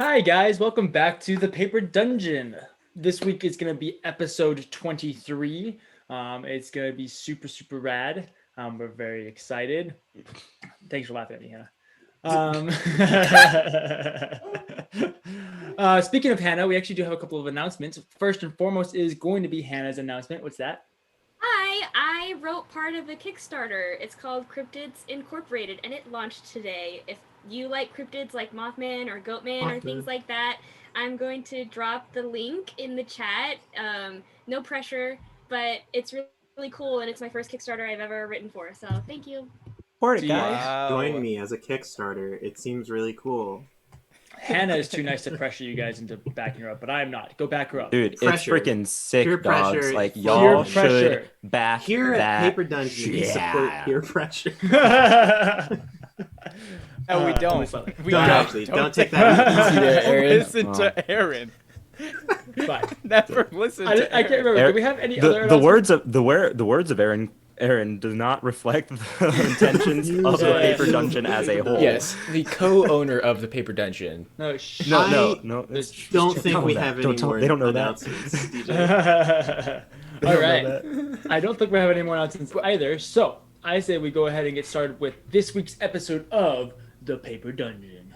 Hi guys, welcome back to the Paper Dungeon. This week is going to be episode 23. It's going to be super rad. We're very excited. Thanks for laughing at me, Hannah. Speaking of Hannah, we actually do have a couple of announcements. First and foremost is going to be Hannah's announcement. What's that? Hi, I wrote part of a Kickstarter. It's called Cryptids Incorporated, and it launched today. If you like cryptids like Mothman or Goatman or things like that, I'm going to drop the link in the chat. No pressure, but it's really cool, and it's my first Kickstarter I've ever written for, so thank you. Support it, guys. Wow. Join me as a Kickstarter. It seems really cool. Hannah is too nice to pressure you guys into backing her up, but I'm not. Go back her up. Dude, Pressure. it's freaking sick, Peer dogs. pressure. Like, Peer y'all pressure. should back Here that. at Paper Dungeon, we support peer pressure. No, we don't. We Don't actually. Don't take that easy there, Aaron. Listen to Aaron. Fine. Never listen to Aaron. I can't remember. Do we have any other the words of the words of Aaron does not reflect the intentions of the Paper Dungeon as a whole. Yes, the co-owner of the Paper Dungeon. No. No. Don't think we have any more They don't know that. announcements, DJ. All right. I don't think we have any more announcements either. So I say we go ahead and get started with this week's episode of the Paper Dungeon.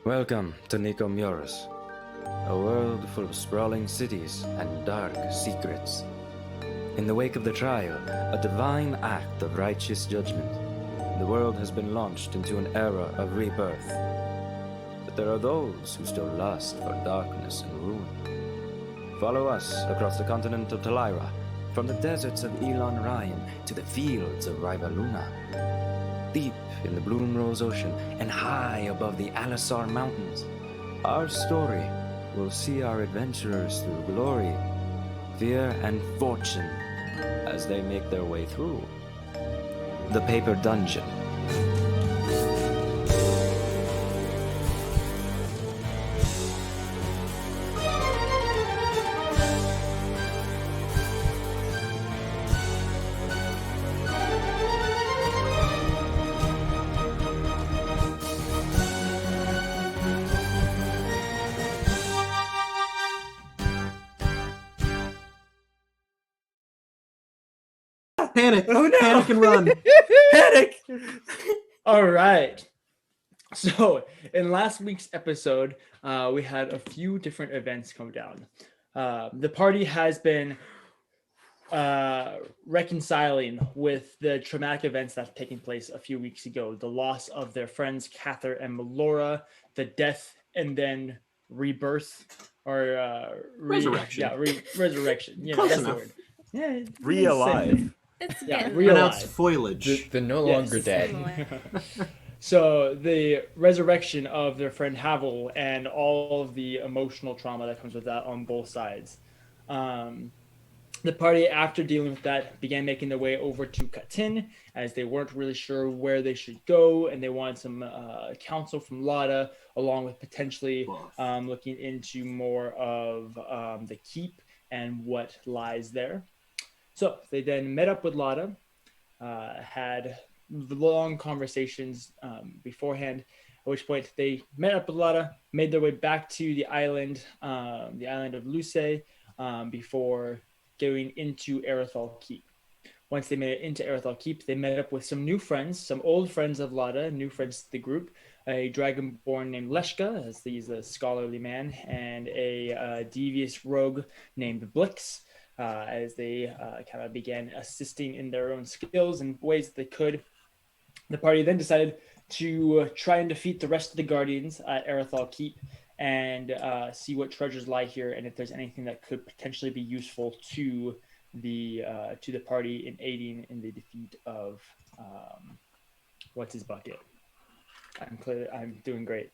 Welcome to Nicomuras, a world full of sprawling cities and dark secrets. In the wake of the trial, a divine act of righteous judgment, the world has been launched into an era of rebirth. But there are those who still lust for darkness and ruin. Follow us across the continent of Talira, from the deserts of Elon Ryan to the fields of Rivaluna. Deep in the Bloomrose Ocean and high above the Alisar Mountains, our story will see our adventurers through glory, fear, and fortune as they make their way through the Paper Dungeon. Panic! Oh, no. Panic and run! Panic! All right. So in last week's episode, we had a few different events come down. The party has been reconciling with the traumatic events that have taken place a few weeks ago. The loss of their friends Cather and Melora, the death and then rebirth or Resurrection. Resurrection. Yeah, Close that's enough. the word. Yeah, Re-alive. It's Yeah, getting Pronounced realize. foliage. The no Yes. longer dead. similar. So the resurrection of their friend Havel and all of the emotional trauma that comes with that on both sides. The party, after dealing with that, began making their way over to Katin as they weren't really sure where they should go, and they wanted some counsel from Lada, along with potentially looking into more of the keep and what lies there. So they then met up with Lada, had long conversations beforehand, at which point they met up with Lada, made their way back to the island of Luce, before going into Erethal Keep. Once they made it into Erethal Keep, they met up with some new friends, some old friends of Lada, new friends to the group, a dragonborn named Leshka, as he's a scholarly man, and a devious rogue named Blix, as they kind of began assisting in their own skills and ways that they could. The party then decided to try and defeat the rest of the Guardians at Erethal Keep and see what treasures lie here and if there's anything that could potentially be useful to the party in aiding in the defeat of what's his bucket. I'm doing great.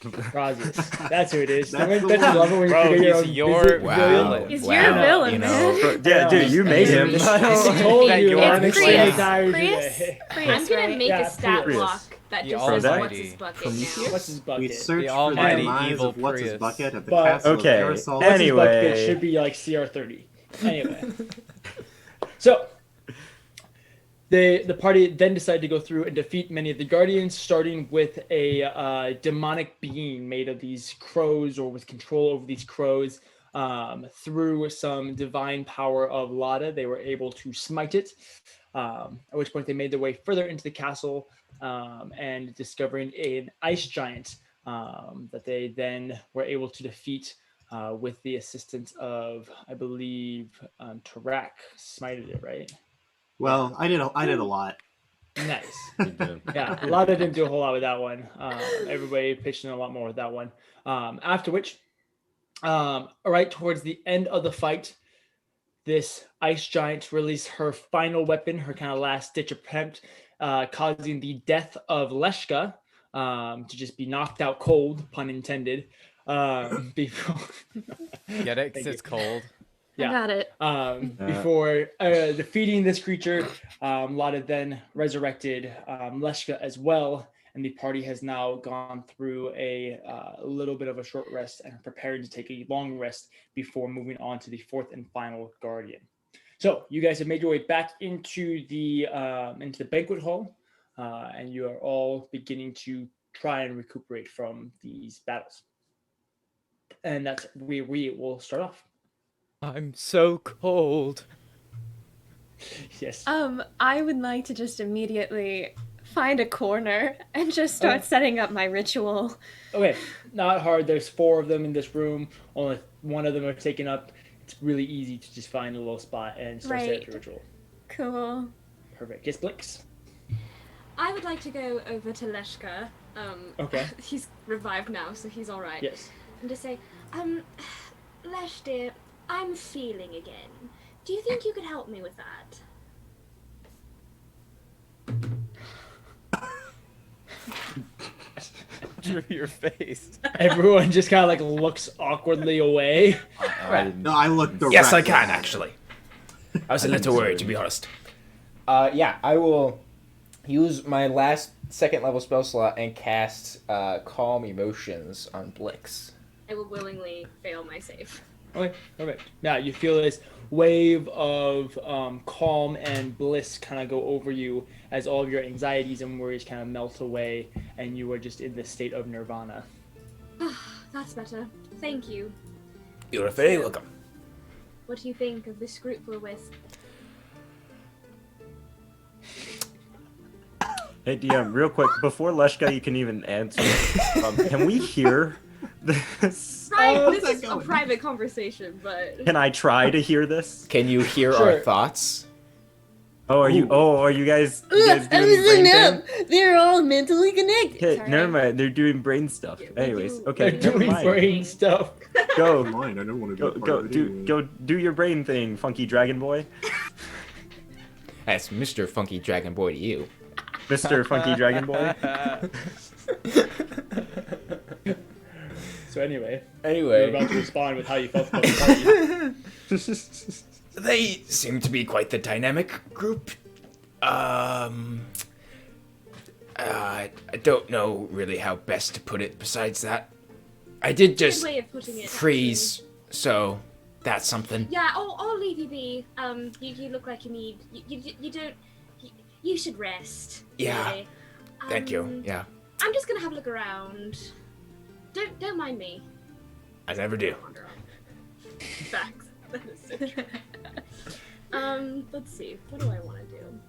Razius. That's who it is. That's Don't the you love it when you Bro, forget he's your your villain? villain. He's Wow. your villain, You man. know, Yeah, dude, you made him. I told That you. you're I'm It's excited Prius. to hire you Prius? today. I'm gonna make Yeah, a stat Prius. block that The just says Almighty. what's his bucket now. What's his We bucket? searched for the almighty demise evil of what's his Prius. bucket at the But- castle Okay. of Aerosol. What's his bucket Anyway. should be like CR30. Anyway. So the party then decided to go through and defeat many of the guardians, starting with a demonic being made of these crows, or with control over these crows. Through some divine power of Lada, they were able to smite it. At which point they made their way further into the castle, and discovering an ice giant that they then were able to defeat with the assistance of, I believe, Tarak smited it, right? Well, I did a lot. Nice. You did. Yeah, Lada didn't do a whole lot with that one. Everybody pitched in a lot more with that one. After which, right towards the end of the fight, this ice giant released her final weapon, her kind of last ditch attempt, causing the death of Leshka to just be knocked out cold, pun intended. Before Get it? 'Cause Thank it's you. cold. I got it. Before defeating this creature, Lada then resurrected Leshka as well, and the party has now gone through a little bit of a short rest and preparing to take a long rest before moving on to the fourth and final guardian. So you guys have made your way back into the banquet hall, and you are all beginning to try and recuperate from these battles. And that's where we will start off. I'm so cold. Yes. I would like to just immediately find a corner and just start setting up my ritual. Okay, not hard. There's 4 of them in this room. Only 1 of them are taken up. It's really easy to just find a little spot and start setting up your ritual. Cool. Perfect. Yes, Blix. I would like to go over to Leshka. Okay. He's revived now, so he's all right. Yes. And to say, Lesh dear, I'm feeling again. Do you think you could help me with that? Drew your face. Everyone just kind of like looks awkwardly away. No, I looked directly. Yes, I can actually. I was a little worried, to be honest. Yeah, I will use my last 2nd level spell slot and cast Calm Emotions on Blix. I will willingly fail my save. Okay, perfect. Yeah, you feel this wave of calm and bliss kind of go over you as all of your anxieties and worries kind of melt away, and you are just in this state of nirvana. That's better. Thank you. You're very welcome. What do you think of this group we're with? Hey DM, real quick, before Leshka you can even answer, can we hear this? Right, this is a private conversation, but... Can I try to hear this? Can you hear Sure. our thoughts? Are you guys doing brain thing? They're all mentally connected. Okay, Sorry. never mind. They're doing brain stuff. Yeah, we Anyways, do- okay, They're never doing mind. brain stuff. Go, Mine. I don't want to go, go, do your brain thing, funky dragon boy, That's Mr. Funky Dragon Boy to you. Mr. Funky Dragon Boy. So anyway, you're Anyway, about to respond with how you felt about the party. they seem to be quite the dynamic group. I don't know really how best to put it besides that. I did just Good way of putting it, freeze, so that's something. Yeah, I'll leave you be. You look like you need. You don't. You should rest. Yeah. Really. Thank you. Yeah, I'm just gonna have a look around. Don't mind me. I never do. Wander on. Facts. That is so true. Let's see. What do I want to do?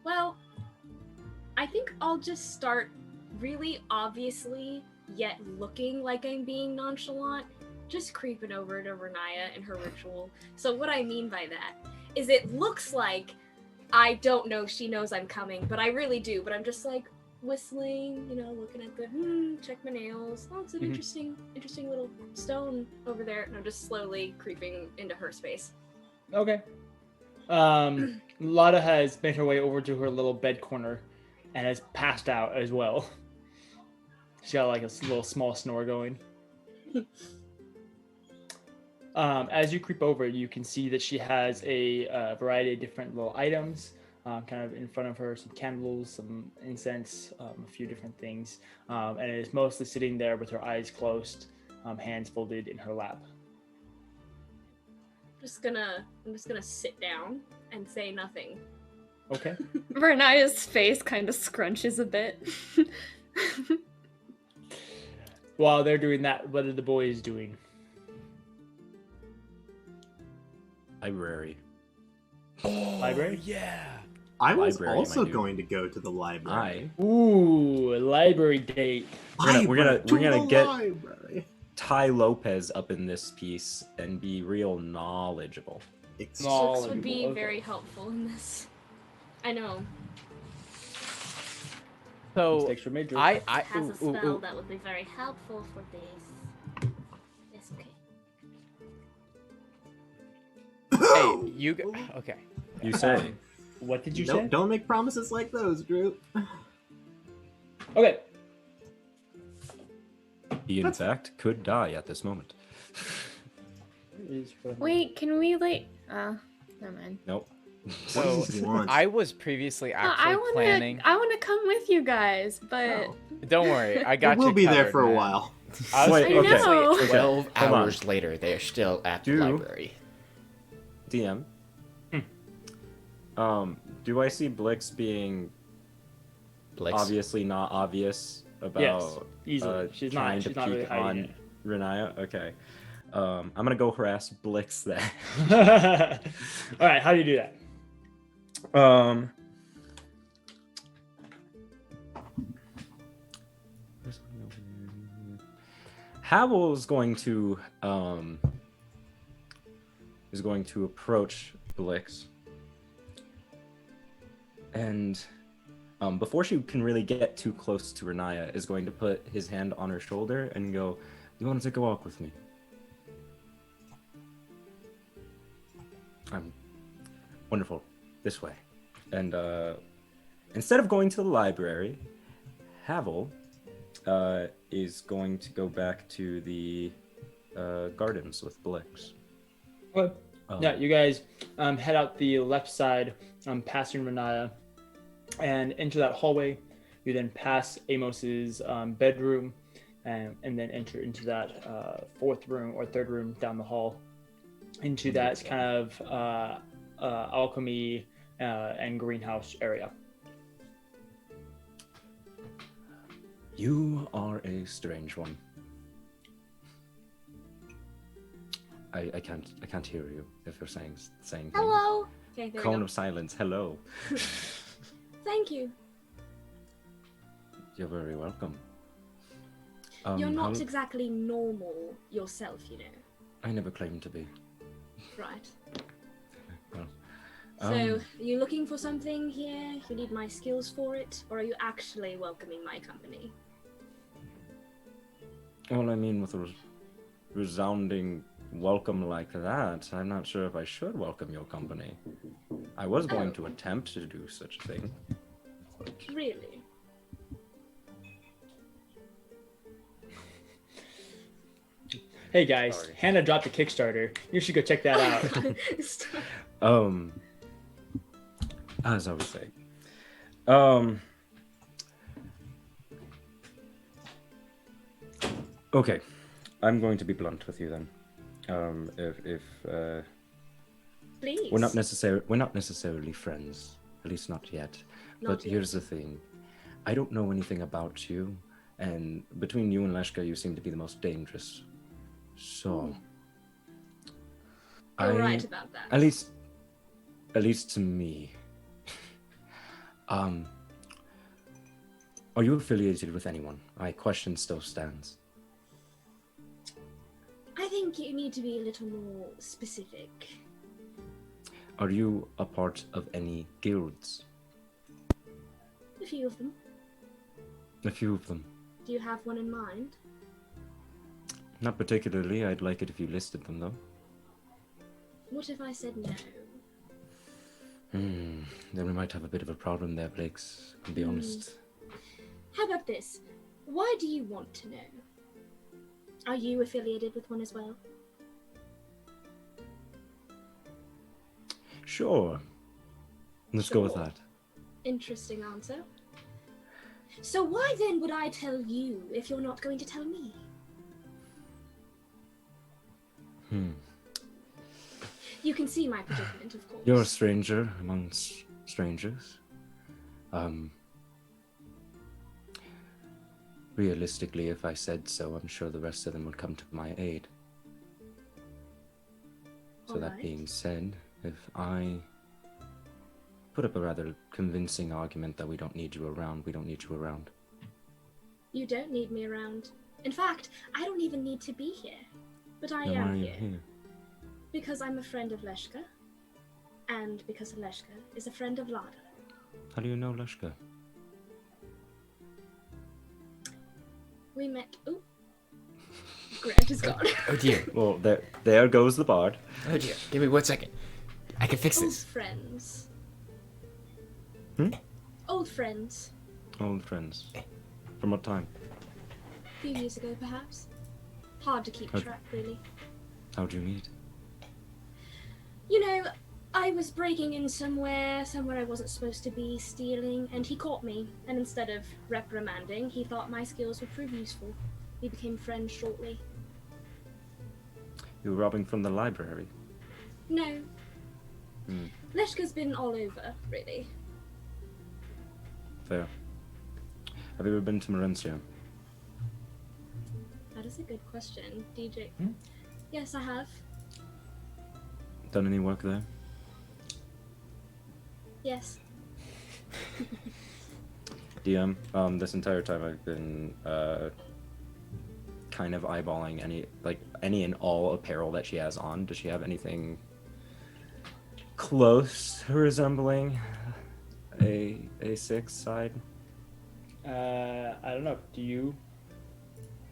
Well, I think I'll just start really obviously, yet looking like I'm being nonchalant, just creeping over to Renaya and her ritual. So what I mean by that is it looks like I don't know she knows I'm coming, but I really do. But I'm just like whistling, looking at the check my nails. Oh, it's an interesting little stone over there. And I'm just slowly creeping into her space. Okay. Lada has made her way over to her little bed corner and has passed out as well. She's got like a little small snore going. As you creep over, you can see that she has a variety of different little items kind of in front of her, some candles, some incense, a few different things. And it is mostly sitting there with her eyes closed, hands folded in her lap. I'm just gonna sit down and say nothing. Okay. Vernia's face kind of scrunches a bit. While they're doing that, what are the boys doing? Library. Library? Yeah. I was Library, also my dude. going to go to the library. Ooh, library date. We're gonna get library. Ty Lopez up in this piece and be real knowledgeable. Blix would be very helpful in this. I know. So Mistakes were made, Drew. Has a spell that would be very helpful for this. It's okay. Hey, you okay? You say. What did you say? Don't make promises like those, Drew. Okay. He, in fact, could die at this moment. Wait, can we like? Never mind. Nope. So I was previously actually planning. I wanna come with you guys, but Don't worry, I got you. We'll be there covered, for a man. while. I was Wait, okay. know. 12 hold on. hours later, they are still at the Do- library. DM. Do I see Blix being Blix. obviously not obvious about Yes, easily. She's trying not. to She's not really peek hiding on it. Renaya? Okay. I'm gonna go harass Blix then. All right. How do you do that? Havel is going to approach Blix, and before she can really get too close to Renaya, is going to put his hand on her shoulder and go, "You want to take a walk with me?" Wonderful. This way. And instead of going to the library, Havel is going to go back to the gardens with Blix. Okay. Yeah, you guys head out the left side, passing Renaya, and into that hallway. You then pass Amos's bedroom, and then enter into that fourth room or third room down the hall. Into that kind of alchemy and greenhouse area. You are a strange one. I can't hear you if you're saying things. Hello. Okay, there we Cone go. of silence. Hello. Thank you. You're very welcome. You're not how- exactly normal yourself, you know. I never claimed to be. Right. Well, So, are you looking for something here? You need my skills for it? Or are you actually welcoming my company? Well, I mean, with a resounding welcome like that, I'm not sure if I should welcome your company. I was going to attempt to do such a thing. But Really? Hey guys, Sorry. Hannah dropped a Kickstarter. You should go check that out. as I was saying, okay, I'm going to be blunt with you then. Please. We're not necessarily friends, at least not yet. Not But yet. here's the thing: I don't know anything about you, and between you and Leshka, you seem to be the most dangerous. So, You're right about that. At least to me. Are you affiliated with anyone? My question still stands. I think you need to be a little more specific. Are you a part of any guilds? A few of them. A few of them. Do you have one in mind? Not particularly. I'd like it if you listed them, though. What if I said no? Then we might have a bit of a problem there, Blix. To be honest. How about this? Why do you want to know? Are you affiliated with one as well? Sure. Let's go with Sure. that. Interesting answer. So why then would I tell you if you're not going to tell me? You can see my predicament, of course. You're a stranger amongst strangers. Realistically, if I said so, I'm sure the rest of them would come to my aid. So that being said, if I put up a rather convincing argument that we don't need you around, we don't need you around. You don't need me around. In fact, I don't even need to be here. But I Then why am are you here. here? Because I'm a friend of Leshka. And because Leshka is a friend of Lada. How do you know Leshka? We met... Ooh. Grant is gone. Oh dear. Well, there goes the bard. Oh dear. Give me 1 second. I can fix Old this. friends. Hmm? Old friends. Old friends. From what time? A few years ago, perhaps. Hard to keep track, really. How'd you meet? You know, I was breaking in somewhere I wasn't supposed to be, stealing, and he caught me. And instead of reprimanding, he thought my skills would prove useful. We became friends shortly. You were robbing from the library. No. Hmm. Leshka's been all over, really. Fair. Have you ever been to Morencio? That is a good question, DJ. Yes, I have. Done any work there? Yes. DM, this entire time I've been kind of eyeballing any and all apparel that she has on. Does she have anything close to resembling a six side? I don't know. Do you,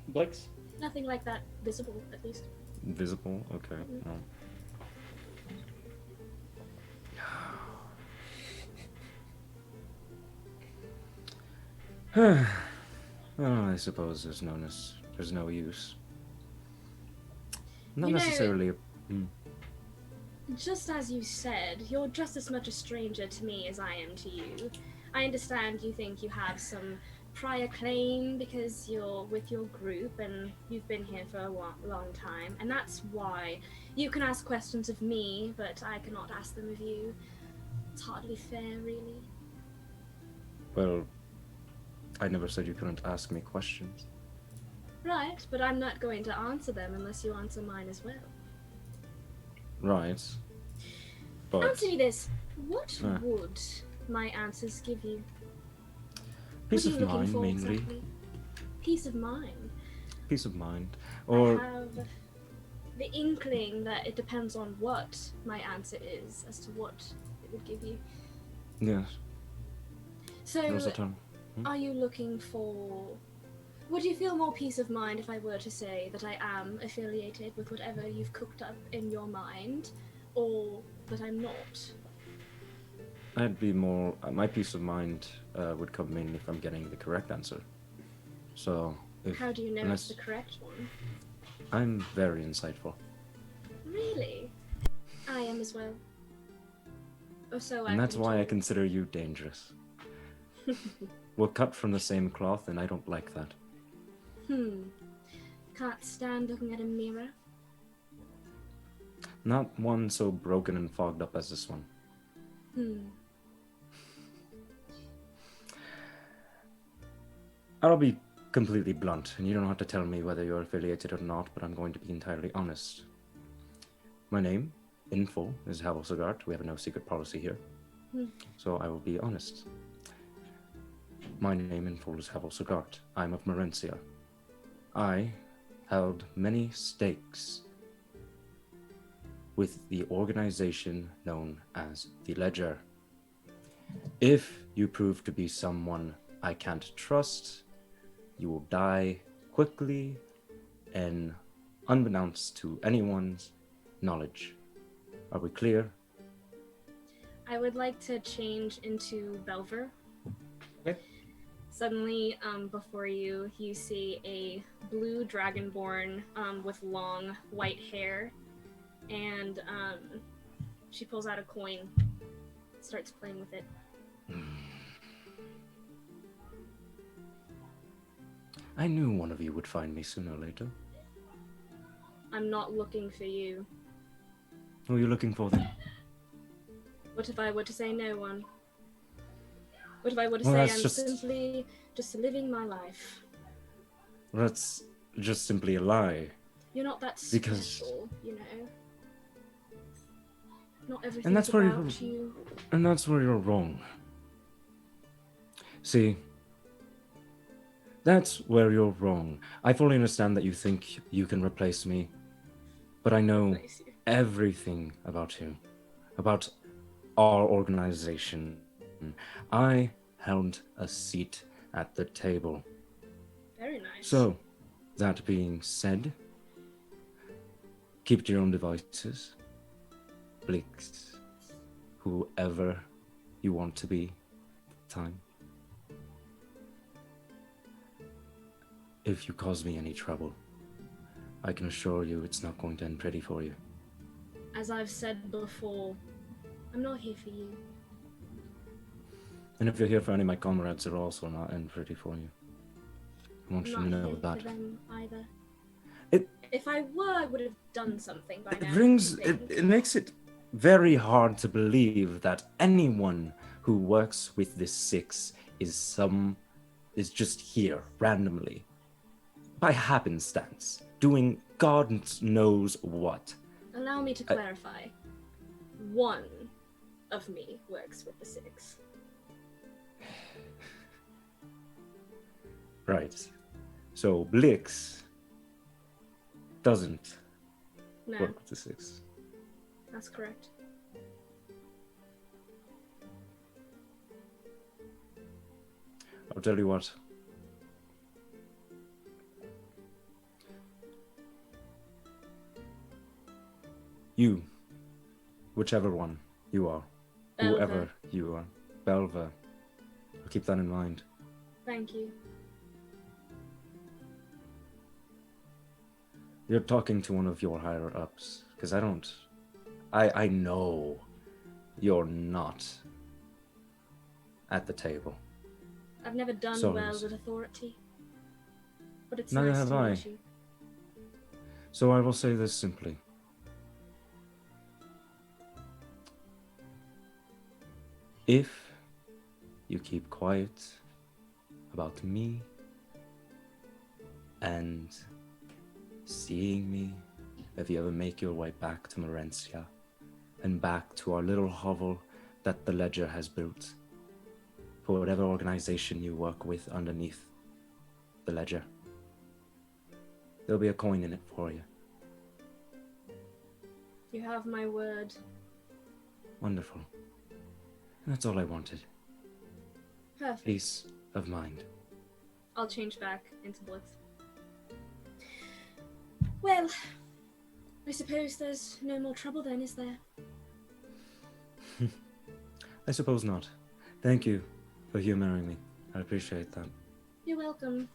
Blix? Nothing like that visible, at least. Visible? Okay. No. Well, I suppose there's no use. Not You know, necessarily. Just as you said, you're just as much a stranger to me as I am to you. I understand you think you have some prior claim because you're with your group and you've been here for a long time, and that's why you can ask questions of me, but I cannot ask them of you. It's hardly fair, really. Well, I never said you couldn't ask me questions. Right, but I'm not going to answer them unless you answer mine as well. Right. But Answer me this. What would my answers give you? peace What are of you looking mind, for mainly. exactly? Peace of mind. Peace of mind. I Or have the inkling that it depends on what my answer is as to what it would give you. yes. So, There's a term. are you looking for... Would you feel more peace of mind if I were to say that I am affiliated with whatever you've cooked up in your mind, or that I'm not? I'd be more. My peace of mind would come mainly from getting the correct answer. So, if How do you know unless- it's the correct one? I'm very insightful, Really? I am as well. Or so and I've that's been why I told. consider you dangerous. We're cut from the same cloth, and I don't like that. Can't stand looking at a mirror. Not one so broken and fogged up as this one. I'll be completely blunt, and you don't have to tell me whether you're affiliated or not, but I'm going to be entirely honest. My name, in full, is Havel Sagart. We have a no secret policy here. So I will be honest. My name in full is Havel Sagart. I'm of Morencia. I held many stakes with the organization known as the Ledger. If you prove to be someone I can't trust, you will die quickly and unbeknownst to anyone's knowledge. Are we clear? I would like to change into Belver. Okay. Suddenly, before you see a blue dragonborn with long white hair, and she pulls out a coin, starts playing with it. I knew one of you would find me sooner or later. I'm not looking for you. Who are you looking for then? What if I were to say no one? What if I were to Well, say that's I'm just- simply just living my life? That's just simply a lie. You're not that Because- special, you know. Not everything's And that's where about you. And that's where you're wrong. See, that's where you're wrong. I fully understand that you think you can replace me, but I know Bless you. everything about you, about our organization. I held a seat at the table. Very nice. So, that being said, keep to your own devices. Blix, whoever you want to be at the time. If you cause me any trouble, I can assure you it's not going to end pretty for you. As I've said before, I'm not here for you. And if you're here for any of my comrades, it'll also not end pretty for you. I want I'm you not to know here that. for them either. It- If I were, I would have done something by now. It makes it very hard to believe that anyone who works with this six is just here randomly, by happenstance, doing God knows what. Allow me to clarify. One of me works with the six. Right. So Blix doesn't No, work with the six. that's correct. I'll tell you what. You, whichever one you are, whoever you are, Belva, I'll keep that in mind. Thank you. You're talking to one of your higher ups, because I know you're not at the table. I've never done So well is- with authority. But it's Neither nice have to I. meet you. So I will say this simply. If you keep quiet about me and seeing me, if you ever make your way back to Morencia and back to our little hovel that the Ledger has built for whatever organization you work with underneath the Ledger, there'll be a coin in it for you. You have my word. Wonderful. That's all I wanted. Perfect. Peace of mind. I'll change back into Blix. Well, I suppose there's no more trouble then, is there? I suppose not. Thank you for humoring me. I appreciate that. You're welcome.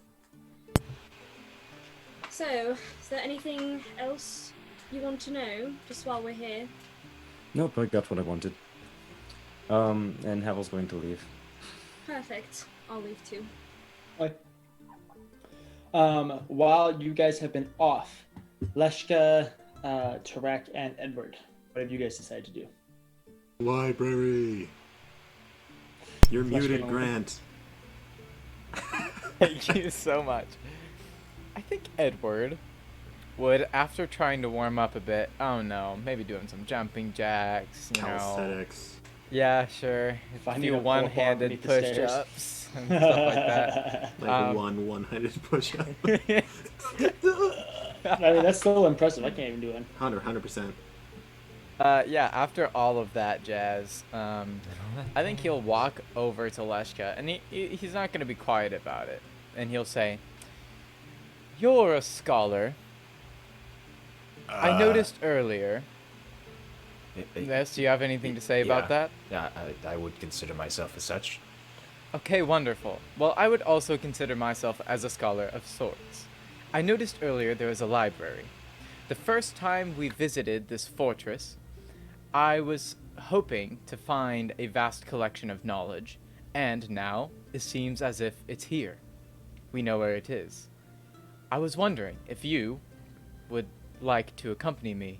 So, is there anything else you want to know, just while we're here? Nope, I got what I wanted. And Havel's going to leave. Perfect. I'll leave too. Okay. While you guys have been off, Leshka, Tarek, and Edward, what have you guys decided to do? Library. You're Flesh muted, me Grant. Thank you so much. I think Edward would, after trying to warm up a bit, oh no, maybe doing some jumping jacks, you know. Calisthenics. Yeah, sure. A Finding few a pull-up bar one-handed beneath the stairs. push-ups and stuff like that. Like one-handed push-up. I mean, that's still impressive. I can't even do it. 100%. Yeah, after all of that jazz, I think he'll walk over to Leshka, and he's not going to be quiet about it. And he'll say, "You're a scholar. I noticed earlier." Yes, do you have anything to say about that? Yeah, I would consider myself as such. Okay, wonderful. Well, I would also consider myself as a scholar of sorts. I noticed earlier there was a library. The first time we visited this fortress, I was hoping to find a vast collection of knowledge, and now it seems as if it's here. We know where it is. I was wondering if you would like to accompany me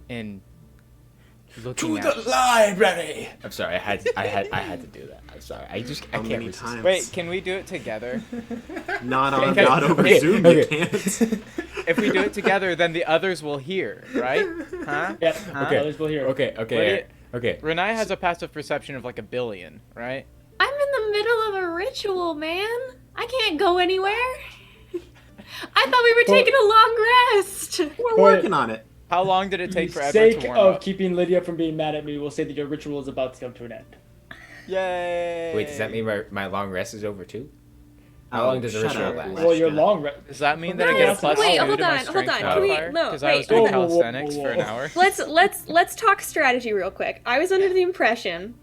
in looking To at. the library. I'm sorry. I had to do that. I'm sorry. I How can't many resist. times? Wait, can we do it together? Not on Okay, not over okay, Zoom. okay. You can't. If we do it together, then the others will hear, right? Huh? Yep. Okay. Others will hear. Okay. What do Okay. Okay. Renai has a passive perception of like 1 billion, right? I'm in the middle of a ritual, man. I can't go anywhere. I thought we were taking a long rest. We're For- working on it. How long did it take for For the Edward sake to warm of up? keeping Lydia from being mad at me, we'll say that your ritual is about to come to an end. Yay! Wait, does that mean my long rest is over too? How long does the shut ritual up. last? Well, your Shut long rest. Does that mean that I No, get a it's- plus wait, 2 hold to my on, hold strength on. Can we- modifier? no, Because I was wait, doing hold on. calisthenics for an hour. Let's talk strategy real quick. I was under the impression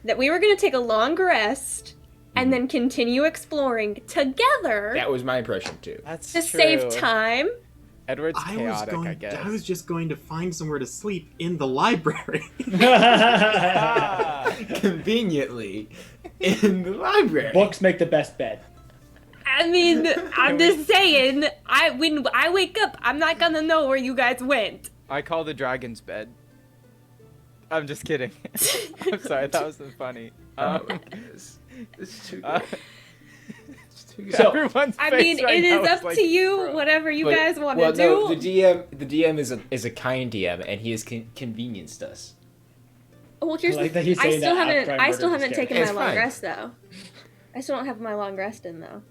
that we were gonna take a long rest and then continue exploring together That was my impression too. That's to true. save time. Edward's I chaotic, I guess. I was just going to find somewhere to sleep in the library. Ah! Conveniently, in the library. Books make the best bed. I mean, I'm just saying. When I wake up, I'm not gonna know where you guys went. I call the dragon's bed. I'm just kidding. I'm sorry, that wasn't funny. It's too uh, good. It's too good. So- everyone's I face mean, right it now is up like, to you. bro. Whatever you But- guys want well, to no, do. the DM is a kind DM, and he has convenienced us. Well, here's I like the that he's I saying still that haven't. after I I still murdered haven't this taken character. my It's long fine. rest though. I still don't have my long rest in though.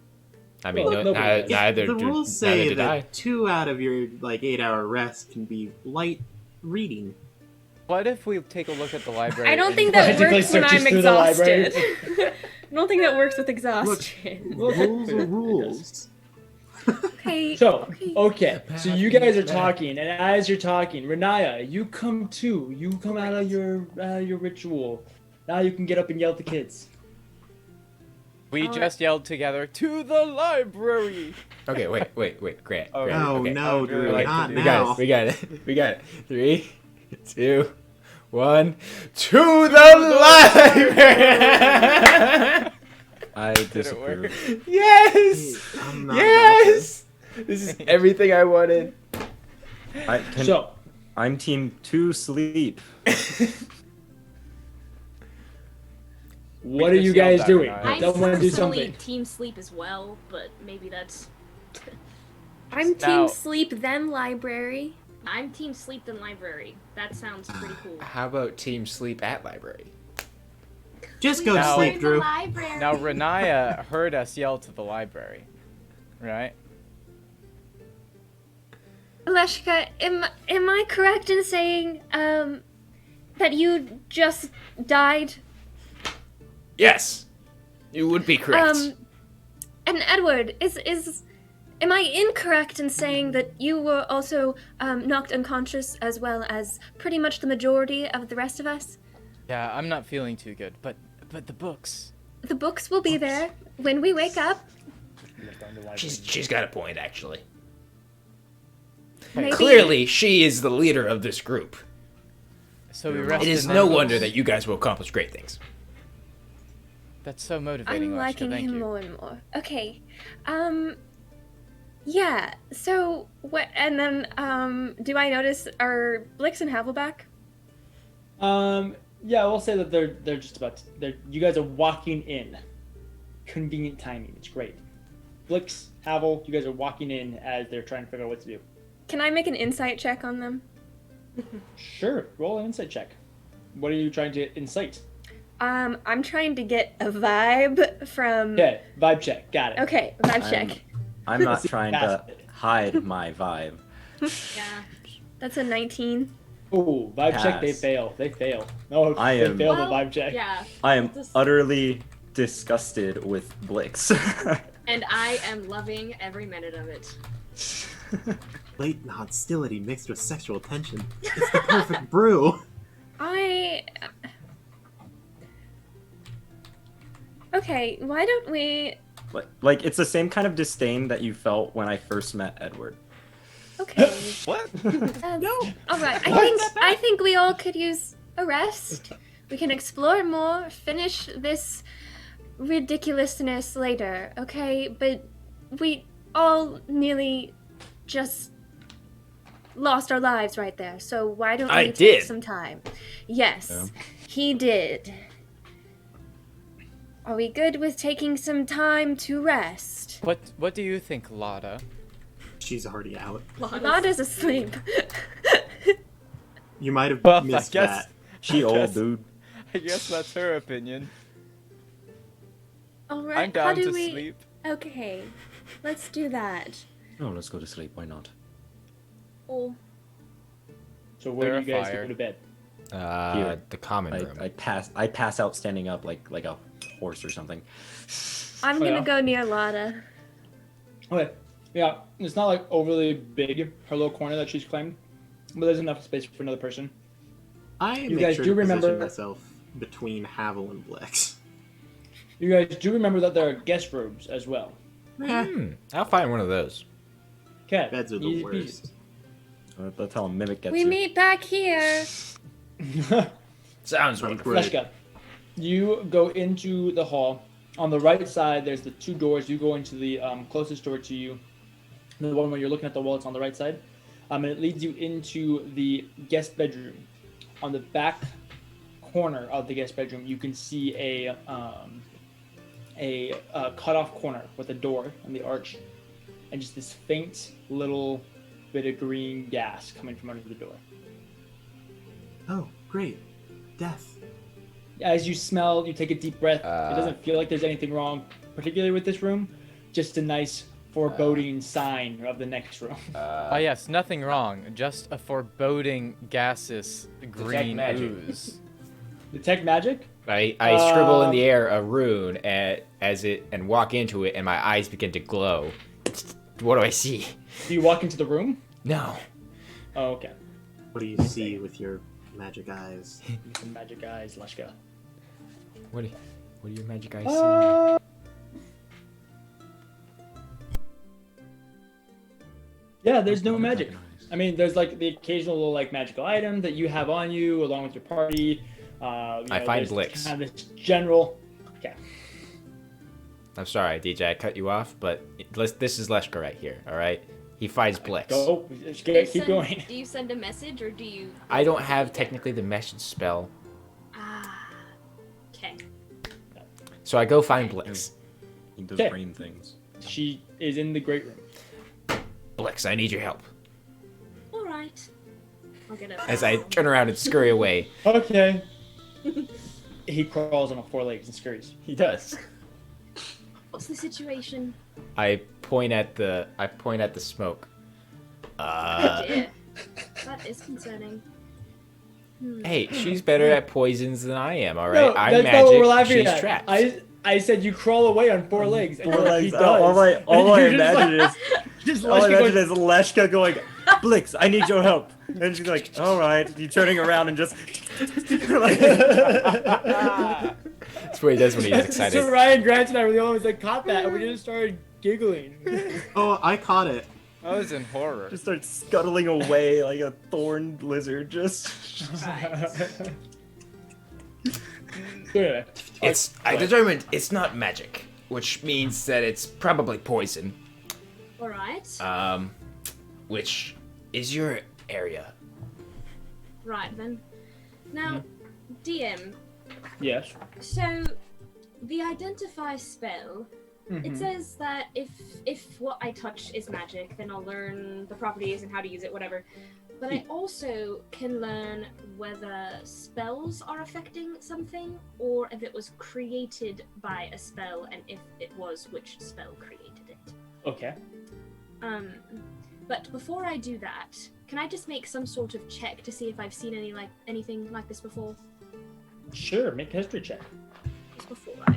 I mean, Well, no, nobody does. neither the do, rules neither say did I. that 2 out of your 8-hour rest can be light reading. What if we take a look at the library? I don't and- think that Frantically works when searches I'm through the library. exhausted. I don't think that works with exhaustion. Rules are rules. Okay. So, okay. So you guys are talking, and as you're talking, Renaya, you come too. You come out of your ritual. Now you can get up and yell at the kids. We All just yelled together, to the library! Okay, wait, Grant. Oh, Grant, Oh okay. no, I would really Drew, like to not do We now. got it. We got it. 3, 2, 1. To the library! I Did it disapprove. work? Yes! I'm not Yes! This is everything I wanted. So, I'm team 2 sleep. what are just you yelled guys at doing? Renaya. I Don't want to do personally something. team sleep as well, but maybe that's. I'm team Now- sleep then library. I'm team sleep than library. That sounds pretty cool. How about team sleep at library? Just go to Now- sleep, Drew. Now, Renaya heard us yell to the library, right? Aleshka, am I correct in saying that you just died? Yes! You would be correct. And Edward, am I incorrect in saying that you were also knocked unconscious as well as pretty much the majority of the rest of us? Yeah, I'm not feeling too good, but the books. The books will be there when we wake up. She's got a point, actually. Maybe. Clearly, she is the leader of this group. So we It rested is in no them. wonder that you guys will accomplish great things. That's so motivating, I'm Lashka, liking thank him you. more and more. Okay. Yeah. So what? And then, do I notice are Blix and Havel back? Yeah, we'll say that they're just about. You guys are walking in. Convenient timing. It's great. Blix, Havel, you guys are walking in as they're trying to figure out what to do. Can I make an insight check on them? Sure, roll an insight check. What are you trying to incite? I'm trying to get a vibe from. Okay, vibe check. Got it. Okay, vibe check. I'm not Let's trying to pass it. hide my vibe. Yeah. That's a 19. Ooh, vibe check. They Pass. fail. They fail. No, I they am- fail Well, the vibe check. Yeah. I am Just- utterly disgusted with Blix. And I am loving every minute of it. Blatant hostility mixed with sexual tension. It's the perfect brew. Okay, why don't we. like it's the same kind of disdain that you felt when I first met Edward. Okay. What? No. Alright, I think we all could use a rest. We can explore more, finish this ridiculousness later, okay? But we all nearly just lost our lives right there. So why don't I we take did. some time? Yes, Yeah. he did. Are we good with taking some time to rest? What do you think, Lada? She's already out. Lada's asleep. You might have Well, I missed guess- that. She I old, guess- dude. I guess that's her opinion. All right, I'm down how do to we... sleep. Okay, let's do that. Oh, let's go to sleep. Why not? Oh, So where do you There a guys fire? go to bed? Here. The common room. I pass out standing up like a horse or something. I'm Oh, gonna yeah? go near Lada. Okay. Yeah, it's not like overly big, her little corner that she's claimed, but there's enough space for another person. I You make guys sure do to position remember- myself between Havel and Blix. You guys do remember that there are guest robes as well. I'll find one of those. Okay. Beds are the easy worst. That's how a mimic gets We you. meet back here. peasy. Sounds wonderful. Great. Leshka, you go into the hall. On the right side, there's the two doors. You go into the closest door to you. The one where you're looking at the wall, it's on the right side. And it leads you into the guest bedroom. On the back corner of the guest bedroom, you can see a cut-off corner with a door and the arch, and just this faint little bit of green gas coming from under the door. Oh, great. Death. As you smell, you take a deep breath. Uh, It doesn't feel like there's anything wrong, particularly with this room. Just a nice foreboding sign of the next room. Ah, yes, nothing wrong. Just a foreboding gaseous green magic. ooze. Detect magic? I scribble in the air a rune and walk into it, and my eyes begin to glow. What do I see? Do you walk into the room? No. Oh, okay. What do you see with your magic eyes? Some magic eyes, Leshka. What do your magic eyes see? Yeah, there's no magic. I mean, there's like the occasional little like magical item that you have on you along with your party. I find there's Blix. Kind of this general. Okay. I'm sorry, DJ, I cut you off, but this is Leshka right here, all right? He fights Blix. Go. Just Do you keep send- going. Do you send a message or do you? I don't have technically the message spell, Ah. Okay. so I go find Blix. He does Okay. brain things. She is in the great room. Blix, I need your help. All right. I'll get up. As I turn around and scurry away. Okay. He crawls on all four legs and scurries. He does. What's the situation? I point at the smoke. Oh dear. That is concerning. Hey, she's better at poisons than I am, all right? No, I'm that's magic, not what we're laughing she's at. trapped. I said you crawl away on four legs. And Four you're like, legs. He does. All I And you're just imagine like- is just all I Leshka imagine going, is Leshka going, Blix, I need your help. And she's like, all right. You turning around and just like, That's what he does when he's excited. So Ryan Grant and I were the only ones that caught that, and we just started giggling. Oh, I caught it. I was in horror. just start scuttling away like a thorned lizard. Just Anyway, I determined it's not magic, which means that it's probably poison. All right. Which is your area. Right then. Now, DM. yes. So, the identify spell. It says that if what I touch is magic, then I'll learn the properties and how to use it, whatever. But I also can learn whether spells are affecting something, or if it was created by a spell, and if it was, which spell created it. Okay. But before I do that, can I just make some sort of check to see if I've seen anything like this before? Sure. Make a history check. Just before I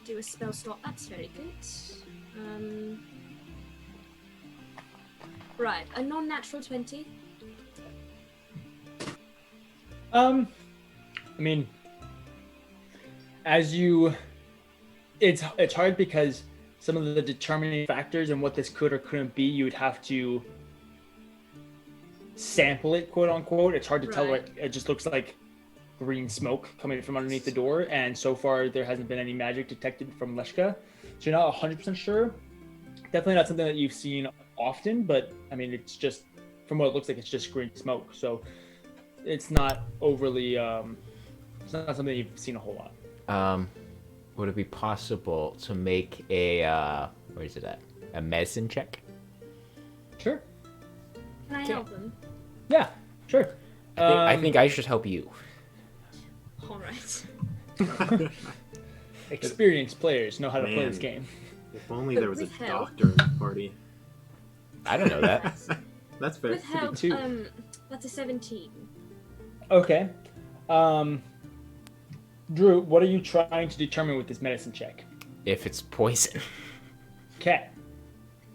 do a spell slot. That's very good. Right, a non-natural 20. I mean, it's hard because some of the determining factors and what this could or couldn't be, you would have to sample it, quote unquote. It's hard to tell. Right. It just looks like green smoke coming from underneath the door, and so far there hasn't been any magic detected from Leshka, so you're not 100% sure. Definitely not something that you've seen often, but I mean, it's just from what it looks like, it's just green smoke. So it's not overly, it's not something you've seen a whole lot. Would it be possible to make a where is it at? A medicine check? Sure. Can I help him? Yeah, sure. I think I should help you. All right. Experienced players know how to play Man. this game. If only there was a With help. doctor in the party. I don't know that. That's fair. With help, two. that's a 17. Okay. Drew, what are you trying to determine with this medicine check? If it's poison. Okay.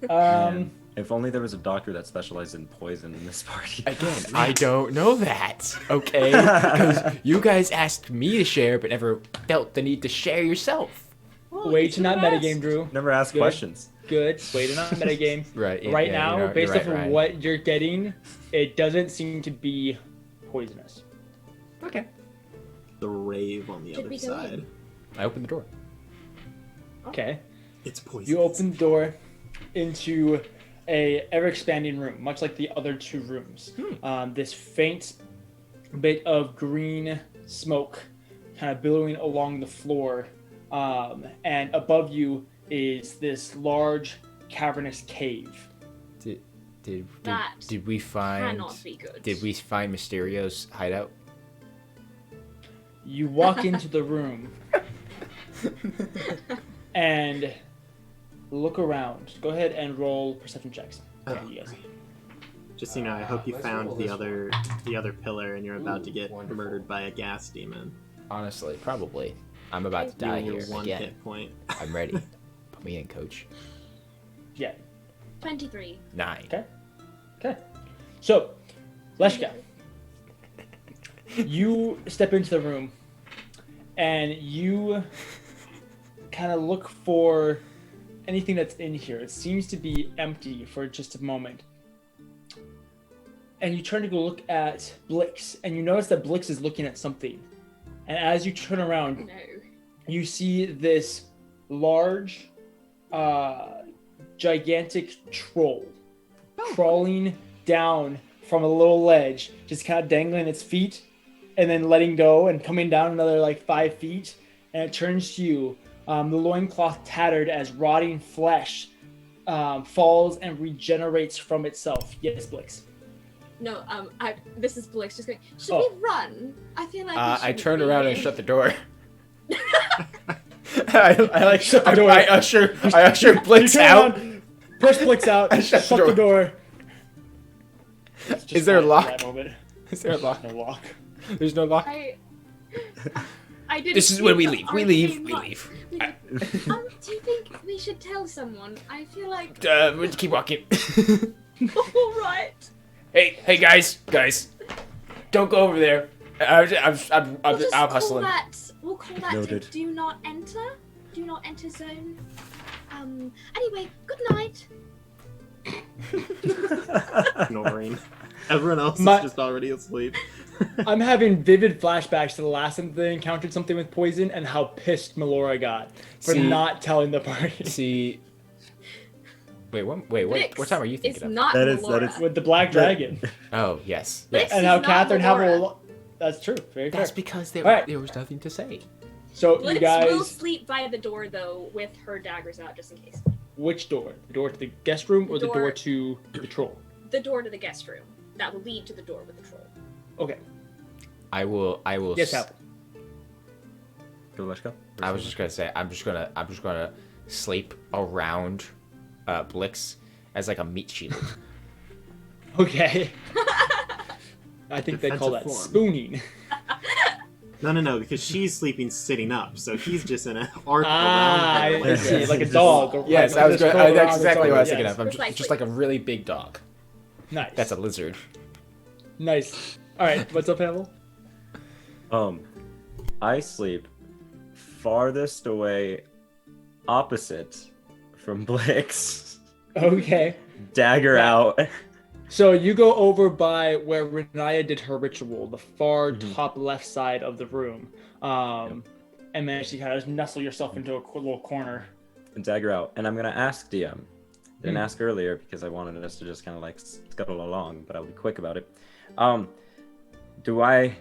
Man, if only there was a doctor that specialized in poison in this party. Again, I don't know that, okay? Because you guys asked me to share, but never felt the need to share yourself. Way to not metagame, Drew. Never ask Good. questions. Good. Way to not metagame. Right. Right yeah, now, you're based right, off of Ryan. what you're getting, it doesn't seem to be poisonous. Okay. The rave on the Should other we go side. in? I opened the door. Okay. It's poison. You open the door into a ever-expanding room, much like the other two rooms. This faint bit of green smoke kind of billowing along the floor, and above you is this large cavernous cave. That Did we find? Cannot be good. Did we find Mysterio's hideout? You walk into the room and look around. Go ahead and roll perception checks. Oh, You guys. Just so you know, I hope you found the other pillar and you're about to get murdered by a gas demon. Honestly, probably. I'm about to die Your here one again. hit point. I'm ready. Put me in, coach. Yeah. 23. 9. Okay. So, Leshka, you step into the room and you kind of look for anything that's in here. It seems to be empty for just a moment. And you turn to go look at Blix, and you notice that Blix is looking at something. And as you turn around, No. you see this large, gigantic troll crawling down from a little ledge, just kind of dangling its feet and then letting go and coming down another like 5 feet. And it turns to you, the loincloth tattered as rotting flesh falls and regenerates from itself. Yes, Blix. No, this is Blix just going, should Oh. we run? I feel like we I shouldn't turned be around and here." shut the door. I like Shut the door. I usher Blix Turn out. around, push Blix out, I shut shut the the door. It's just Is there a quiet for lock? that moment. Is there a lock? No lock. There's no lock. I didn't. This is when we think leave. that We I leave. came We up- leave. do you think we should tell someone? I feel like. We'll just keep walking. All right. hey, guys, don't go over there. I'm We'll just hustling. We'll call that Noted. do not enter. Do not enter zone. Anyway, good night. Ignoring. Everyone else My- is just already asleep. I'm having vivid flashbacks to the last time they encountered something with poison and how pissed Melora got for See- not telling the party. See. Wait, what? Blix What time are you is thinking of? not That is- Melora. that is- With the black dragon. Oh, yes. Blix Yes. And is how not Catherine Melora. Havel. That's true. Very fair. That's because there Alright. was nothing to say. So, you Blix will guys, sleep by the door though, with her daggers out, just in case. which door? The door to the guest room or the Door- door to the troll? The door to the guest room. That will lead to the door with the troll. Okay. I will. Yes, Havel. Go, let's go. I was just gonna say. I'm just gonna sleep around Blix as like a meat shield. Okay. I think they call that Defensive form. spooning. No, because she's sleeping sitting up, so he's just in an arc Ah, around her. I see. Like a dog. Yes, Like I was just going. crawl That's around exactly its what I was own- thinking yes. of. I'm Precisely. just like a really big dog. Nice. That's a lizard. Nice. All right. What's up, Havel? I sleep farthest away opposite from Blix. Okay. Dagger Yeah. out. So you go over by where Renaya did her ritual, the far Mhm. top left side of the room, and then she kind of nestle yourself into a little corner. Dagger out. And I'm going to ask DM, Didn't ask earlier because I wanted us to just kind of like scuttle along, but I'll be quick about it. Do I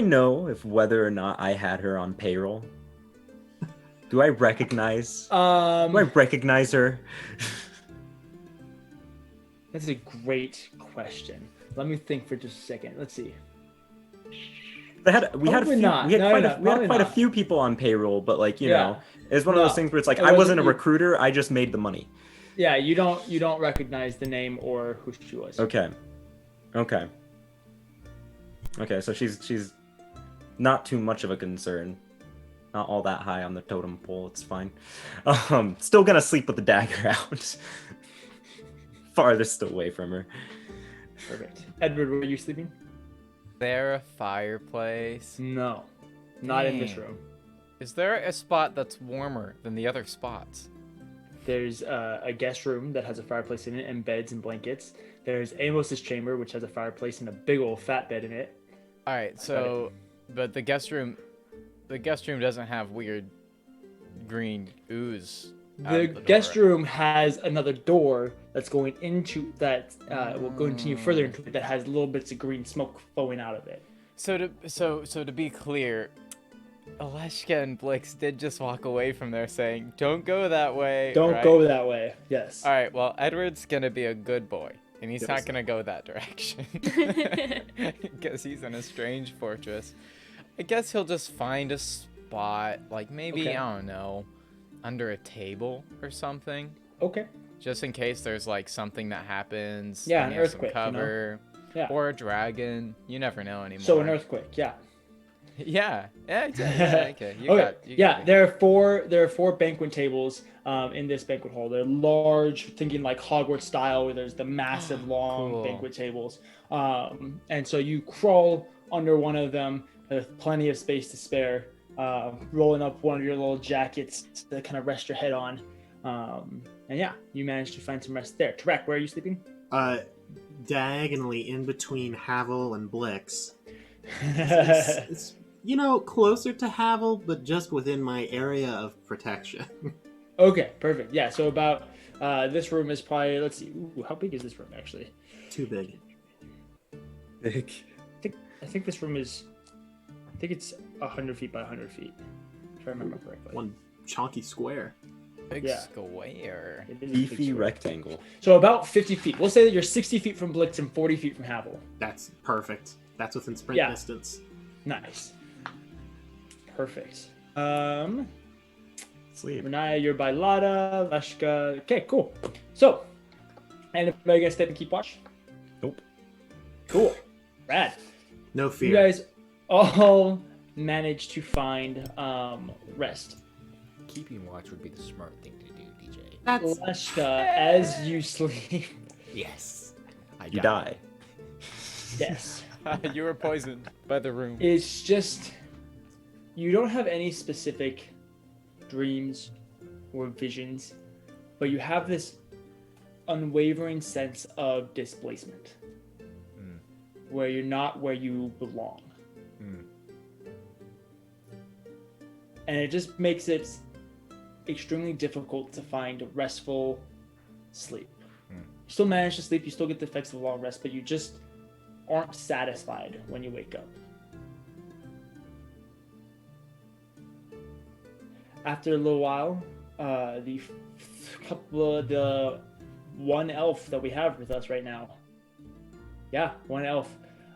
know if whether or not I had her on payroll? Do I recognize? Do I recognize her? That's a great question. Let me think for just a second. Let's see. We had quite a few people on payroll, but like you know, it's one of those things where it's like I wasn't a recruiter. I just made the money. Yeah, you don't recognize the name or who she was. Okay. So she's not too much of a concern. Not all that high on the totem pole. It's fine. Still gonna sleep with the dagger out. Farthest away from her. Perfect. Edward, where are you sleeping? There a fireplace? No, not in this room. Is there a spot that's warmer than the other spots? There's a guest room that has a fireplace in it and beds and blankets. There's Amos's chamber, which has a fireplace and a big old fat bed in it. All right, so, but the guest room doesn't have weird green ooze. The guest room has another door that's going into that will continue further into it that has little bits of green smoke flowing out of it. So to be clear, Aleshka and Blix did just walk away from there saying, "Don't go that way." Don't go that way. Yes. All right. Well, Edward's gonna be a good boy, and he's not gonna go that direction because he's in a strange fortress. I guess he'll just find a spot, like maybe I don't know, under a table or something. Okay. Just in case there's like something that happens. Yeah, and an he has some earthquake. cover. Yeah. Or a dragon. You never know anymore. So an earthquake. Yeah. Yeah. Okay. Yeah. There are four banquet tables in this banquet hall. They're large, thinking like Hogwarts style, where there's the massive long banquet tables. And so you crawl under one of them with plenty of space to spare, rolling up one of your little jackets to kind of rest your head on. And yeah, you managed to find some rest there. Tarek, where are you sleeping? Diagonally in between Havel and Blix. It's closer to Havel, but just within my area of protection. Okay, perfect. Yeah, so about this room is probably, let's see, ooh, how big is this room actually? Too big. Big. I think this room is, I think it's 100 feet by 100 feet, if I remember correctly. One chunky square. Big square. Beefy rectangle. So about 50 feet. We'll say that you're 60 feet from Blix and 40 feet from Havel. That's perfect. That's within sprint distance. Nice. Perfect. Sleep. Renaya, you're by Lada. Leshka. Okay, cool. So, anybody gonna stay and keep watch? Nope. Cool. Rad. No fear. You guys all managed to find rest. Keeping watch would be the smart thing to do, DJ. Leshka, as you sleep. Yes. You die. Yes. You were poisoned by the room. It's just, you don't have any specific dreams or visions, but you have this unwavering sense of displacement, where you're not where you belong. And it just makes it extremely difficult to find restful sleep. You still manage to sleep, you still get the effects of a long rest, but you just aren't satisfied when you wake up. After a little while, the one elf that we have with us right now. Yeah, one elf.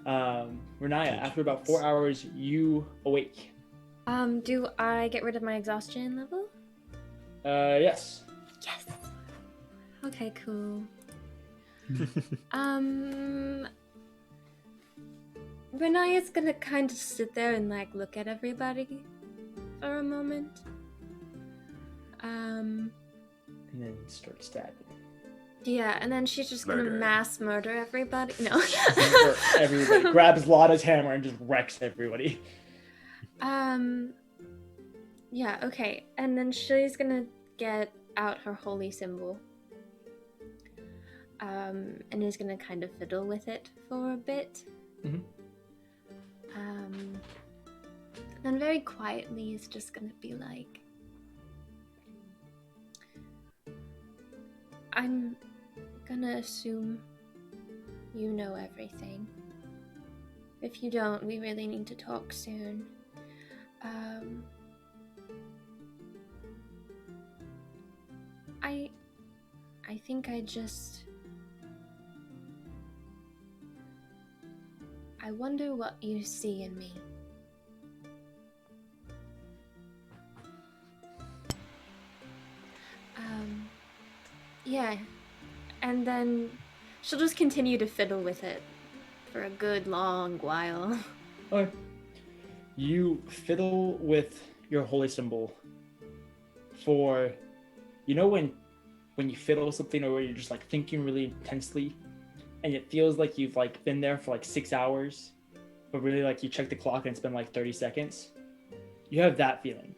Renaya, after about 4 hours, you awake. Do I get rid of my exhaustion level? Yes. Yes. Okay, cool. Renaya's gonna kind of sit there and like look at everybody for a moment. And then start stabbing. Yeah, and then she's just gonna mass murder everybody. No. Everybody grabs Lada's hammer and just wrecks everybody. Yeah, okay. And then she's gonna get out her holy symbol. And is gonna kind of fiddle with it for a bit. Then very quietly is just gonna be like, I'm gonna assume you know everything. If you don't, we really need to talk soon. I think I wonder what you see in me. Yeah. And then she'll just continue to fiddle with it for a good long while. Okay. You fiddle with your holy symbol for, you know, when you fiddle something or you're just like thinking really intensely, and it feels like you've like been there for like 6 hours, but really like you check the clock and it's been like 30 seconds. You have that feeling.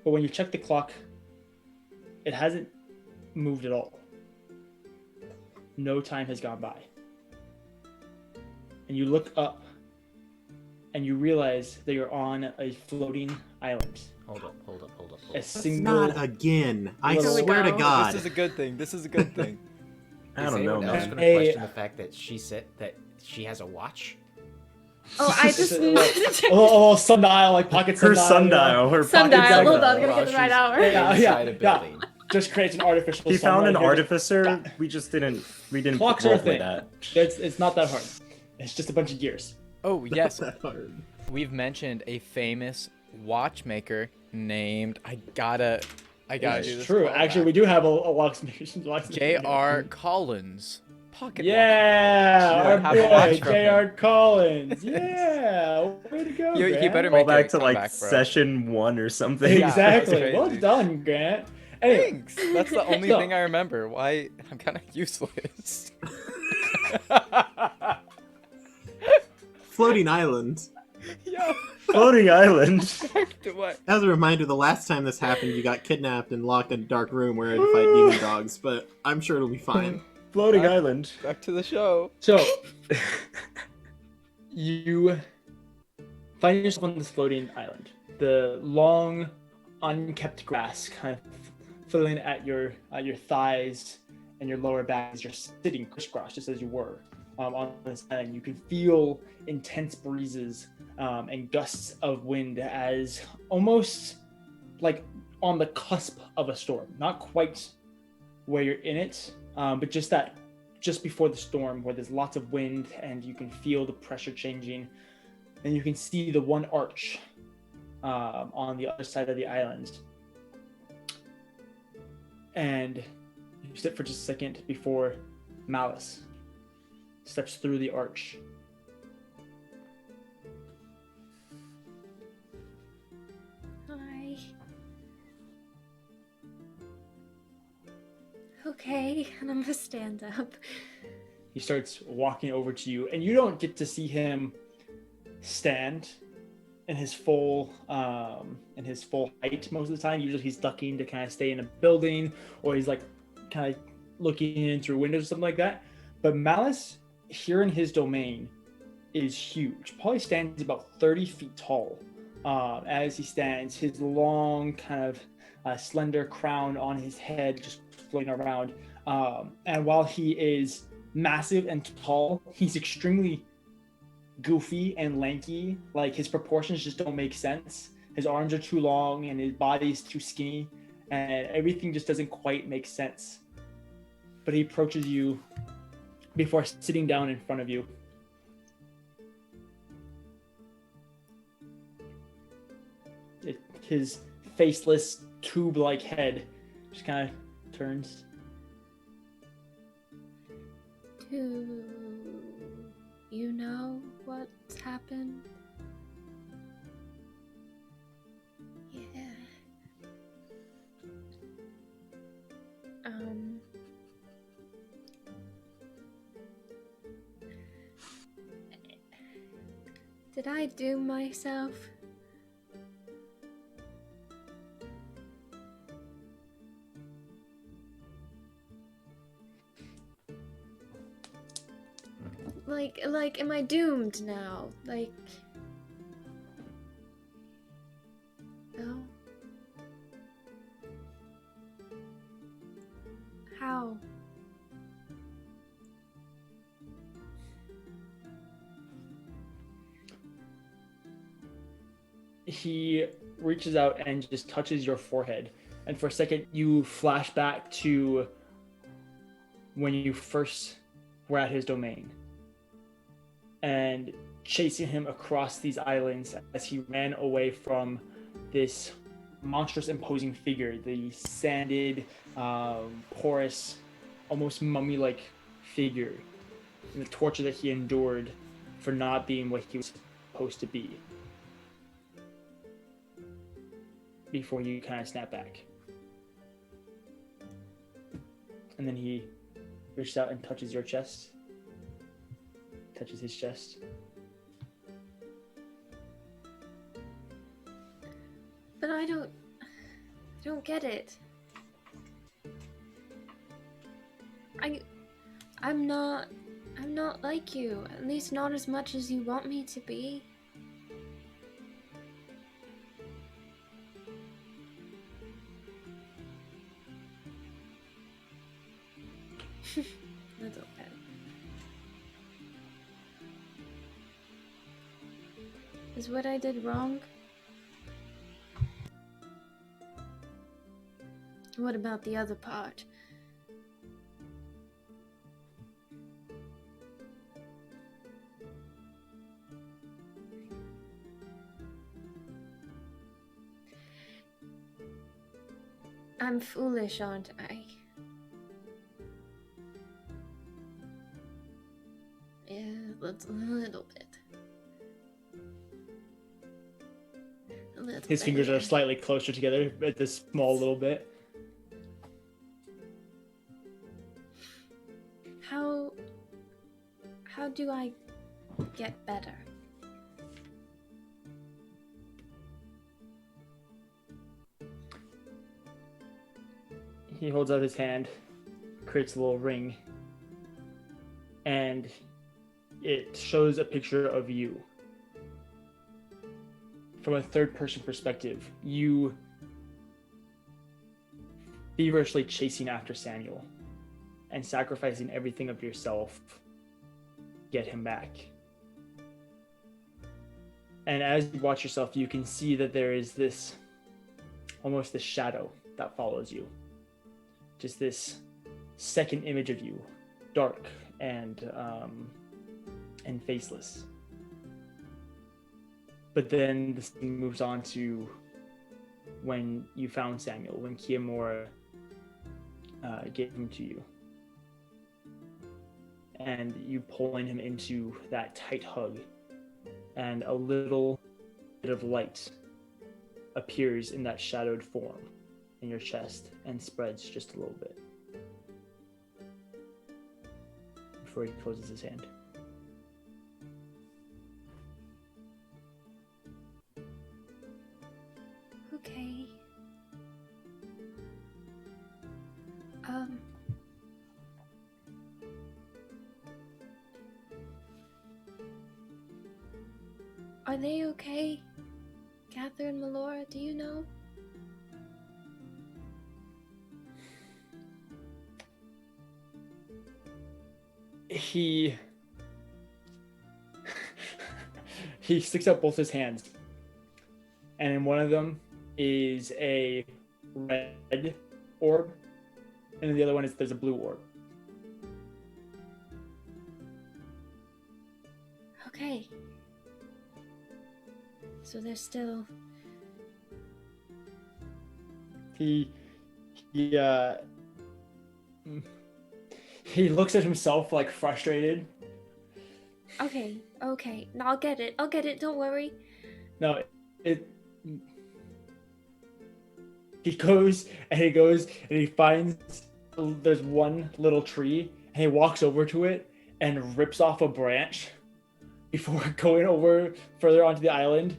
But when you check the clock, it hasn't moved at all. No time has gone by. And you look up and you realize that you're on a floating island. Hold up. A single... Not again. I Little- swear to God. This is a good thing. I don't know, Anyone else man. gonna Hey. question the fact that she said that she has a watch? Oh, I just a little sundial, like pocket Her sundial. sundial. Her Sundial. pocket Hold on, sundial. gonna get the right hour. Yeah, Inside a yeah. building. Just creates an artificial He found an sunlight here. artificer. We didn't Clocks are a roleplay thing. that. It's not that hard. It's just a bunch of gears. Oh, yes. That hard. We've mentioned a famous watchmaker named I gotta do It's this. true. callback. Actually, we do have a locksmith. J.R. Collins. Pocket Yeah, watch. our Have a boy watch from J.R. Collins. Yeah, way to go. You Grant. better Call make back a to like comeback, bro. session 1 or something. Yeah, Exactly. that's Well crazy. done, Grant. Anyway, Thanks. That's the only So- thing I remember. Why I'm kind of useless. Floating island. Yo, Floating island. back to what? As a reminder, the last time this happened, you got kidnapped and locked in a dark room where I had to fight demon dogs, but I'm sure it'll be fine. Floating Back- island. Back to the show. so you find yourself on this floating island. The long, unkept grass kind of filling at your thighs and your lower back as you're sitting crisscross, just as you were on this island. You can feel intense breezes and gusts of wind as almost like on the cusp of a storm. Not quite where you're in it, but just before the storm, where there's lots of wind and you can feel the pressure changing, and you can see the one arch on the other side of the island. And you sit for just a second before Malice steps through the arch. Hi. Okay, and I'm gonna stand up. He starts walking over to you, and you don't get to see him stand in his full height most of the time. Usually he's ducking to kind of stay in a building, or he's like kind of looking in through windows or something like that. But Malice, here in his domain, is huge. Probably stands about 30 feet tall. As he stands, his long kind of slender crown on his head just floating around. And while he is massive and tall, he's extremely goofy and lanky. Like, his proportions just don't make sense. His arms are too long and his body is too skinny, and everything just doesn't quite make sense. But he approaches you before sitting down in front of you. His faceless tube-like head just kind of turns. Do you know what's happened? Yeah. Did I doom myself? Like, am I doomed now? Like, no? How? He reaches out and just touches your forehead, and for a second you flash back to when you first were at his domain and chasing him across these islands as he ran away from this monstrous imposing figure, the sanded, porous, almost mummy-like figure, and the torture that he endured for not being what he was supposed to be before you kind of snap back. And then he reaches out and touches your chest, touches his chest. But I don't get it. I'm not like you, at least not as much as you want me to be. Little bit. Is what I did wrong? What about the other part? I'm foolish, aren't I? Yeah, that's a little bit. His fingers are slightly closer together at this small little bit. How do I get better? He holds out his hand, creates a little ring, and it shows a picture of you. From a third-person perspective, you feverishly chasing after Samuel and sacrificing everything of yourself to get him back. And as you watch yourself, you can see that there is this, almost this shadow that follows you. Just this second image of you, dark and faceless. But then this thing moves on to when you found Samuel, when Kiamora gave him to you. And you pulling him into that tight hug, and a little bit of light appears in that shadowed form in your chest and spreads just a little bit before he closes his hand. Okay. Are they okay? Catherine, Melora, do you know? He sticks out both his hands, and in one of them is a red orb, and in the other one there's a blue orb. Okay. So they're still... He looks at himself like frustrated. Okay. No, I'll get it, don't worry. No, he goes and he finds there's one little tree, and he walks over to it and rips off a branch before going over further onto the island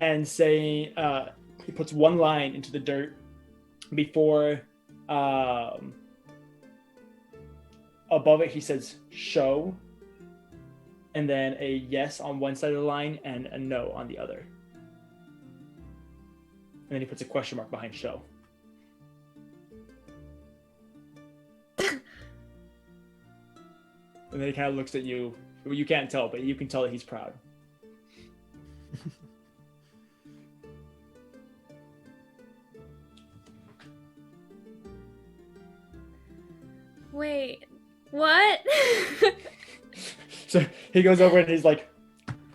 and saying, he puts one line into the dirt before above it he says show, and then a yes on one side of the line and a no on the other. And then he puts a question mark behind show. And then he kind of looks at you. Well, you can't tell, but you can tell that he's proud. Wait, what? So he goes over and he's like,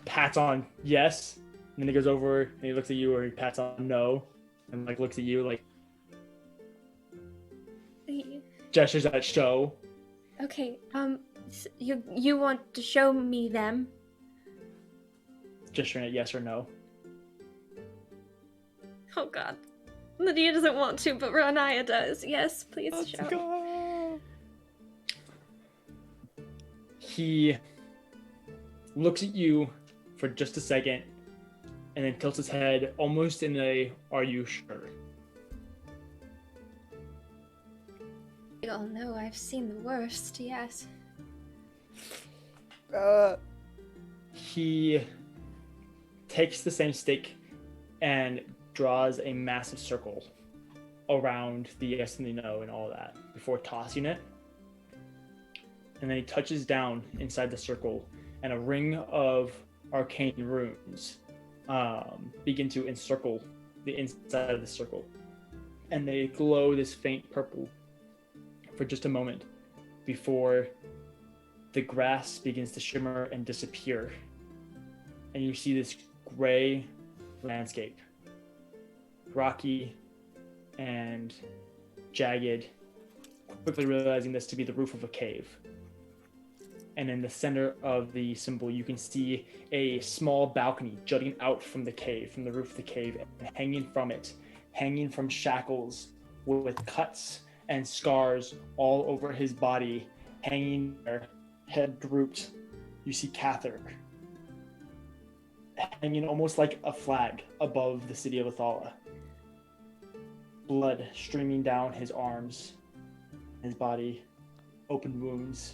pats on yes. And then he goes over and he looks at you, or he pats on no. And like looks at you, like gestures at show. Okay, you want to show me them? Gesturing at yes or no. Oh god. Lydia doesn't want to, but Ranaya does. Yes, please Let's show. go. He looks at you for just a second and then tilts his head almost in a "are you sure?" We all know I've seen the worst, yes. He takes the same stick and draws a massive circle around the yes and the no and all that before tossing it. And then he touches down inside the circle, and a ring of arcane runes begin to encircle the inside of the circle. And they glow this faint purple for just a moment before the grass begins to shimmer and disappear. And you see this gray landscape, rocky and jagged, quickly realizing this to be the roof of a cave. And in the center of the symbol, you can see a small balcony jutting out from the cave, from the roof of the cave, and hanging from it, hanging from shackles with cuts and scars all over his body, hanging there, head drooped. You see Cather hanging almost like a flag above the city of Athala. Blood streaming down his arms, his body, open wounds.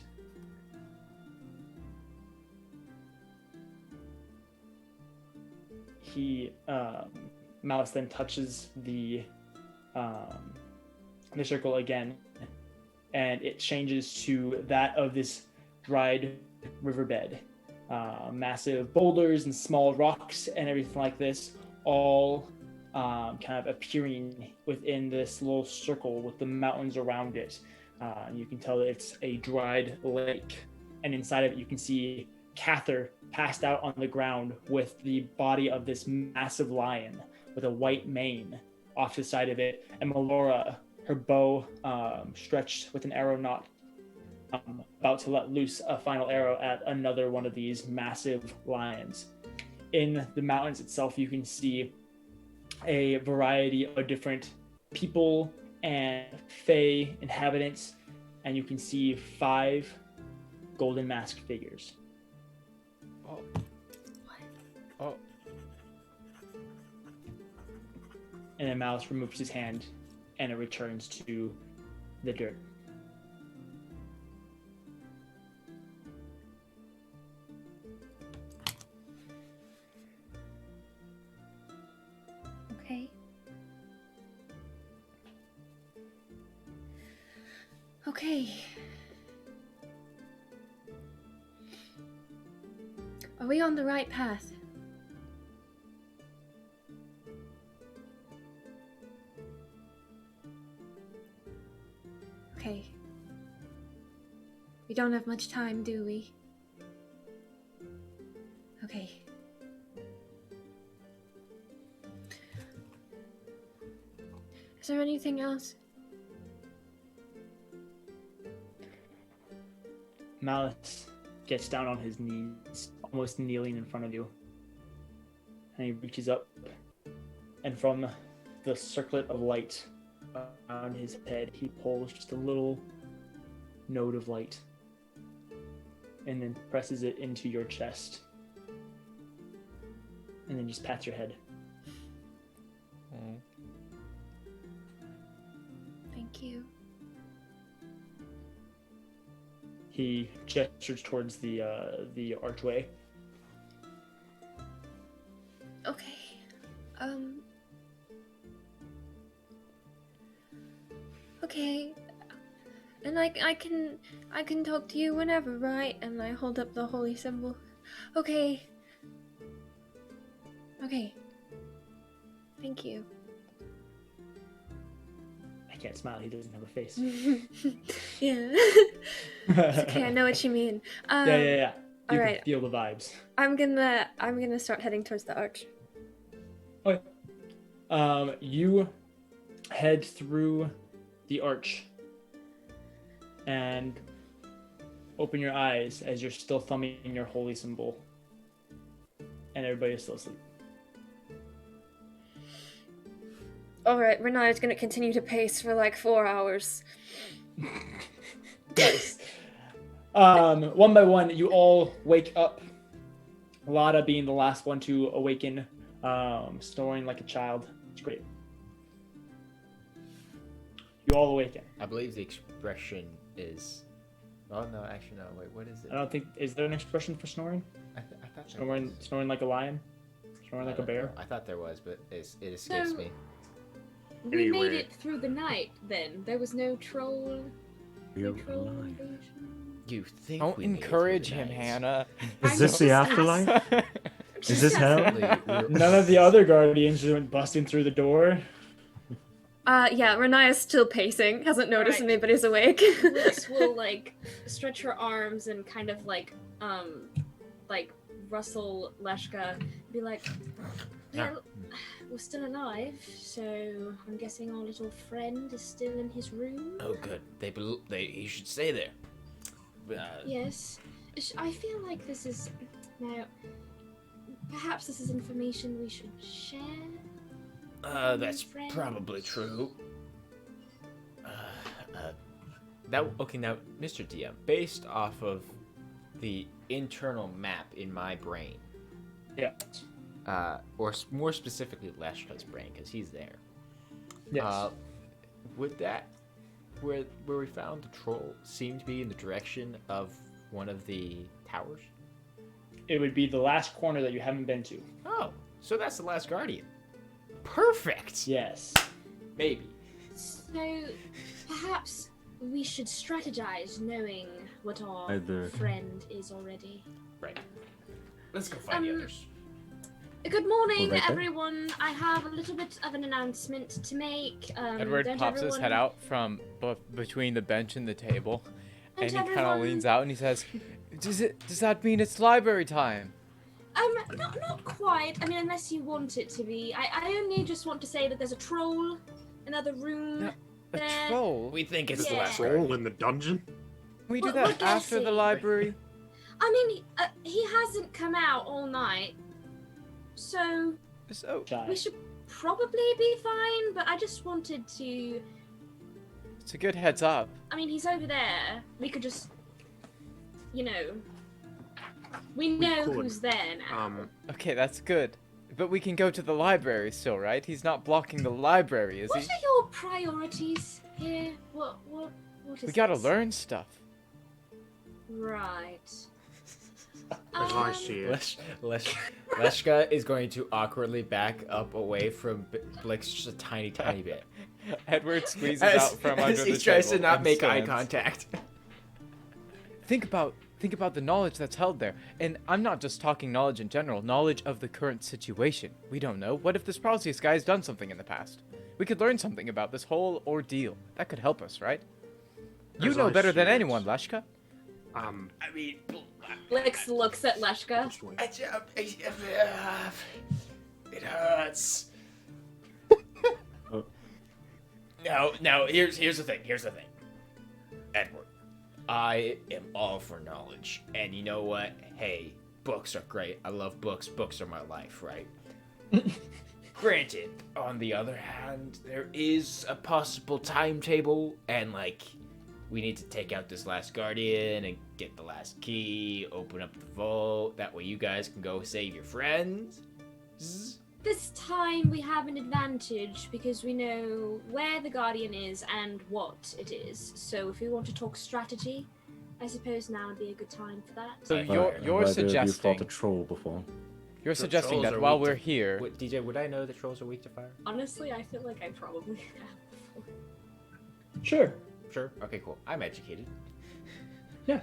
He, Malice then touches the circle again, and it changes to that of this dried riverbed. Massive boulders and small rocks and everything like this, all kind of appearing within this little circle with the mountains around it. You can tell that it's a dried lake, and inside of it you can see Cather passed out on the ground with the body of this massive lion with a white mane off to the side of it, and Melora, her bow stretched with an arrow knot, about to let loose a final arrow at another one of these massive lions. In the mountains itself, you can see a variety of different people and Fey inhabitants, and you can see 5 golden masked figures. Oh. Oh. And then Malice removes his hand, and it returns to the dirt. Okay. Okay. Are we on the right path? Okay. We don't have much time, do we? Okay. Is there anything else? Malice gets down on his knees, almost kneeling in front of you. And he reaches up, and from the circlet of light around his head, he pulls just a little node of light, and then presses it into your chest, and then just pats your head. Thank you. He gestures towards the archway. Okay. Okay. And I can talk to you whenever, right? And I hold up the holy symbol. Okay. Okay. Thank you. I can't smile. He doesn't have a face. Yeah. It's okay, I know what you mean. Yeah. You Alright. can feel the vibes. I'm gonna start heading towards the arch. Okay. You head through the arch and open your eyes as you're still thumbing your holy symbol, and everybody is still asleep. Alright, Renaya's gonna continue to pace for like 4 hours. Nice. One by one, you all wake up. Lada being the last one to awaken, snoring like a child. It's great. You all awaken. I believe the expression is. Oh no, actually no. Wait, what is it? I don't think. Is there an expression for snoring? I thought there was. Snoring like a lion? Snoring like a bear? I thought there was, but it escapes No. me. We Anyway. made it through the night then. There was no troll. No troll invasion. You think? Don't we made it through encourage the him, night. Hannah. Is this the afterlife? Is this hell? Definitely, None of the other guardians just went busting through the door. Yeah, Renaya's still pacing, hasn't noticed Right. anybody's awake. Blix will like stretch her arms and kind of like rustle Leshka, be like, well, we're still alive, so I'm guessing our little friend is still in his room. Oh, good. He should stay there. Yes, I feel like this is now. Perhaps this is information we should share. That's Friends. probably true. Now, Mr. DM, based off of the internal map in my brain, Yeah. more specifically Leshka's brain, because he's there. Yes. Would that, where we found the troll, seem to be in the direction of one of the towers? It would be the last corner that you haven't been to. Oh, so that's the last guardian. Perfect. Yes. Maybe. So perhaps we should strategize, knowing what our Either- friend is already. Right. Let's go find the others. Good morning, Well, right there. everyone. I have a little bit of an announcement to make. Edward don't pops his head everyone- out from between the bench and the table, Don't and he kind of everyone- leans out and he says, "Does that mean it's library time?" Not quite. I mean, unless you want it to be. I only just want to say that there's a troll, another room. No, A there. troll? We think it's the Yeah. last Troll guardian. in the dungeon? Can we do We're that after the guessing. library? I mean, he hasn't come out all night, so So Shy. we should probably be fine. But I just wanted to. it's a good heads up. I mean, he's over there. We could just, we know could. who's there now. Okay, that's good. But we can go to the library still, right? He's not blocking the library, is What he? are your priorities here? What is We gotta this? learn stuff. Right. As I see it. Leshka is going to awkwardly back up away from Blix just a tiny, tiny bit. Edward squeezes out from under the he tries to table not and make eye stands. contact. Think about the knowledge that's held there. And I'm not just talking knowledge in general, knowledge of the current situation. We don't know. What if this Process guy has done something in the past? We could learn something about this whole ordeal. That could help us, right? You As know I better than see it. anyone, Leshka. I mean, Blix looks at Leshka. it hurts. No, here's the thing. Edward, I am all for knowledge. And you know what? Hey, books are great. I love books. Books are my life, right? Granted, on the other hand, there is a possible timetable, and we need to take out this last guardian and get the last key, open up the vault. That way you guys can go save your friends. This time we have an advantage because we know where the Guardian is and what it is. So if we want to talk strategy, I suppose now would be a good time for that. So Right. you're Have either of you suggesting fought a troll before? you're So suggesting trolls that are while weak to- we're here, DJ, would I know that trolls are weak to fire? Honestly, I feel like I probably have. Sure. Sure. Okay, cool. I'm educated. Yeah.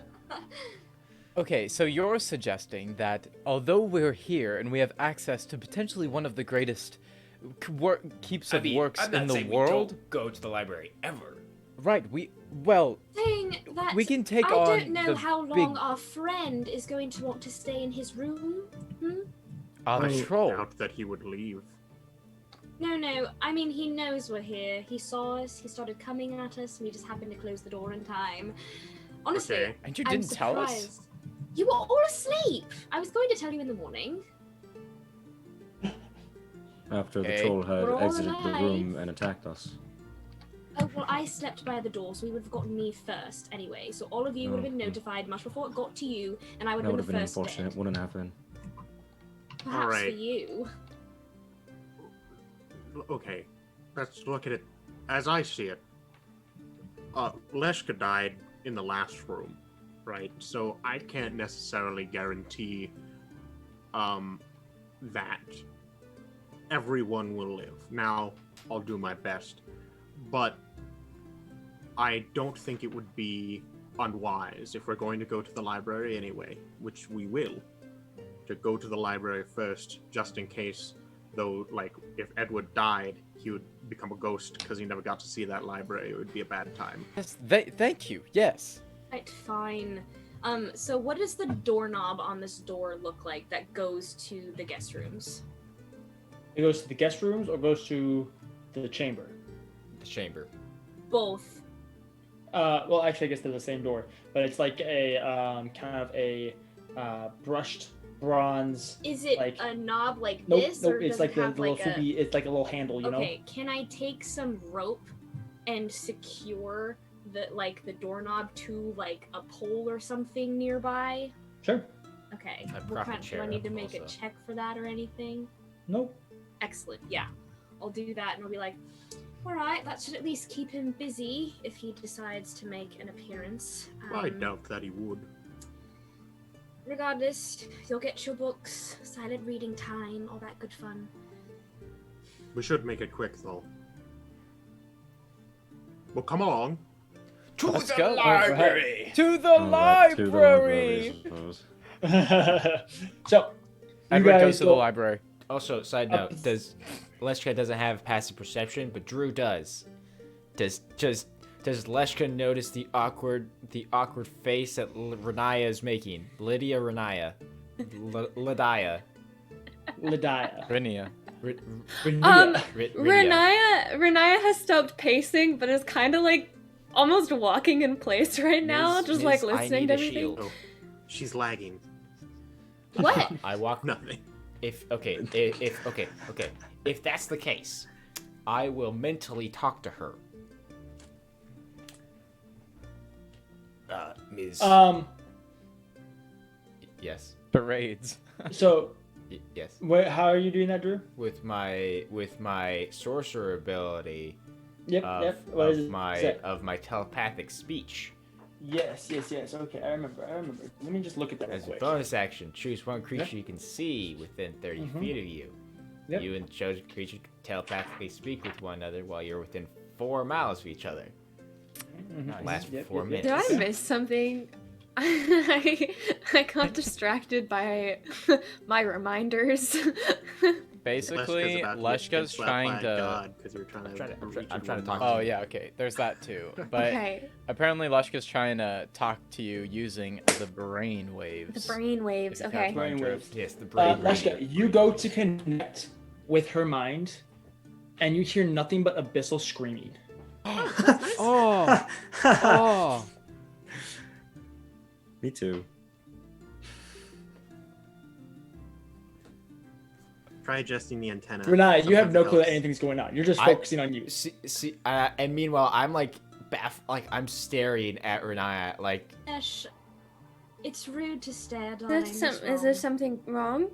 Okay, so you're suggesting that although we're here and we have access to potentially one of the greatest keeps of works I'm not in the saying world, we don't go to the library ever. right? Saying that We can take I on don't know the how long big- our friend is going to want to stay in his room. Hmm? the troll. doubt that he would leave. No. I mean, he knows we're here. He saw us. He started coming at us. We just happened to close the door in time. Honestly, Okay. And you I'm didn't tell us? surprised. You were all asleep. I was going to tell you in the morning. After the Okay. troll had We're all exited the alive. room and attacked us. Oh, well, I slept by the door, so he would have gotten me first anyway. So all of you would have been notified much before it got to you, and I would That have would been have the been first unfortunate, dead. wouldn't have been. Perhaps for Alright. you. Okay, let's look at it as I see it. Leshka died in the last room, right? So I can't necessarily guarantee that everyone will live. Now, I'll do my best, but I don't think it would be unwise if we're going to go to the library anyway, which we will, to go to the library first, just in case. Though, like, if Edward died, he would become a ghost because he never got to see that library. It would be a bad time. Yes, thank you. Yes. Right, fine. So what does the doorknob on this door look like that goes to the guest rooms? It goes to the guest rooms or goes to the chamber? The chamber. Both. Well, actually, I guess they're the same door, but it's like a kind of a brushed bronze. Is it like a knob like Nope, this, nope. or It's does like it the have little like a... soupy. It's like a little handle, you know. Okay, can I take some rope and secure the doorknob to like a pole or something nearby? Sure. Okay. A What profit kind, do I share need to make a also. check for that or anything? Nope. Excellent. Yeah, I'll do that, and I'll be like, all right, that should at least keep him busy if he decides to make an appearance. I doubt that he would. Regardless, you'll get your books, silent reading time, all that good fun. We should make it quick, though. Well, come along. To Let's the go. library! To the Alright, to the library, library. I suppose. So, you Everyone guys goes to the go- library. Also, side note, Leshka doesn't have passive perception, but Drew does. Does Leshka notice the awkward face that Renaya is making? Lydia Renaya. Lydia. Lydia. Renia. Renaya has stopped pacing, but is kind of like almost walking in place right now, just like listening to everything. Oh, she's lagging. What? I walk. Nothing. If that's the case, I will mentally talk to her. Ms. Parades. Yes. So, Yes. how are you doing that, Drew? With my sorcerer ability Yep. of, What is of it? my Say- of my telepathic speech. Yes. Okay, I remember. Let me just look at that real As a quick. bonus action, choose one creature you can see within 30 feet of you. Yep. You and chosen creature telepathically speak with one another while you're within 4 miles of each other. Lasts for 4 minutes. Did I miss something? I got distracted by my reminders. Basically, Leshka's trying to. Because you're trying to. I'm trying to talk Oh yeah, okay. There's that too. But Okay, apparently, Leshka's trying to talk to you using the brain waves. the brain waves. Okay. Brain waves. Yes, the brain. Leshka, you go to connect with her mind, and you hear nothing but abyssal screaming. Oh. Oh. Me too. Try adjusting the antenna. Renai, you have Sometimes no it clue that helps. anything's going on. You're just I- focusing on you. And meanwhile, I'm like I'm staring at Renaya, like Ash, it's rude to stare, darling. Is What's there wrong? something wrong?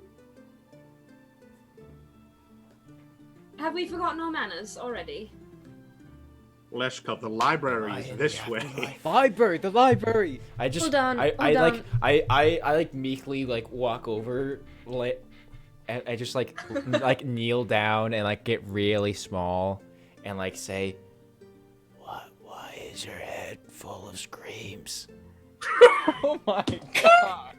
Have we forgotten our manners already? Leshka, the library is this way. Library. The library. I just Hold on, I hold like on. I like meekly like walk over like and I just like like kneel down and like get really small and like say why Is your head full of screams? Oh my god.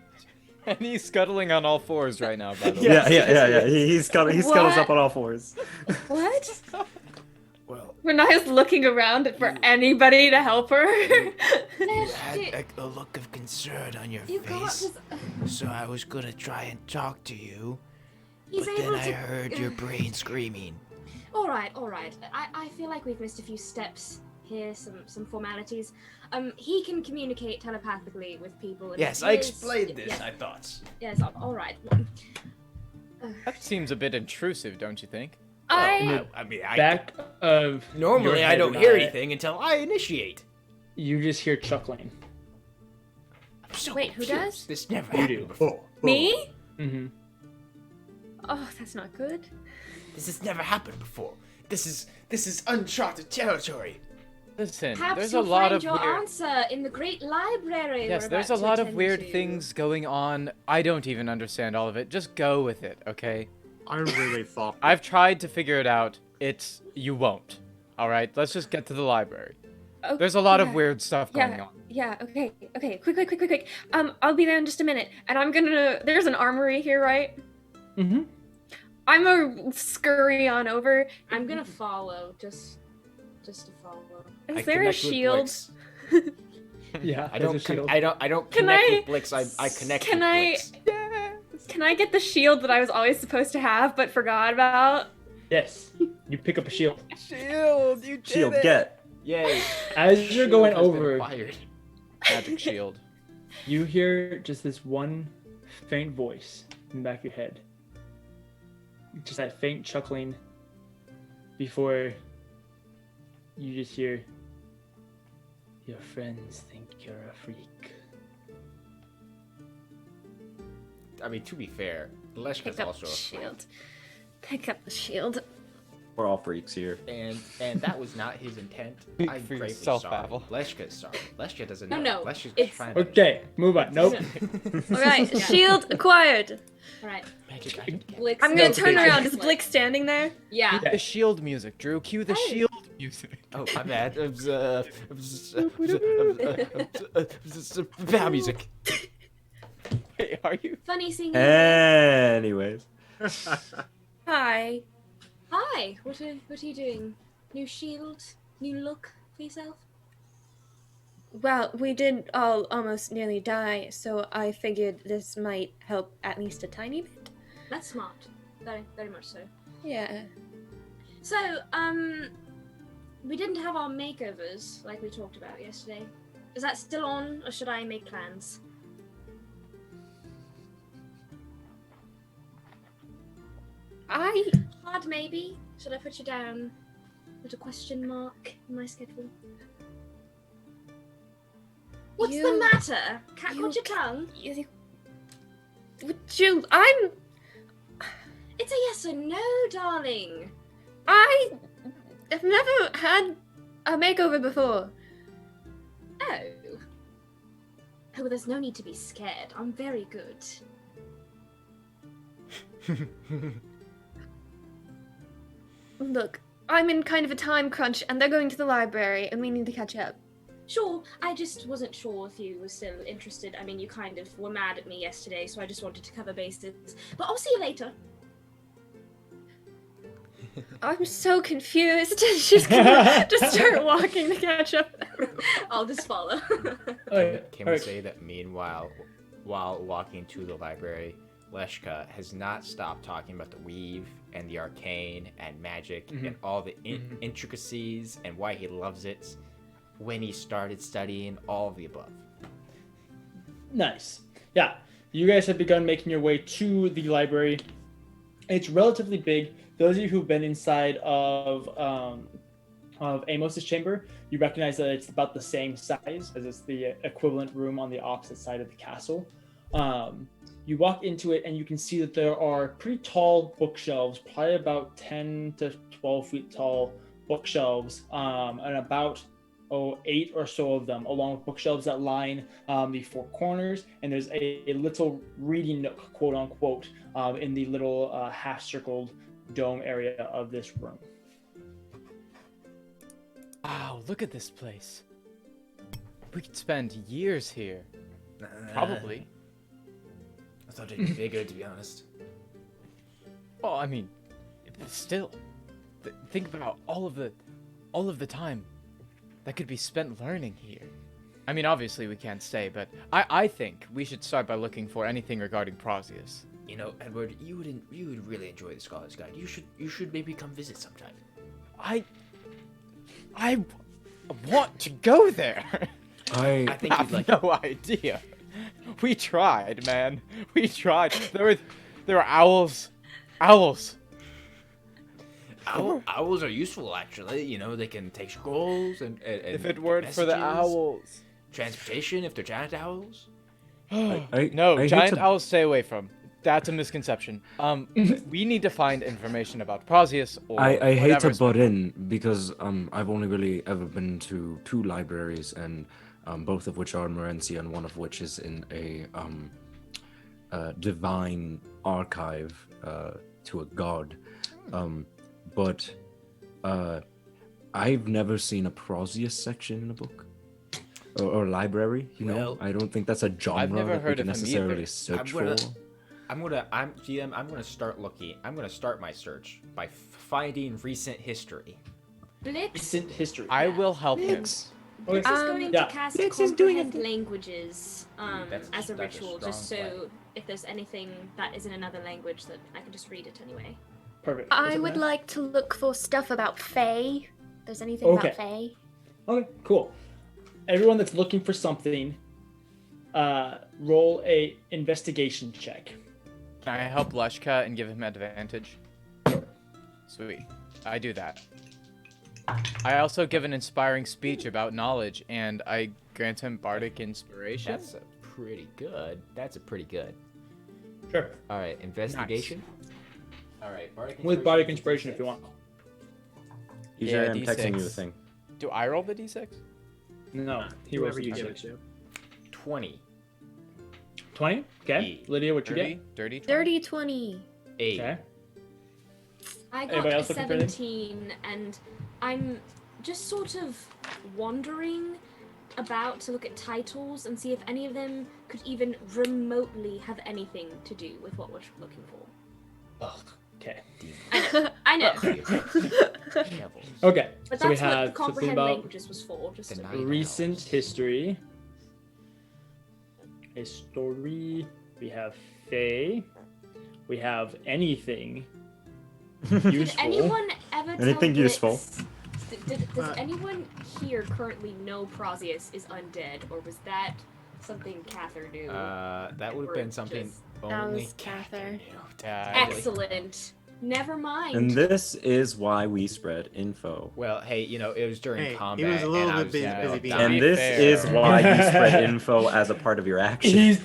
And he's scuttling on all fours right now, by the way. Yeah. He scuttles What? up on all fours. What? Well, Renaya's looking around for anybody to help her. you Lesh, had a look of concern on your you got face, this. so I was gonna try and talk to you, He's but then able I to. heard your brain screaming. All right. I feel like we've missed a few steps here, some formalities. He can communicate telepathically with people. And Yes, I his- explained this, Yes, I thought. yes, all right. That seems a bit intrusive, don't you think? I I mean, Back of normally your I head, don't hear Renaya, anything until I initiate. You just hear chuckling. I'm so Wait, who confused. does? This never You happened do. before. me? Mm-hmm. Oh, that's not good. This has never happened before. This is uncharted territory. Listen, Perhaps there's a you'll lot find of your weird... answer in the great library. Yes, we're there's a about to lot of attend weird to. things going on. I don't even understand all of it. Just go with it, okay? I really thought. I've tried to figure it out. You won't. All right, let's just get to the library. Oh, There's a lot of yeah. weird stuff going on. Yeah, okay. Quick. I'll be there in just a minute. And I'm gonna there's an armory here, right? Mm-hmm. I'm gonna scurry on over. I'm gonna follow, just to follow. Is I there a connect with shield? Blix. Yeah. I there's don't. a shield. I don't Can connect I- with Blix. I connect can with I- Blix. Can I get the shield that I was always supposed to have but forgot about? Yes. You pick up a shield. Shield, you did Shield, it. get. Yay! As you're Shield going has been over, acquired. Magic shield. you hear just this one faint voice in the back of your head. Just that faint chuckling before you just hear, your friends think you're a freak. I mean, to be fair, Leshka's Pick up also the a freak. shield. Pick up the shield. We're all freaks here. And that was not his intent. Speak I'm for gravely yourself, sorry. Pavel. Leshka's sorry. Leshka doesn't No, know. no, Leshka's it's- trying to Okay, move on. Nope. Alright, shield acquired. All right. magic item. Blix. I'm gonna No, turn okay. around. Is Blix standing there? Yeah. Cue the shield music, Drew. Cue the Hey. shield music. Oh, my bad. Bow music. Wait, are you? Funny seeing you. Anyways. Hi. Hi. What are you doing? New shield? New look for yourself? Well, we did all almost nearly die, so I figured this might help at least a tiny bit. That's smart. Very, very much so. Yeah. So, we didn't have our makeovers like we talked about yesterday. Is that still on, or should I make plans? Hard, maybe. Should I put you down? Put a question mark in my schedule. What's the You- matter? Can't you hold your tongue. Would you? It's a yes or no, darling. I've never had a makeover before. Oh. Oh, well, there's no need to be scared. I'm very good. Look, I'm in kind of a time crunch, and they're going to the library, and we need to catch up. Sure, I just wasn't sure if you were still interested. I mean, you kind of were mad at me yesterday, so I just wanted to cover bases. But I'll see you later. I'm so confused. She's gonna just start walking to catch up. I'll just follow. Can we say that meanwhile, while walking to the library, Leshka has not stopped talking about the weave and the arcane and magic and all the intricacies and why he loves it when he started studying all of the above. Nice. Yeah, you guys have begun making your way to the library. It's relatively big. Those of you who've been inside of Amos's chamber, you recognize that it's about the same size as it's the equivalent room on the opposite side of the castle. You walk into it and you can see that there are pretty tall bookshelves, probably about 10 to 12 feet tall bookshelves, and about 8 or so of them, along with bookshelves that line the four corners. And there's a little reading nook, quote unquote, in the little half-circled dome area of this room. Wow, look at this place. We could spend years here. Probably. I thought it'd be bigger, to be honest. Well, I mean, still, think about all of the time that could be spent learning here. I mean, obviously we can't stay, but I think we should start by looking for anything regarding Prosius. You know, Edward, you would really enjoy the Scholar's Guide. You should maybe come visit sometime. I want to go there. I think I you'd like. have no idea. We tried, man. We tried. There were owls. Owls. Owls are useful, actually. You know, they can take scrolls and If it weren't for the messages, owls. transportation, if they're giant owls. No, I hate giant to- owls stay away from. That's a misconception. We need to find information about Prosius or I hate to whatever's- butt in because I've only really ever been to 2 libraries, and both of which are Morenci, and one of which is in a divine archive to a god. But I've never seen a Prosius section in a book or library. You know, Well, I don't think that's a genre never that we heard can of him necessarily either. search I'm gonna start looking. I'm gonna start my search by finding recent history. Blix. Recent history. I will help him. Okay. Blix is going yeah. to cast Blix is doing comprehend languages That's- as a that's a ritual, just strong so if there's anything that is in another language, that I can just read it anyway. Perfect. I What's would that? like to look for stuff about Fae. If there's anything Okay. about Fae. Okay, cool. Everyone that's looking for something, roll a investigation check. Can I help Leshka and give him advantage? Sweet. I do that. I also give an inspiring speech about knowledge, and I grant him bardic inspiration. That's a pretty good. Sure. All right, investigation. All right, With bardic inspiration if you want. EJ, Yeah, I'm texting you a D6. thing. Do I roll the d6? No, he rolls Whoever you the give it d6. to. 20. 20? Okay. Lydia, what you get? Dirty 20? Dirty 20. 8. Okay. I got Anybody a else looking for anything? 17, and I'm just sort of wondering about to look at titles and see if any of them could even remotely have anything to do with what we're looking for. Okay. I know, Okay. but so we that's what have something comprehend about languages was for. Just The to- night recent owls. history. History. We have Fae. We have anything Did useful. anyone ever tell Anything Blix- useful? Does anyone here currently know Prosius is undead, or was that something Cather knew? That would have Or been something just- That only was Cather. Yeah, Excellent. Never mind. And this is why we spread info. Well, hey, you know, it was during Hey, he combat. was a little and I bit was, busy- you know, busy being- dying. And this fair. is why you spread info as a part of your action. He's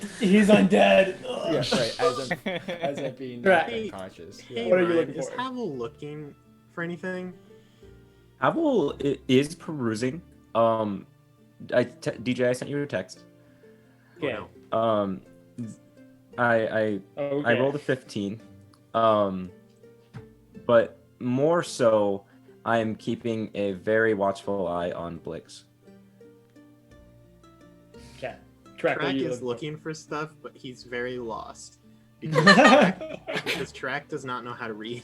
undead. Yeah, right. As I'm being Right. unconscious. Hey, What are you Ryan, looking is for? Havel looking for anything? Havel is perusing. DJ, I sent you a text. Okay. Oh, I Okay. rolled a 15. But more so, I am keeping a very watchful eye on Blix. Okay. Track, what are Track you is looking looking for stuff, but he's very lost. for? Because Track does not know how to read.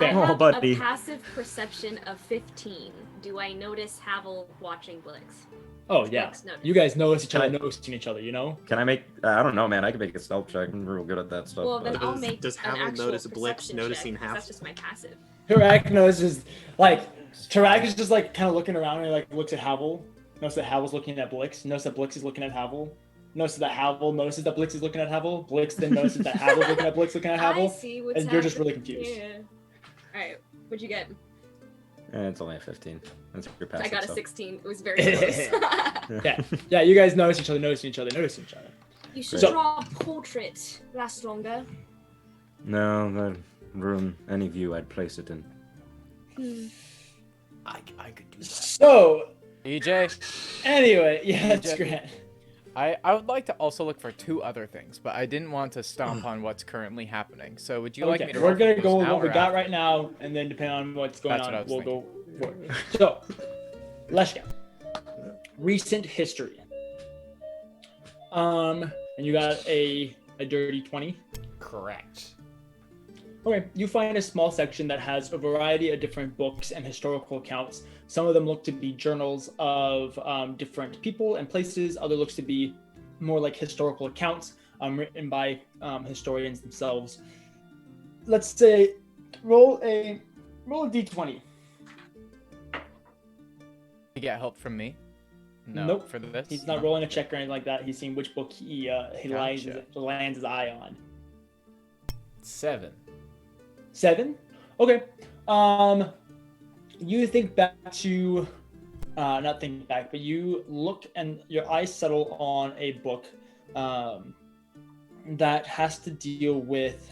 I Oh, have buddy. a passive perception of 15. Do I notice Havel watching Blix? Oh yeah. Blix notice. You guys notice each other Can I- noticing each other, you know? Can I make? I don't know, man. I can make a stealth check. I'm real good at that stuff. Well, then but- I'll Does- make does an Havel actual notice Blix perception noticing check, 'cause Havel? That's just my passive. Tarak notices like Tarak is just like kind of looking around and like looks at Havel. Notices that Havel's looking at Blix. Notices that Blix is looking at Havel. Notices that Havel notices that Blix is looking at Havel. Blix then notices that Havel's looking at Blix looking at I Havel. see what's and you're just happening really confused. here. Alright, what'd you get? It's only a 15. That's your passive. I got a so- 16. It was very close. Yeah, you guys notice each other, noticing each other, noticing each other. You should So- draw a portrait. Lasts longer. No, that room, any view I'd place it in. I could do that. So EJ, anyway, yeah, that's Jeff- great. I would like to also look for 2 other things, but I didn't want to stomp on what's currently happening. So would you like me to roll we're gonna for go those with now what we or got after? right now, and then depending on what's going That's on, what I was we'll go for it. So, Leshka, recent history. And you got a dirty 20. Correct. Okay, you find a small section that has a variety of different books and historical accounts. Some of them look to be journals of different people and places. Other looks to be more like historical accounts written by historians themselves. Let's say, roll a d20. You get help from me? No, Nope. for this? He's not No? rolling a check or anything like that. He's seeing which book he lands his eye on. 7. 7? Okay. You think back to, not think back, but you look and your eyes settle on a book that has to deal with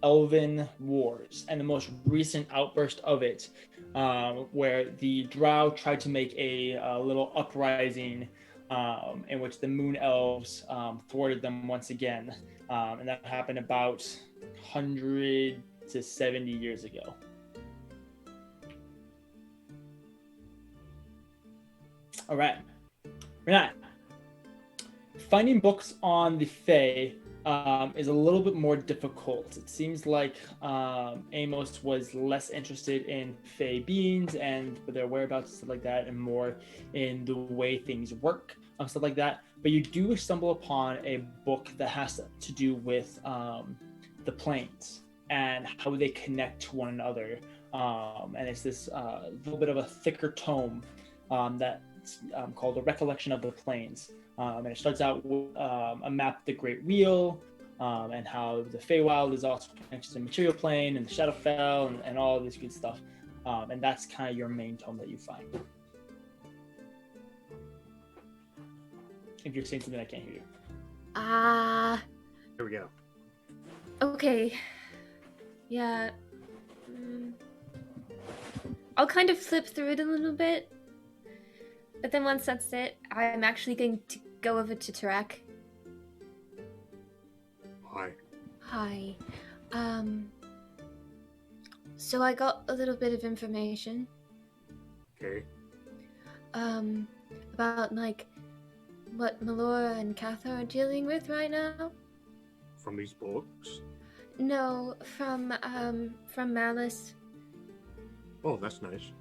Elven wars and the most recent outburst of it, where the Drow tried to make a little uprising in which the Moon Elves thwarted them once again. And that happened about 100 to 70 years ago. All right. Renat, finding books on the Fae is a little bit more difficult. It seems like Amos was less interested in Fae beings and their whereabouts and stuff like that, and more in the way things work, stuff like that. But you do stumble upon a book that has to do with the planes and how they connect to one another. And it's this little bit of a thicker tome that's called A Recollection of the Planes. And it starts out with a map of the Great Wheel, and how the Feywild is also connected to the Material Plane and the Shadowfell and all of this good stuff. And that's kind of your main tome that you find. If you're saying something, I can't hear you. Here we go. Okay. Yeah. I'll kind of flip through it a little bit. But then once that's it, I'm actually going to go over to Tarak. Hi. Hi. So I got a little bit of information. Okay. About, like, what Melora and Katha are dealing with right now. From these books? No, from Malice. Oh, that's nice.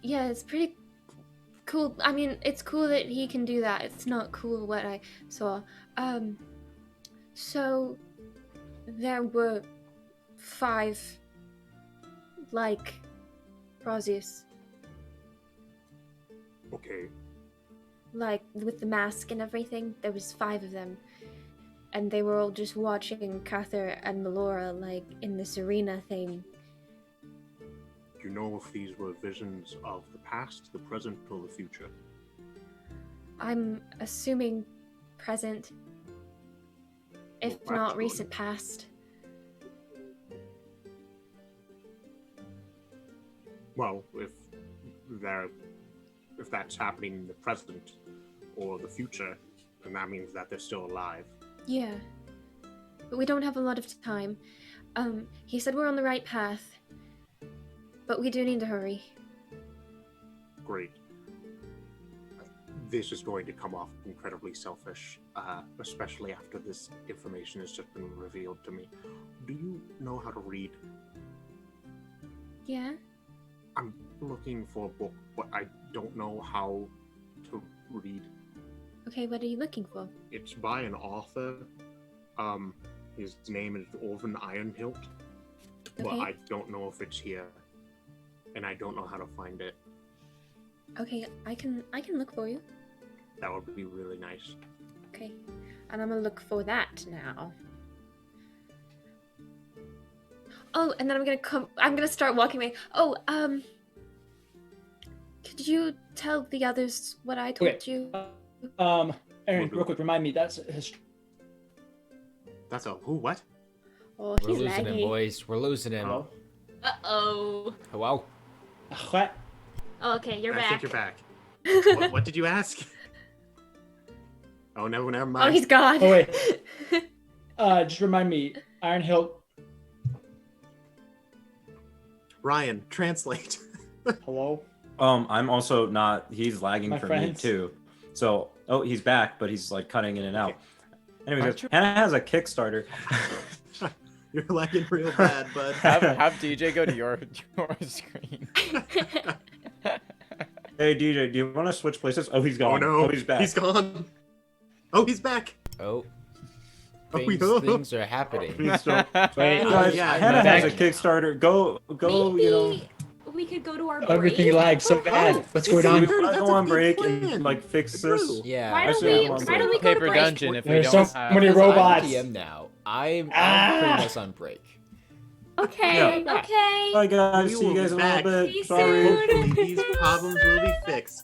Yeah, it's pretty cool. I mean, it's cool that he can do that. It's not cool what I saw. So there were 5, like, Brasius. Okay. Like, with the mask and everything, there was 5 of them. And they were all just watching Cather and Melora, like, in this arena thing. Do you know if these were visions of the past, the present, or the future? I'm assuming present. If Well, that's not good. recent past. Well, if that's happening in the present or the future, then that means that they're still alive. Yeah. But we don't have a lot of time. He said we're on the right path. But we do need to hurry. Great. This is going to come off incredibly selfish, especially after this information has just been revealed to me. Do you know how to read? Yeah? I'm looking for a book, but I don't know how to read. Okay, what are you looking for? It's by an author. His name is Orvin Ironhilt, but Okay. I don't know if it's here, and I don't know how to find it. Okay, I can look for you. That would be really nice. Okay. And I'm gonna look for that now. Oh, and then I'm gonna start walking away. Oh, could you tell the others what I told Okay. you? Aaron, real quick, remind me, that's That's a who? What? Oh, We're he's losing him, laggy. boys. We're losing him. Oh. Uh-oh. Hello? what? Oh, okay, you're I back. think you're back. What did you ask? Oh, no, never mind. Oh, he's gone. Oh, wait. Just remind me, Iron Hill. Ryan, translate. Hello? I'm also not. He's lagging My for friends. me too. So, oh, he's back, but he's like cutting in and out. Anyway, Aren't you- Hannah has a Kickstarter. You're lagging real bad, bud. Have DJ go to your screen. Hey DJ, do you want to switch places? Oh, he's Oh gone. no, Oh, he's back. He's gone. Oh, he's back. Oh. Oh, Things are happening. He's still- Wait, Guys, yeah, Hannah back. has a Kickstarter. Go, Maybe you know. we could go to our break. Everything lags so bad. What's going See, on? We Kurt, wanna that's go a on good break plan. and like fix It this. grew. Yeah. Why I don't see we? that one Why don't we go to Paper break? dungeon if we There's don't so have. many Because robots. I'm TM now. I'm Ah. putting us on break. Okay. Yeah. Okay. Bye guys. We See you will guys be in a little back. bit. See you Sorry. soon. Hopefully these problems will be fixed.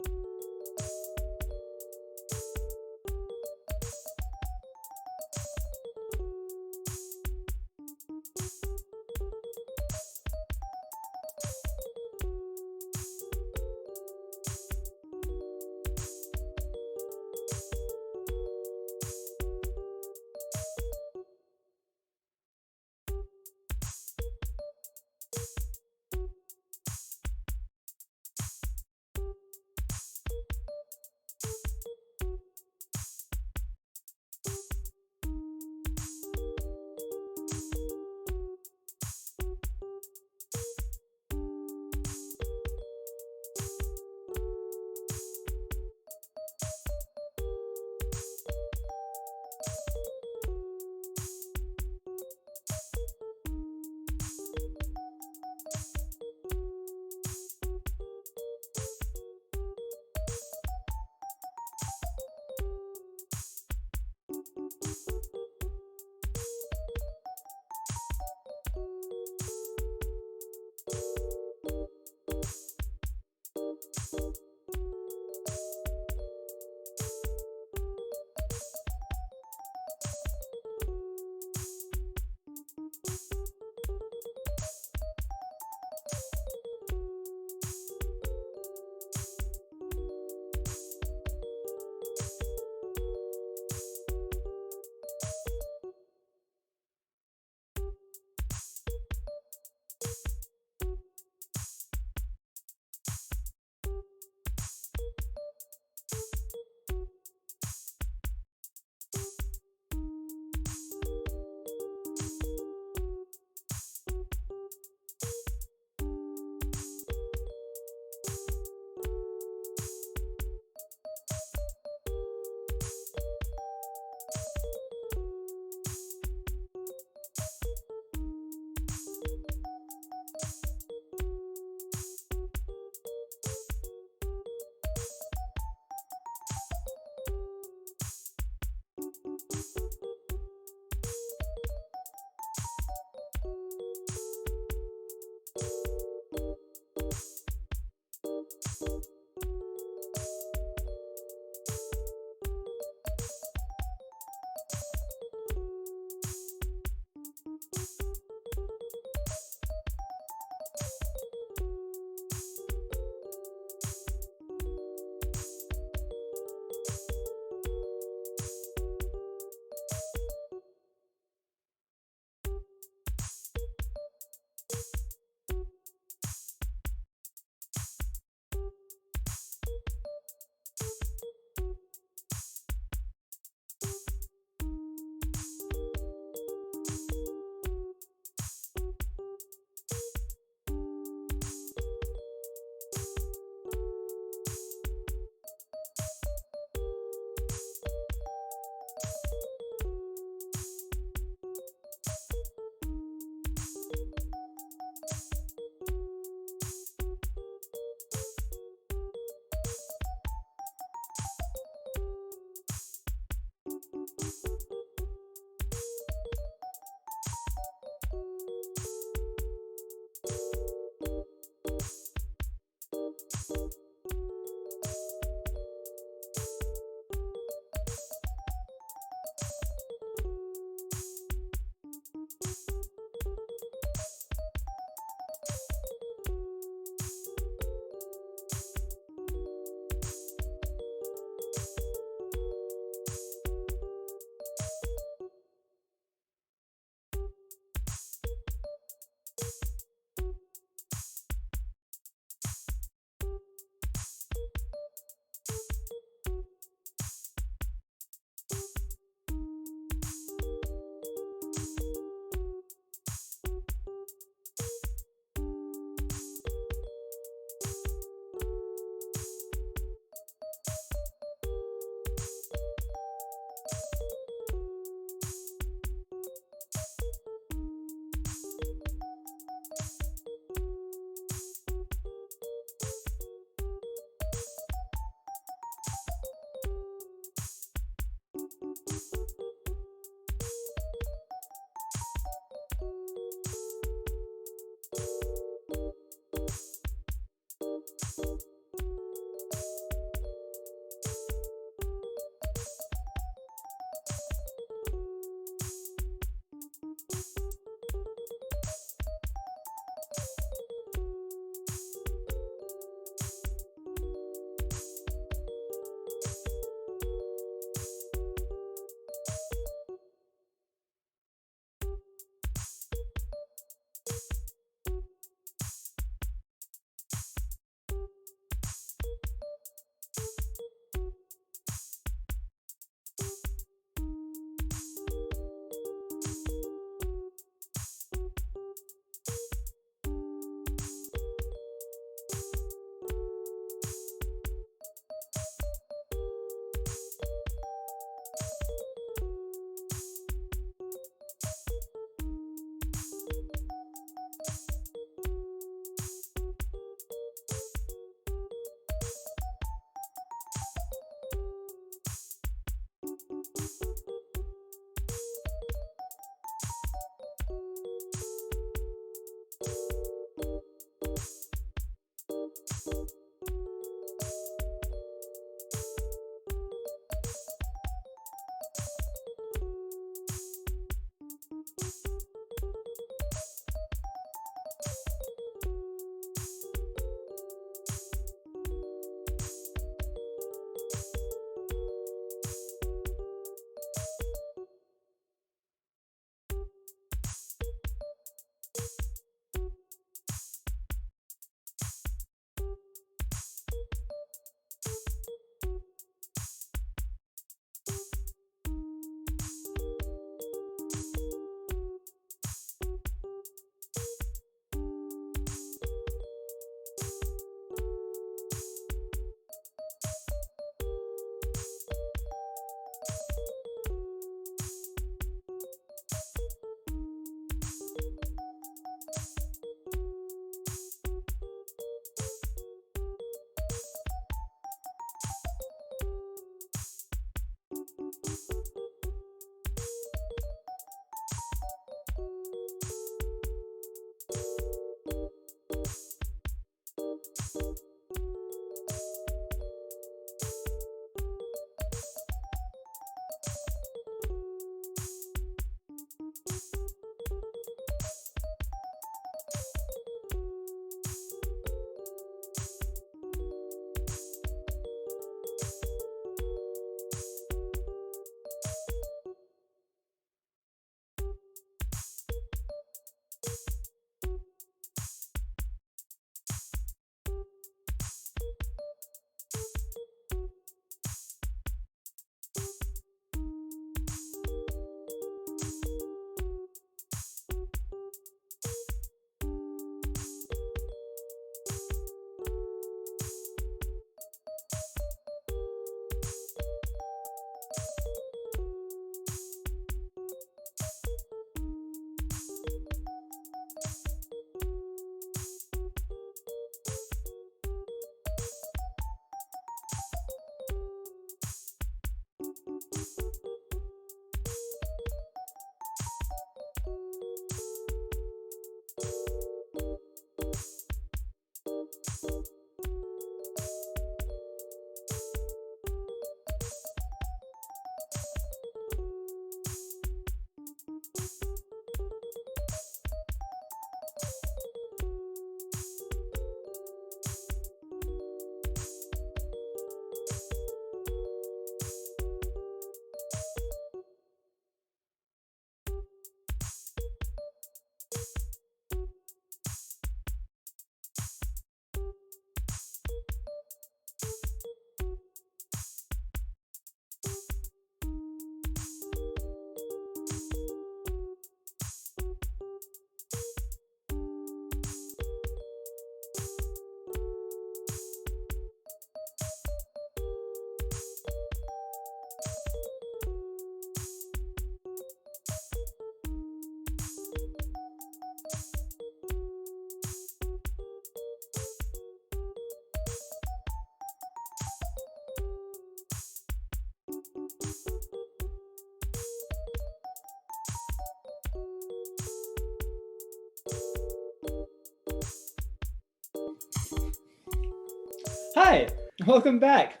Hi, welcome back.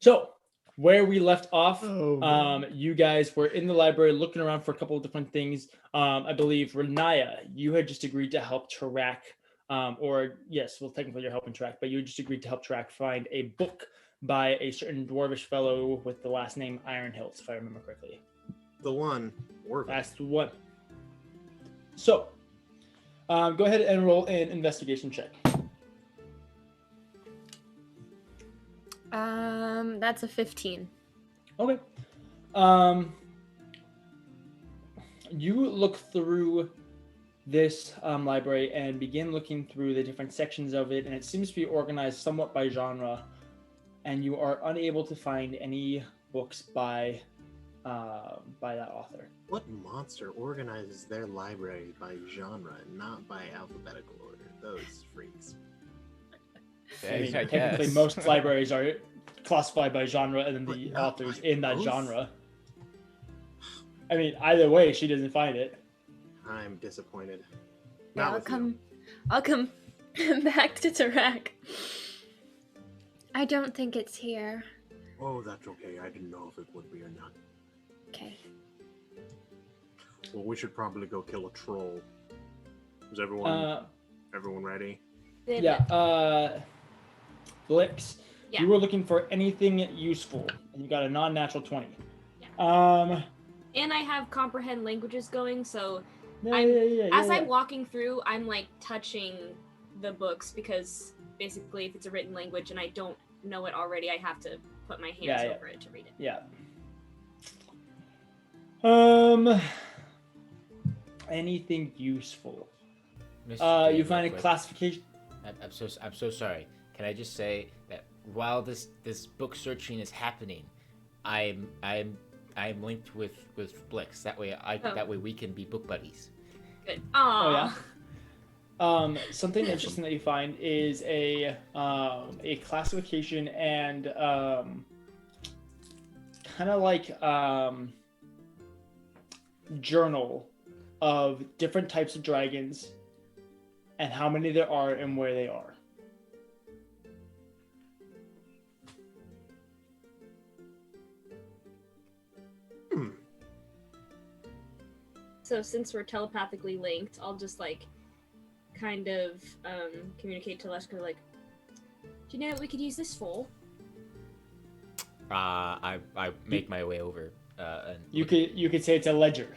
So, where we left off, you guys were in the library looking around for a couple of different things. I believe Renaya, you had just agreed to help Tarak, technically you're helping Tarak, but you just agreed to help Tarak find a book by a certain dwarvish fellow with the last name Ironhills, if I remember correctly. The one. That's the one. So, go ahead and roll an investigation check. That's a 15. Okay. You look through this library and begin looking through the different sections of it, and it seems to be organized somewhat by genre, and you are unable to find any books by that author. What monster organizes their library by genre and not by alphabetical order? Those freaks. Technically, most libraries are classified by genre, and then the authors in that genre. I mean, either way, she doesn't find it. I'm disappointed. Yeah, I'll come back to Tarak. I don't think it's here. Oh, that's okay. I didn't know if it would be or not. Okay. Well, we should probably go kill a troll. Is everyone ready? Yeah. Blix, Yeah. you were looking for anything useful, and you got a non-natural 20. Yeah. And I have comprehend languages going, so I'm walking through, I'm like touching the books because basically if it's a written language and I don't know it already, I have to put my hands over it to read it. Yeah. Anything useful? You find a classification. I'm so sorry. Can I just say that while this book searching is happening, I'm linked with Blix. That way we can be book buddies. Good. Aww. Oh yeah. Something interesting that you find is a classification and kind of like journal of different types of dragons and how many there are and where they are. So since we're telepathically linked, I'll just like kind of communicate to Leshka like, do you know what we could use this for? I make my way over. And you could say it's a ledger.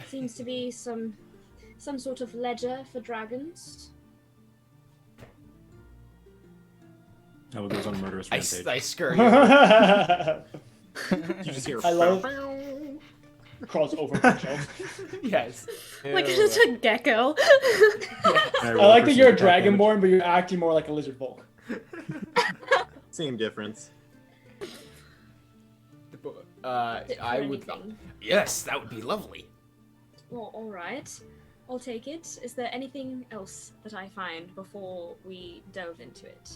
Seems to be some sort of ledger for dragons. How it goes on a murderous rampage. I scurry. You just hear I love crawls over the shelf. Yes. Like just a gecko. I like that you're a dragonborn, but you're acting more like a lizard folk. Same difference. I would. Yes, that would be lovely. Well, all right. I'll take it. Is there anything else that I find before we delve into it?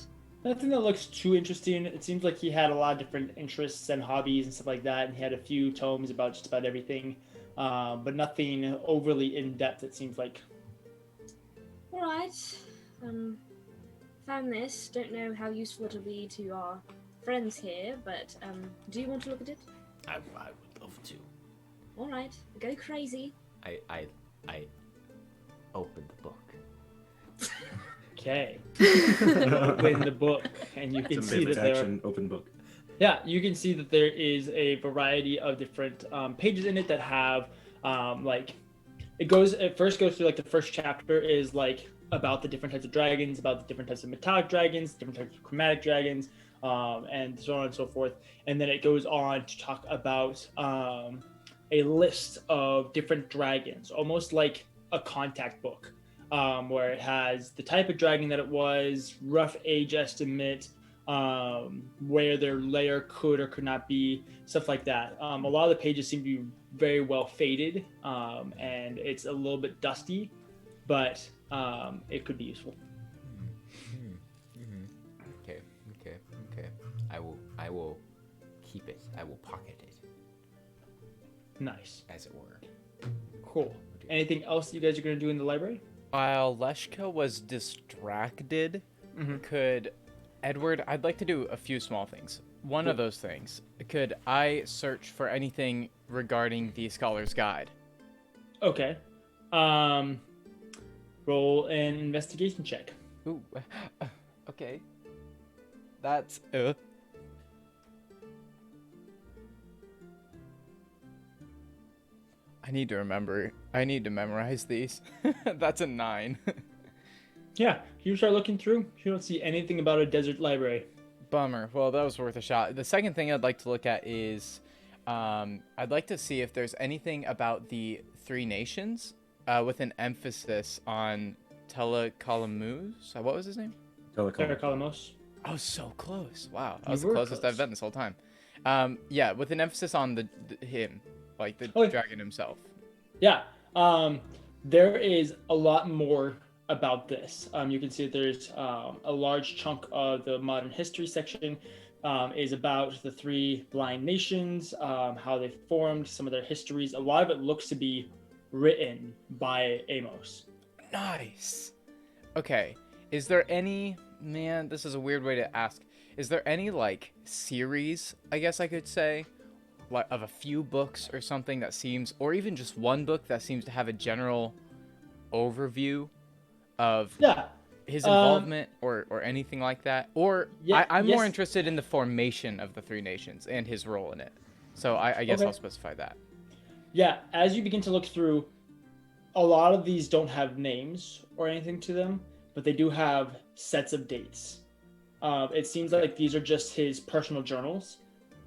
Nothing that looks too interesting. It seems like he had a lot of different interests and hobbies and stuff like that, and he had a few tomes about just about everything, but nothing overly in-depth, it seems like. All right. Found this. Don't know how useful it'll be to our friends here, but do you want to look at it? I would love to. All right. Go crazy. I open the book. Okay. Open the book, and you can see that there. Open book. Yeah, you can see that there is a variety of different pages in it that have it first goes through like the first chapter is like about the different types of dragons, about the different types of metallic dragons, different types of chromatic dragons, and so on and so forth. And then it goes on to talk about a list of different dragons, almost like a contact book. Where it has the type of dragon that it was, rough age estimate, where their lair could or could not be, stuff like that. A lot of the pages seem to be very well faded, and it's a little bit dusty, but it could be useful. Okay. I will keep it. I will pocket it. Nice. As it were. Cool. Anything else you guys are going to do in the library? While Leshka was distracted could Edward? I'd like to do a few small things. One of those things, could I search for anything regarding the Scholar's Guide? Okay. Roll an investigation check. Ooh. Okay. That's I need to memorize these. That's a 9. Yeah, you start looking through. You don't see anything about a desert library. Bummer. Well, that was worth a shot. The second thing I'd like to look at is I'd like to see if there's anything about the Three Nations with an emphasis on Telecalamuz. What was his name? Telecalamuz. Oh, so close. Wow. That You was the were closest close. I've been this whole time. Yeah, with an emphasis on him, like the dragon himself. Yeah. There is a lot more about this. You can see that there's a large chunk of the modern history section is about the three blind nations, how they formed, some of their histories. A lot of it looks to be written by Amos. Nice. Okay. Is there any... Man, this is a weird way to ask. Is there any, like, series, I guess I could say, like, of a few books or something that seems... Or even just one book that seems to have a general overview of his involvement or anything like that? Or I'm more interested in the formation of the Three Nations and his role in it. So I guess I'll specify that. Yeah, as you begin to look through, a lot of these don't have names or anything to them, but they do have sets of dates. It seems like these are just his personal journals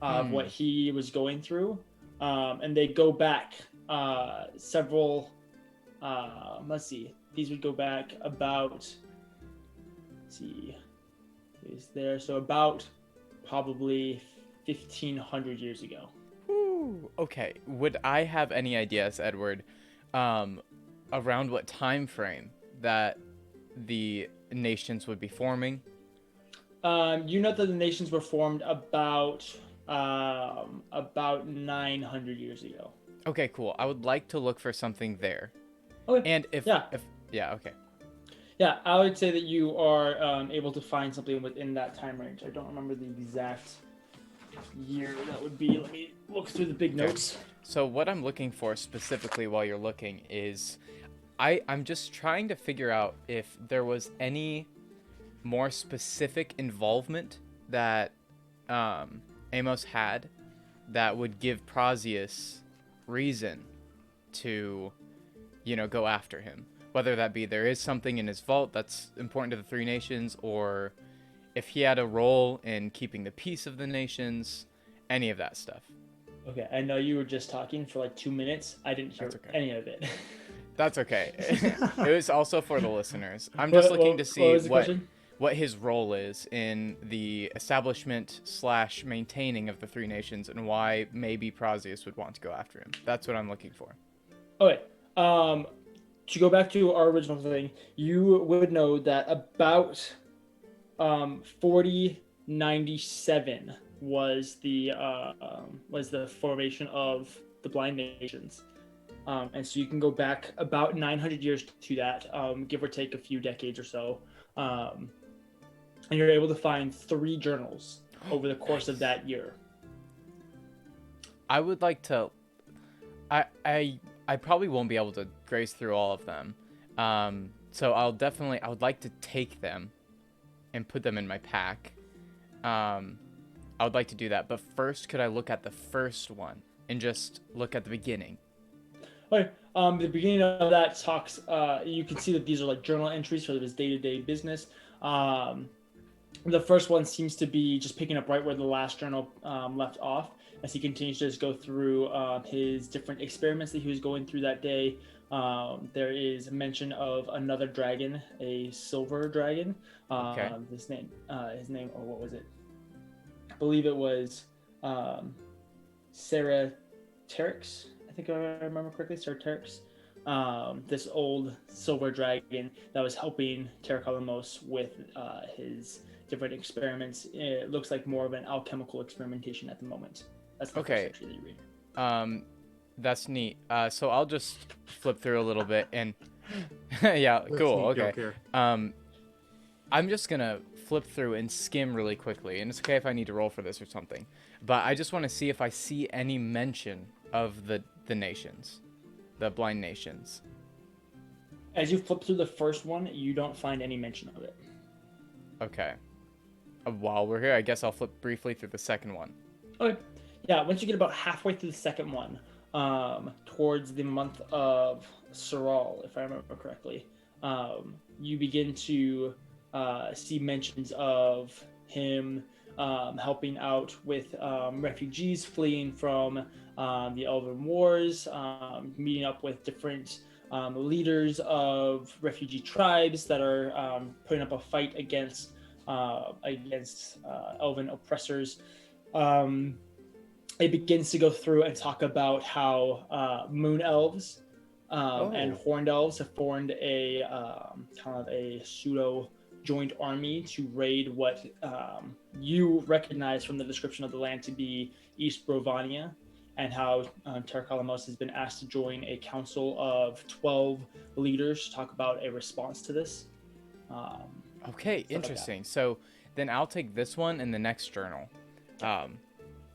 of what he was going through, and they go back several. Let's see. These would go back about. Let's see, is there so about probably 1,500 years ago. Ooh, okay. Would I have any ideas, Edward, around what time frame that the nations would be forming? You know that the nations were formed about 900 years ago. Okay, cool. I would like to look for something there. Okay. And okay. Yeah, I would say that you are able to find something within that time range. I don't remember the exact year that would be. Let me look through the big notes. So what I'm looking for specifically while you're looking is I'm just trying to figure out if there was any more specific involvement that Amos had that would give Prazius reason to, go after him. Whether that be there is something in his vault that's important to the Three Nations, or if he had a role in keeping the peace of the nations, any of that stuff. Okay, I know you were just talking for like 2 minutes. I didn't hear any of it. That's okay. It was also for the listeners. I'm just looking to see what his role is in the establishment / maintaining of the Three Nations and why maybe Prazius would want to go after him. That's what I'm looking for. Okay. To go back to our original thing, you would know that about 4097 was the formation of the Blind Nations. And so you can go back about 900 years to that, give or take a few decades or so. And you're able to find 3 journals over the course of that year. I would like to... I probably won't be able to graze through all of them. So I would like to take them and put them in my pack. I would like to do that. But first, could I look at the first one and just look at the beginning? Okay. The beginning of that talks, you can see that these are like journal entries for his day-to-day business. The first one seems to be just picking up right where the last journal left off, as he continues to just go through his different experiments that he was going through that day. There is a mention of another dragon, a silver dragon. Okay. His name, or what was it? I believe it was Sarah Terex. I think if I remember correctly, Sarah Terex. This old silver dragon that was helping Terrakalamos with his different experiments. It looks like more of an alchemical experimentation at the moment. That's the first entry that you read. That's neat. So I'll just flip through a little bit and yeah, cool. Okay. I'm just gonna flip through and skim really quickly, and it's okay if I need to roll for this or something. But I just want to see if I see any mention of the nations, the blind nations. As you flip through the first one, you don't find any mention of it. Okay. While we're here, I guess I'll flip briefly through the second one. Okay. Yeah, once you get about halfway through the second one, towards the month of Saral, if I remember correctly, you begin to see mentions of him helping out with refugees fleeing from the Elven Wars, meeting up with different leaders of refugee tribes that are putting up a fight against Elven oppressors. It begins to go through and talk about how moon elves and horned elves have formed a kind of a pseudo joint army to raid what you recognize from the description of the land to be East Brovania, and how Terrakalamos has been asked to join a council of 12 leaders to talk about a response to this. Okay, interesting. So then I'll take this one in the next journal.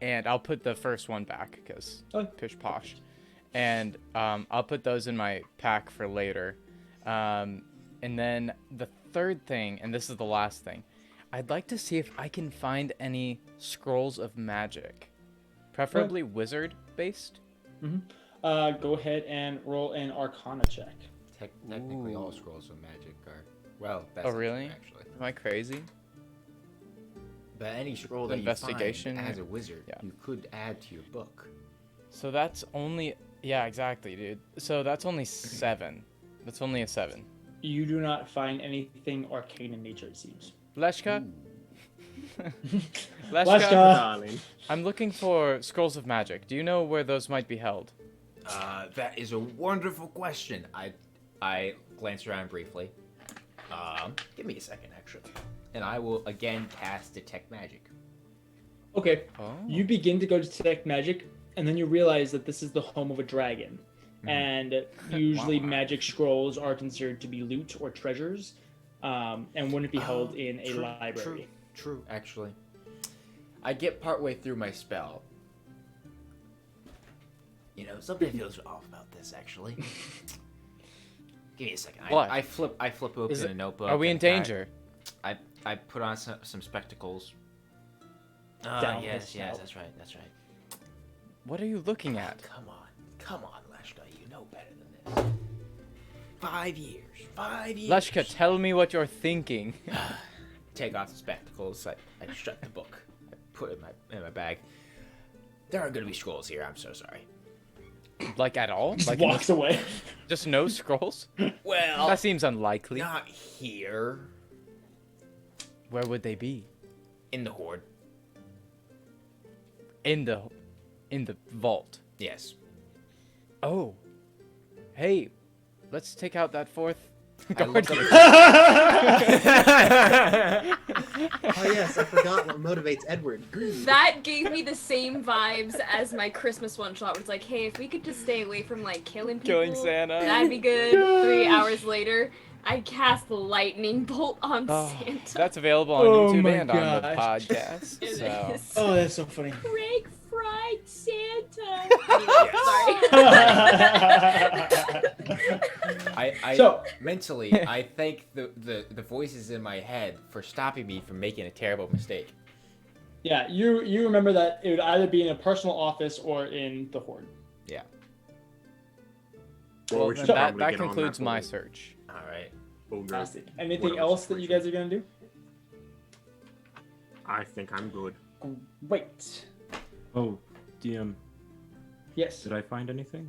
And I'll put the first one back because pish posh. And I'll put those in my pack for later. And then the third thing, and this is the last thing, I'd like to see if I can find any scrolls of magic. Preferably wizard-based. Mm-hmm. Go ahead and roll an Arcana check. Technically, all scrolls of magic are... Well, that's Oh, really? actually. Am I crazy? But any scroll that Investigation. you find as a wizard, Yeah. you could add to your book. So that's only... Yeah, exactly, dude. So that's only 7. That's only a 7. You do not find anything arcane in nature, it seems. Leshka? Leshka! Darling. I'm looking for scrolls of magic. Do you know where those might be held? That is a wonderful question. I glance around briefly. Give me a second, actually. And I will again cast Detect Magic. Okay. Oh. You begin to go to detect magic, and then you realize that this is the home of a dragon. And usually magic scrolls are considered to be loot or treasures, and wouldn't be held in a library. True, actually. I get partway through my spell. You know, something feels off about this, actually. Give me a second. What? I flip open a notebook. Are we in and danger? I put on some spectacles. Down Yes, the yes, spout. that's right. What are you looking at? Come on, Leshka, you know better than this. 5 years. Leshka, tell me what you're thinking. Take off the spectacles. I shut the book. I put it in my bag. There aren't gonna be scrolls here. I'm so sorry. Like at all? Just Like walks away. just no scrolls? Well, That seems unlikely. not here. Where would they be? In the horde. In the vault. Yes. Oh. Hey, let's take out that fourth I look guardian. Oh yes, I forgot what motivates Edward. That gave me the same vibes as my Christmas one shot, where it's like, hey, if we could just stay away from like killing people, Killing Santa. that'd be good. 3 hours later, I cast the lightning bolt on Santa. That's available on Oh YouTube my and on the gosh. podcast. It So. is. Oh, that's so funny. Craig fried Santa. Anyway, I So- mentally I thank the voices in my head for stopping me from making a terrible mistake. Yeah, you remember that it would either be in a personal office or in the horde. Yeah. Well, we then should that probably get on concludes my whole search. All right. ogre Fantastic. Anything whatever else that you situation. guys are gonna do? I think I'm good. Great. Oh, DM, Yes. did I find anything?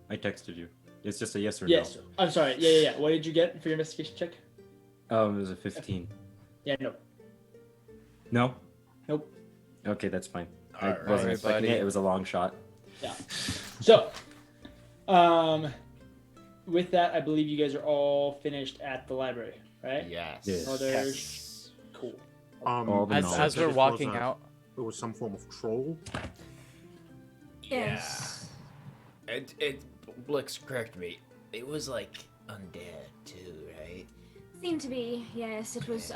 I texted you. It's just a yes or Yes. I'm sorry. Yeah. What did you get for your investigation check? no. It was a 15. Yeah. No. No? Nope. Okay, that's fine. I Alright, wasn't expecting buddy. it. It was a long shot. Yeah. So, with that, I believe you guys are all finished at the library, right? Yes. Yes. Others. Cool. All the As, knowledge. as we're walking out, It was some form of troll. yes. It Blix, correct me. It was like undead too, right? Seemed to be, yes. It was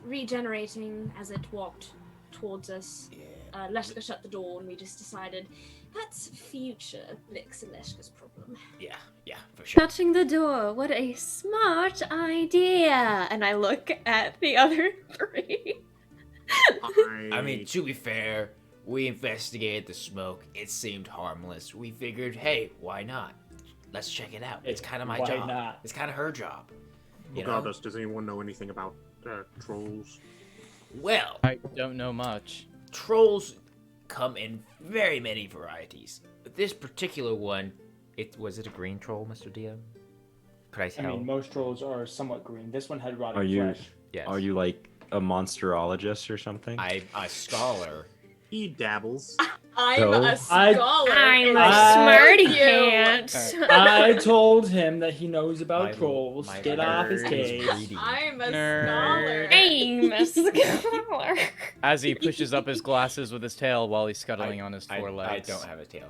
regenerating as it walked towards us. Leshka shut the door, and we just decided that's future Blix and Leshka's problem. Yeah, for sure. Shutting the door. What a smart idea. And I look at the other three. I mean, to be fair, we investigated the smoke. It seemed harmless. We figured, hey, why not? Let's check it out. It's kind of my job. Not? It's kind of her job. Regardless, does anyone know anything about trolls? Well, I don't know much. trolls come in very many varieties. This particular one, was it a green troll, Mr. DM? Could I I tell? mean, most trolls are somewhat green. This one had rotting Are you- flesh. Yes. Are you like a monsterologist or something? I'm a scholar. He dabbles. I'm So? a scholar. I'm and a I- smarty you. pants. I told him that he knows about My- trolls. my Get off his nerd is cage. reading. I'm a Nerd. I'm a scholar. As he pushes up his glasses with his tail while he's scuttling on his I four legs. don't have a tail.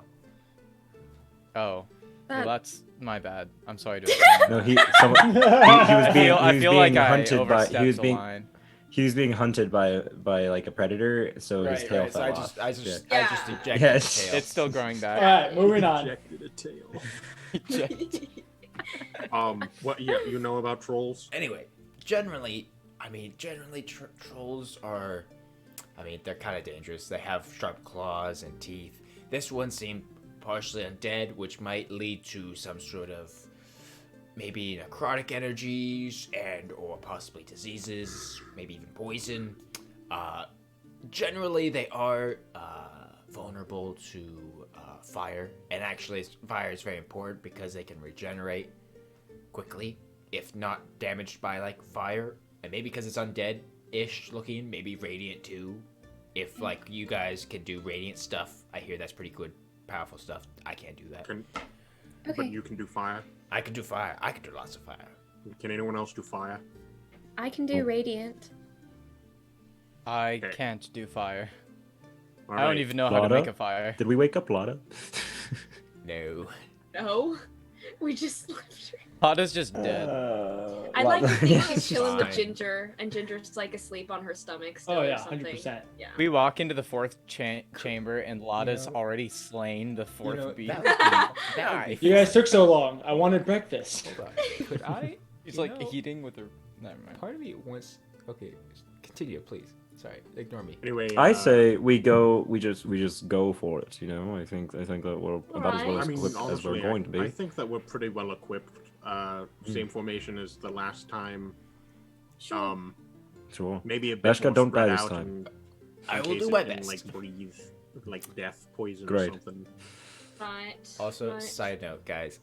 Oh. Well, That- that's my bad. I'm sorry to offend. No, he was being I feel like I hunted by overstepped the line. he was being hunted by like a predator, so his Right, tail right, So fell I off. just Yeah. ejected Yes. the tail. It's still growing back. Alright, moving on. Ejected a tail. Yeah. What? Yeah, you know about trolls? Anyway, generally, trolls are, they're kind of dangerous. They have sharp claws and teeth. This one seemed partially undead, which might lead to some sort of maybe necrotic energies or possibly diseases, maybe even poison. Generally, they are vulnerable to fire, and actually, fire is very important because they can regenerate quickly if not damaged by like fire, and maybe because it's undead-ish looking, maybe radiant too. If like you guys can do radiant stuff, I hear that's pretty good, powerful stuff. I can't do that. But Okay. you can do fire. I can do fire. I can do lots of fire. Can anyone else do fire? I can do radiant. I Okay. can't do fire. All I don't right. even know how to Lada? make a fire. Did we wake up Lada? No. No, we just left her. Lada's just dead. I like to think she's It's chilling with fine. Ginger, and Ginger's like asleep on her stomach still Oh or yeah, something. 100%. Yeah. We walk into the fourth chamber and Lada's know- already slain the fourth know, beast. that would be You guys took so long. I wanted breakfast. Hold on. Could I? He's you like know, eating with her. Never mind. Part of me wants. Okay, continue, please. Sorry, ignore me. Anyway, I say we just go for it. You know, I think that we're about as well Alright. as I mean, equipped as honestly, we're going to be. I think that we're pretty well equipped. Same formation as the last time. Sure. Sure. Maybe a bit Beshka, more don't die spread this out time. and I in will case do it my can, best. Like breathe, like death, poison, Great. or something. Right. Also, right. side note, guys,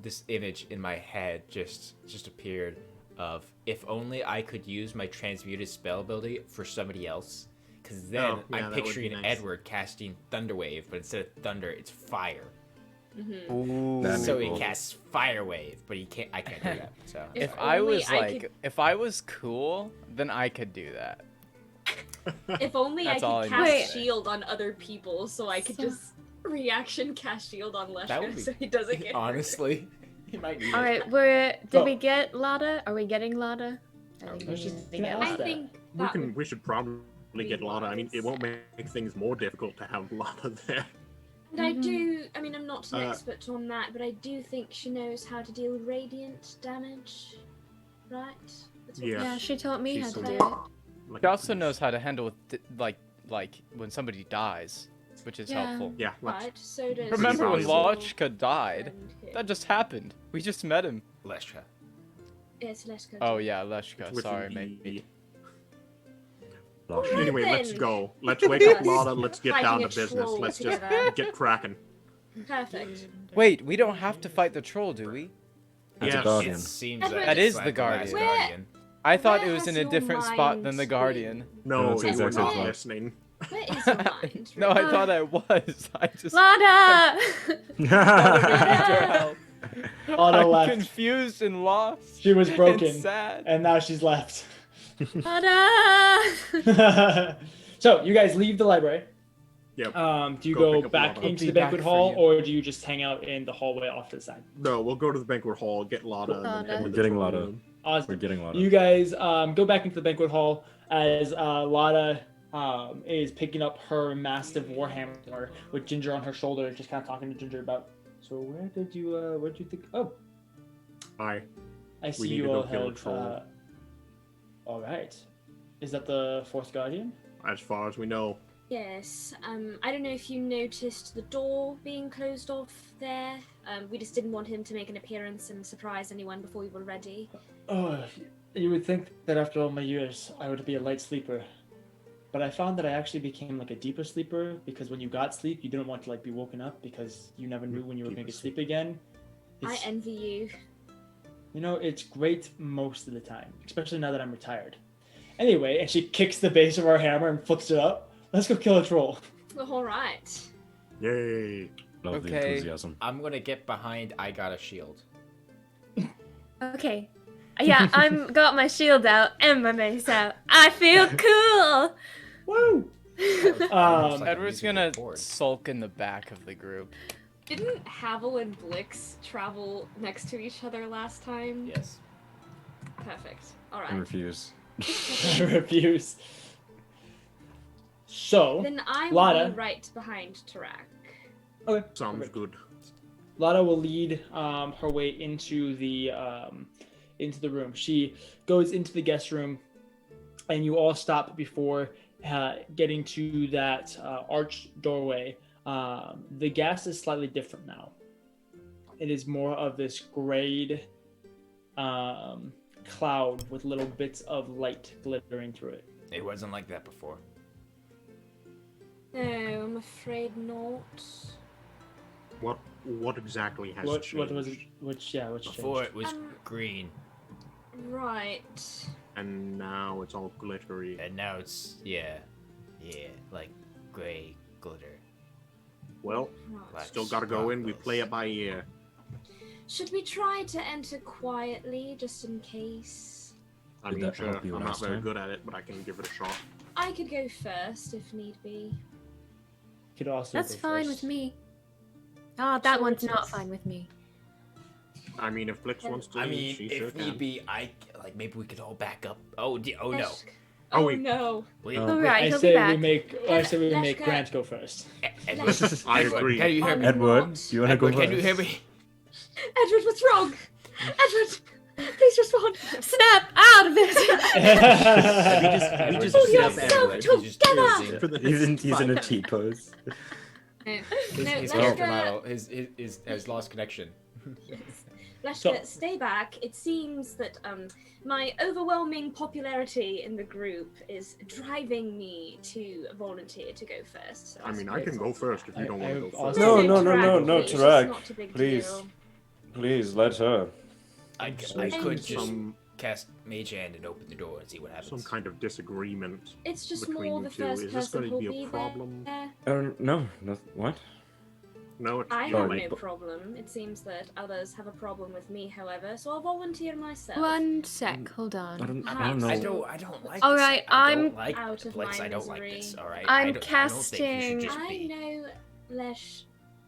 this image in my head just appeared of if only I could use my transmuted spell ability for somebody else, because then Oh, yeah, I'm that would be picturing nice. Edward casting Thunderwave, but instead of thunder, it's fire. Mhm. Ooh. That'd be So he cool. casts Fire Wave, but I can't do that. So If If I only was I like, could- if I was cool, then I could do that. If only That's I all could I need to cast say. shield on other people, so I could So- just reaction cast shield on That would Leshka, be- so he doesn't get hurt. honestly, he might need All it. right, did Oh. we get Lada? Are we getting Lada? I think I we was just need to gonna get ask I Lada. that. think We that can. would We should probably get Lada. I mean, wise. it won't make things more difficult to have Lada there. And I do, I mean, I'm not an Uh, expert on that, but I do think she knows how to deal with radiant damage, right? That's what Yeah. Yeah, she taught me She's how to the- do it. Like He a also priest. knows how to handle like when somebody dies, which is Yeah. helpful. Yeah. Let's, Right, so does Remember when valuable. Lochka died? and him. That just happened. We just met him. Leshka. It's Leshka. Oh yeah, Leshka. with Sorry, the- mate. Lost. Anyway, let's then. go. Let's wake up Yes. Lada. Let's get down Fighting to a business. troll Let's just together. get cracking. Perfect. Wait, we don't have to fight the troll, do we? That's a Yes. guardian. It seems Edward- like That it's is like the last Guardian. Guardian. I thought Where it was has in a your different spot than mind the Guardian. No, No, it's the you were exact same not spot. listening. Where is your mind? No, I really? thought I was. I just Lada! help. Lada I'm left. confused and lost. She was broken, And sad. and now she's left. Lada! So you guys leave the library. Yep. Do you Go go pick up back Lada. into I'll the be banquet back for hall, you. or do you just hang out in the hallway off to the side? No, we'll go to the banquet hall, get Lada, and then Lada. head to the Getting throne Lada. room. Awesome. We're getting Lada. You guys go back into the banquet hall as Lada is picking up her massive warhammer with Ginger on her shoulder, just kind of talking to Ginger about. So where did you think? Oh, Hi. I see We need you to go all kill a have. troll. All right. Is that the fourth guardian? As far as we know. Yes. I don't know if you noticed the door being closed off there. We just didn't want him to make an appearance and surprise anyone before we were ready. Oh, you would think that after all my years, I would be a light sleeper. But I found that I actually became like a deeper sleeper because when you got sleep, you didn't want to like be woken up because you never knew when you were going to sleep again. I envy you. You know, it's great most of the time, especially now that I'm retired. Anyway, and she kicks the base of our hammer and flips it up. Let's go kill a troll. All right. Yay. Love the Okay. enthusiasm. I'm gonna get behind. I got a shield. Okay. Yeah, I'm got my shield out and my mace out. I feel cool. Woo! Looks like a Edward's musical gonna chord. sulk in the back of the group. Didn't Havel and Blix travel next to each other last time? Yes. Perfect. All I right. refuse. I refuse. So, Then I will Lada. be right behind Tarak. Okay. Sounds Perfect. good. Lada will lead her way into the room. She goes into the guest room, and you all stop before getting to that arched doorway. The gas is slightly different now. It is more of this grayed cloud with little bits of light glittering through it. It wasn't like that before. No, I'm afraid not. What exactly has What changed? was it? Which Before changed? it was green, Right. And now it's all glittery. and now it's like gray glitter. Well, Right. Like still gotta go in. We sparkles. play it by ear. Should we try to enter quietly, just in case? I Did mean, that sure, help you I'm not last very time? good at it, but I can give it a shot. I could go first if need be. Could also That's go fine first. with me. Oh, that Sure one's it not is. fine with me. I mean, if Blix wants to, I mean, she if sure need can. be, maybe we could all back up. Oh, oh no. Lesh- Oh, Oh wait. no. Wait, All right, I he'll be say back. we make Leshka. Grant go first. Edward, I Edward, agree. Can you hear I'm me? Edward, not. do you want to go Edward, first? can you hear me? Edward, what's wrong? Edward, please respond. Snap out of this. We just Pull beat up yourself Edward. together. He's just choosing. For the He's in a next T pose. No, His Leshka, character model has lost connection. Leshka, So- stay back. It seems that my overwhelming popularity in the group is driving me to volunteer to go first. So I mean, I suppose can go first if you don't want to I go also- first. No, no, no, Tarak, no, please, Tarak, it's not a big please. deal. Please let her. I Thank could you. just Some cast Mage Hand and open the door and see what happens. some kind of disagreement It's just between more you the two. first Is this person going who'll to be be a problem? there. No, what? No, it's I you. have Oh, no but- problem. It seems that others have a problem with me, however, so I'll volunteer myself. One sec, hold I on. don't Perhaps. know. I don't like All this. right, I don't I'm like out of Blix. my I don't like misery. this. All right. I'm I don't think you should casting- just I be. know,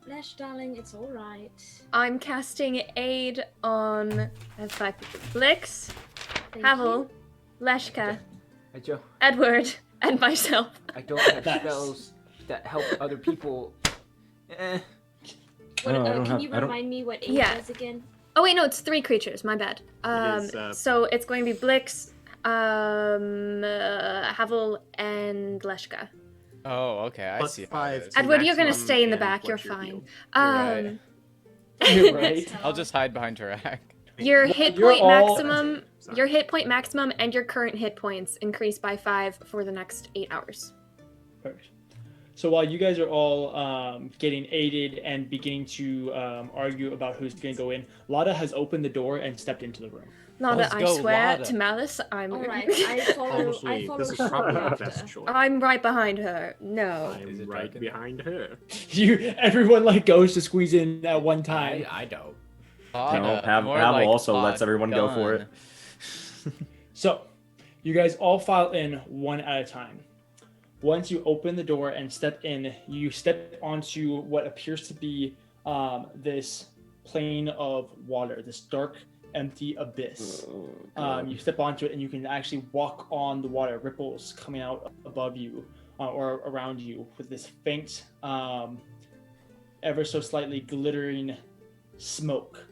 Lesh, darling, it's all right. I'm casting aid on Blix, Thank Havel, Leshka, I don't. Edward, and myself. I don't have Nice. spells that help other people. you. What, No, I don't can have- you I don't- remind me what aid Yeah. was again? Oh wait, no, it's 3 creatures. My bad. is, So it's going to be Blix, Havel, and Leshka. Oh, okay, I But see how it 5 is. to Edward, you're gonna maximum stay in the and back. You're what's your fine. deal? Um, You're right. I'll just hide behind Tarak. Your Well, hit you're point all- maximum. Sorry. Your hit point maximum and your current hit points increase by 5 for the next 8 hours. Perfect. So while you guys are all getting aided and beginning to argue about who's going to go in, Lada has opened the door and stepped into the room. Lada, Let's I go, swear Lada. to Malice, I'm. All right, I follow. I Honestly, follow this is shortly probably the after. best choice. I'm right behind her. No. I'm Is it right Draken? behind her. Everyone like goes to squeeze in at one time. I don't. No, Havel also lets everyone go for it. So, you guys all file in one at a time. Once you open the door and step in, you step onto what appears to be this plane of water, this dark empty abyss. Oh, You step onto it and you can actually walk on the water, ripples coming out above you or around you with this faint, ever so slightly glittering smoke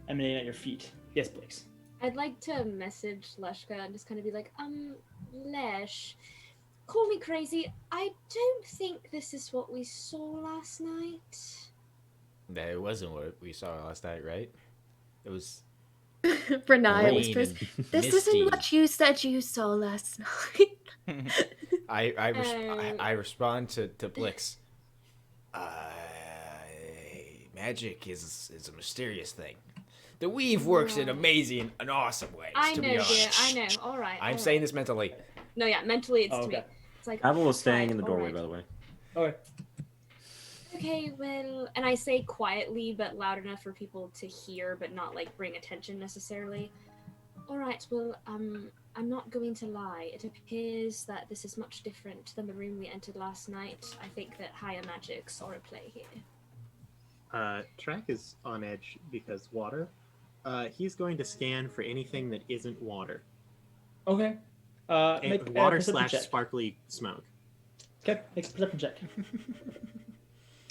emanating at your feet. Yes, Blix. I'd like to message Leshka and just kind of be like, Lesh, call me crazy. I don't think this is what we saw last night. That it wasn't what we saw last night, right? It was Renaya rain whispers, and "This misty. isn't what you said you saw last night." I respond to Blix. Magic is a mysterious thing. The weave works in amazing and awesome ways. I to know, be honest. dear. I know. All right. I'm saying this mentally. No, yeah, mentally it's Oh, to me. okay. It's like Havel was staying right, in the all doorway, right. by the way. Okay. Okay, well, and I say quietly but loud enough for people to hear, but not like bring attention necessarily. All right, well, I'm not going to lie. It appears that this is much different than the room we entered last night. I think that higher magics are at play here. Track is on edge because water. He's going to scan for anything that isn't water. Okay. And Make a water perception / check. sparkly smoke. Okay, make a perception check.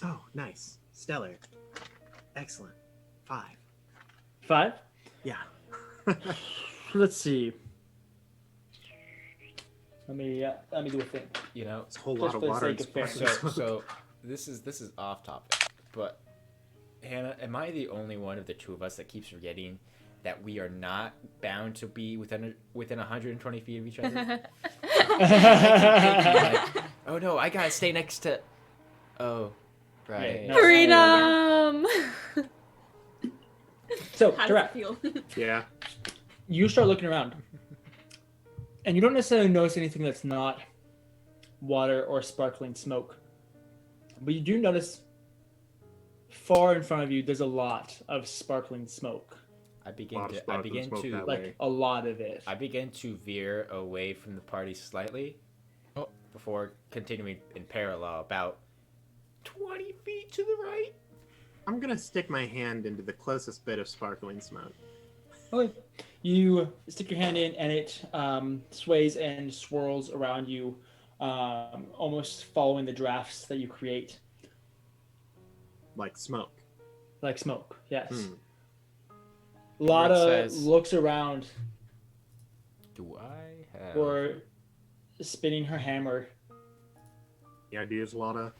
Oh, nice. Stellar. Excellent. 5. 5. Yeah. Let's see. Let me do a thing. You know, It's a whole Just lot of for the water and sake of fair. sparkly so smoke. this is off topic, but Hannah, am I the only one of the two of us that keeps forgetting that we are not bound to be within 120 feet of each other? Like, oh no, I gotta stay next to. Oh, right. Yeah, no. Freedom. So, How does it Giraffe, feel? Yeah. you start looking around, and you don't necessarily notice anything that's not water or sparkling smoke, but you do notice far in front of you there's a lot of sparkling smoke, I Lot begin of to sparkling smoke that way. like a lot of it. I begin to veer away from the party slightly, before continuing in parallel about 20 feet to the right. I'm gonna stick my hand into the closest bit of sparkling smoke. Okay. You stick your hand in, and it sways and swirls around you, almost following the drafts that you create, Like smoke. like smoke. Yes. Hmm. Lada says- looks around Do I have? or spinning her hammer. The ideas, Lotta.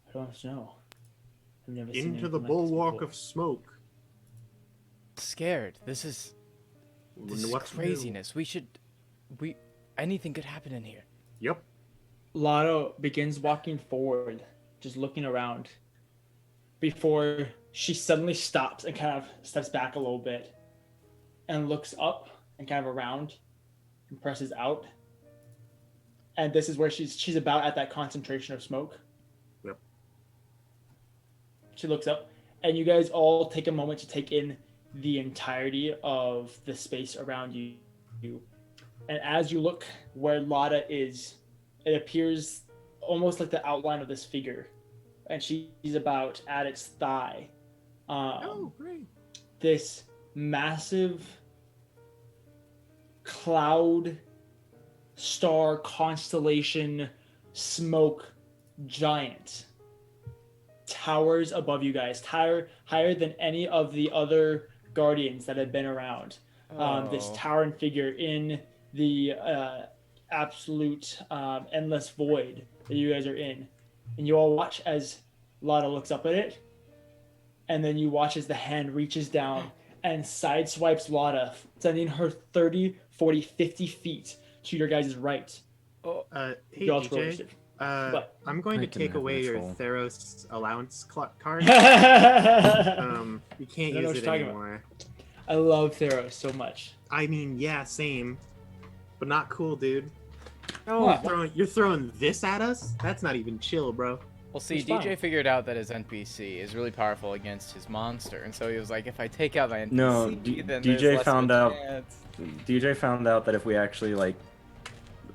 I don't know. I've never seen Into anything the like this bulwark before. of smoke. Scared. This is What's new? craziness. We anything could happen in here. Yep. Lotto begins walking forward, just looking around, before she suddenly stops and kind of steps back a little bit and looks up and kind of around and presses out. And this is where she's about at that concentration of smoke. Yep. She looks up, and you guys all take a moment to take in the entirety of the space around you. And as you look where Lada is, it appears almost like the outline of this figure, and she's about at its thigh. Oh, great. This massive cloud, star, constellation, smoke giant towers above you guys, higher than any of the other guardians that have been around. This Oh. towering figure in the absolute endless void that you guys are in, and you all watch as Lada looks up at it, and then you watch as the hand reaches down and sideswipes Lada, sending her 30, 40, 50 feet to your guys' right. Hey, You all roll DJ. initiative. What? I'm going to I didn't take have away your natural. Theros allowance card. I You can't I don't know use what it you're talking about. anymore. love Theros so much. I mean, yeah, same, but not cool, dude. What? You're throwing this at us? That's not even chill, bro. Well, see, It's DJ fine. figured out that his NPC is really powerful against his monster, and so he was like, if I take out my NPC, No, then DJ there's less of found a out- chance. DJ found out that if we actually like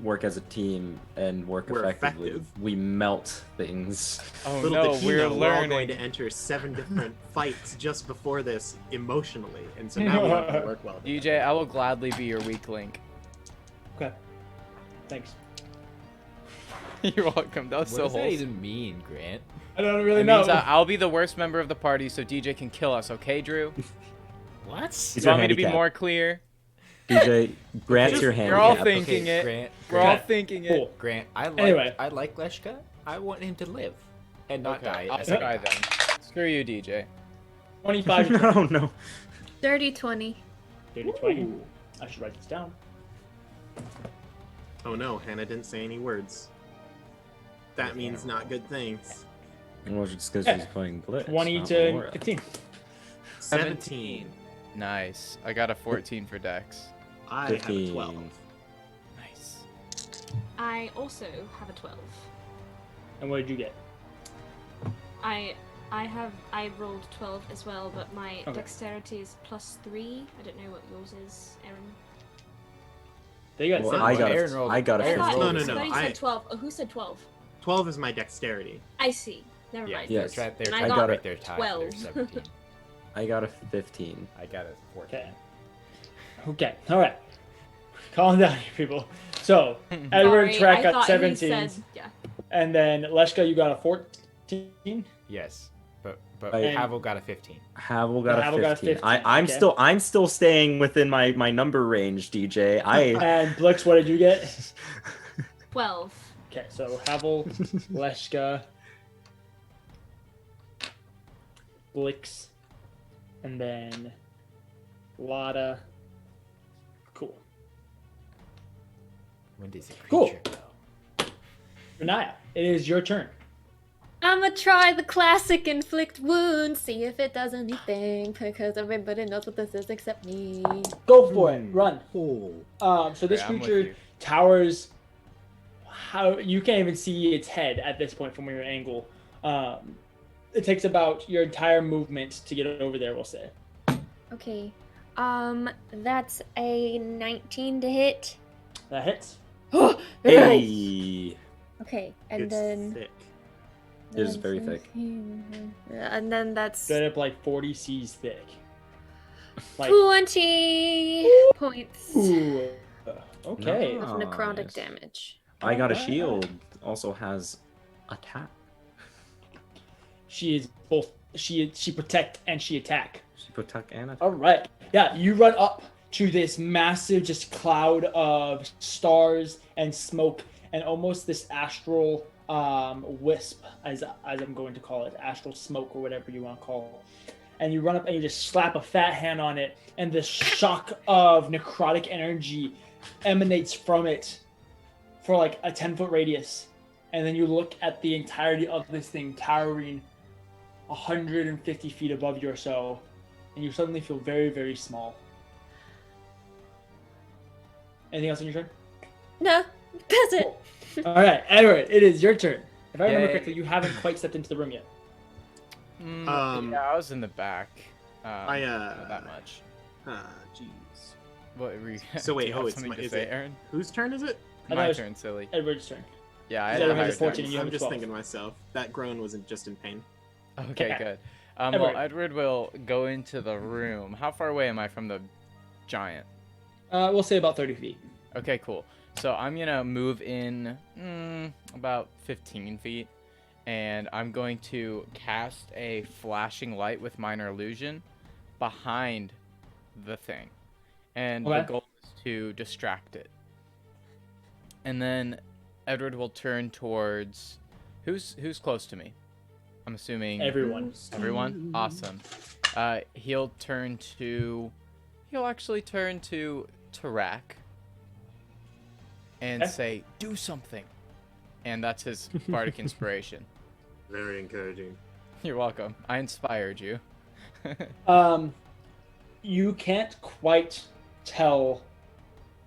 work as a team and work We're effectively, effective. we melt things. Oh Little no, did he we're know, we're all going learning. to enter 7 different fights just before this emotionally, and so now we have to work well together. DJ, I will gladly be your weak link. Okay. Thanks. You're welcome. That was What so does that wholesome. even mean, Grant? I don't really It know. means I'll be the worst member of the party, so DJ can kill us. Okay, Drew? What? It's You your want me to be handicap. more clear? DJ, Grant's your You're all handicap. thinking Okay, it. Grant, We're all Grant. thinking it. Cool. Grant, I like Leshka. I want him to live and not Okay, die. I'll as I try die. then. Screw you, DJ. 25. No, no. Dirty 20. Dirty 20. I should write this down. Oh no, Hannah didn't say any words. That means not good things. Well, just because Yeah. she's playing Blitz. 20 not to Laura. 15. 17. Nice. I got a 14 for Dex. I have a 15. 12. Nice. I also have a 12. And what did you get? I rolled 12 as well, but my Okay. dexterity is +3. I don't know what yours is, Aaron. They got Well, 7. I got Aaron rolled- I got a Aaron I thought, 15. No, I no, thought you I- said 12. Oh, who said 12? 12 is my dexterity. I see. Never Yeah, mind. Yes. it's right there. And I tied got right there. Tied. 12. There's 17. I got a 15. I got a 14. Okay. Okay. All right. Calm down, you people. So, Edward Sorry, Trek I got thought he 17. said- yeah. And then Leshka, you got a 14. Yes, but And- Havel got a 15. Havel got, Havel a got a 15. 15, I'm okay. I'm still staying within my number range, DJ. I And Blix, what did you get? 12. Okay, so Havel, Leshka, Blix, and then Lada. Cool. When does a creature Cool. go? Renaya, it is your turn. I'ma try the classic inflict wound, see if it does anything, because everybody knows what this is except me. Go for it. Run. Oh. So this Okay, I'm with creature you. towers. How you can't even see its head at this point from your angle. It takes about your entire movement to get over there. We'll say. Okay, that's a 19 to hit. That hits. Nice. hey, Okay, and It's then... thick. it is very thick. And then that's Straight up like 40 C's thick. Like 20 points ooh. Okay. of necrotic Nice. damage. I got a Alright. shield. Also has attack. She is both. She protect and she attack. She protect and attack. All right. Yeah, you run up to this massive just cloud of stars and smoke and almost this astral wisp, as I'm going to call it, astral smoke or whatever you want to call it. And you run up and you just slap a fat hand on it, and the shock of necrotic energy emanates from it for like a 10-foot radius. And then you look at the entirety of this thing towering 150 feet above you or so, and you suddenly feel very, very small. Anything else on your turn? No, that's it. All right, Edward, it is your turn. If I remember Yay. correctly, you haven't quite stepped into the room yet. Yeah, I was in the back. Not I that much. Jeez. What were you? So do wait, you have oh, it's something my- to is say, it- Aaron? Whose turn is it? I thought My it was- turn, silly. Edward's turn. Yeah, I Because had a Edward has higher a 14 dex. and you have I'm a just 12. thinking to myself. That groan wasn't just in pain. Okay, Okay. good. Edward. Well, Edward will go into the room. How far away am I from the giant? We'll say about 30 feet. Okay, cool. So I'm gonna move in about 15 feet, and I'm going to cast a flashing light with minor illusion behind the thing, and Okay. the goal is to distract it. And then Edward will turn towards who's close to me. I'm assuming Everyone. everyone. Awesome. He'll actually turn to Tarak and Okay. say, "Do something," and that's his bardic inspiration. Very encouraging. You're welcome. I inspired you. You can't quite tell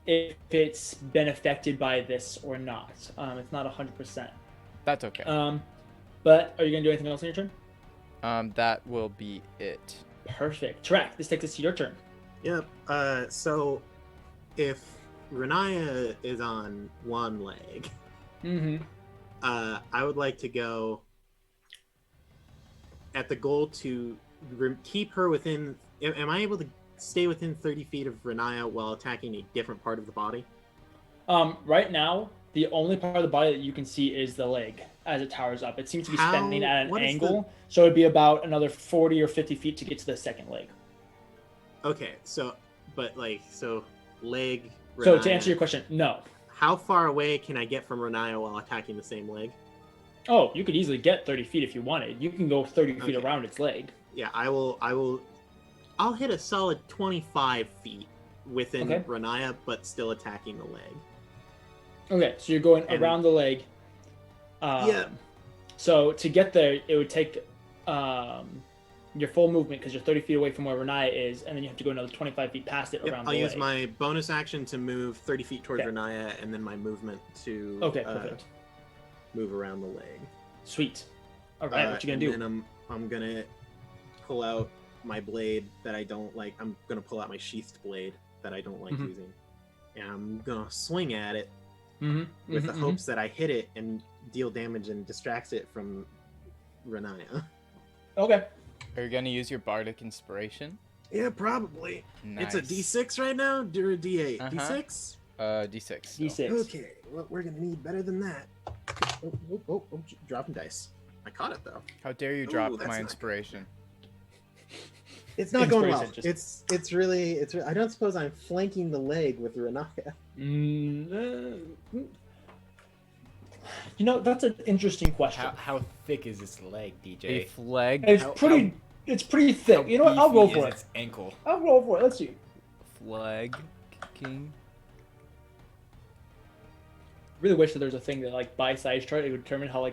if it's been affected by this or not. It's not 100%. That's okay. But are you going to do anything else on your turn? That will be it. Perfect. Track, this takes us to your turn. Yep. So, if Renaya is on one leg. Mm-hmm. I would like to go at the goal to keep her within. Am I able to stay within 30 feet of Renaya while attacking a different part of the body? Right now, the only part of the body that you can see is the leg as it towers up. It seems to be standing at an angle, so it'd be about another 40 or 50 feet to get to the second leg. Okay, so leg. Renaya. So to answer your question, no. How far away can I get from Renaya while attacking the same leg? Oh, you could easily get 30 feet if you wanted. You can go 30 feet around its leg. Yeah, I'll hit a solid 25 feet within Renaya, but still attacking the leg. Okay, so you're going around the leg. Yeah. So to get there, it would take your full movement because you're 30 feet away from where Renaya is, and then you have to go another 25 feet past it around the leg. I'll use my bonus action to move 30 feet towards Renaya, and then my movement to perfect. Move around the leg. Sweet. All right, what you gonna do? And I'm gonna pull out my blade that I don't like. I'm gonna pull out my sheathed blade that I don't like using, and I'm gonna swing at it with the hopes that I hit it and deal damage and distracts it from Renaya. Okay. Are you gonna use your bardic inspiration? Yeah, probably. Nice. It's a D6 right now, or a D8? D6? D6. So. D6. Okay, well, we're gonna need better than that. Oh, dropping dice. I caught it though. How dare you drop my inspiration? It's not going well. It's really. I don't suppose I'm flanking the leg with Renaya. You know, that's an interesting question. How thick is this leg, DJ? A flag? It's pretty thick. You know what? I'll go for it. Its ankle. I'll go for it. Let's see. Flag king. Really wish that there's a thing that by size chart it would determine how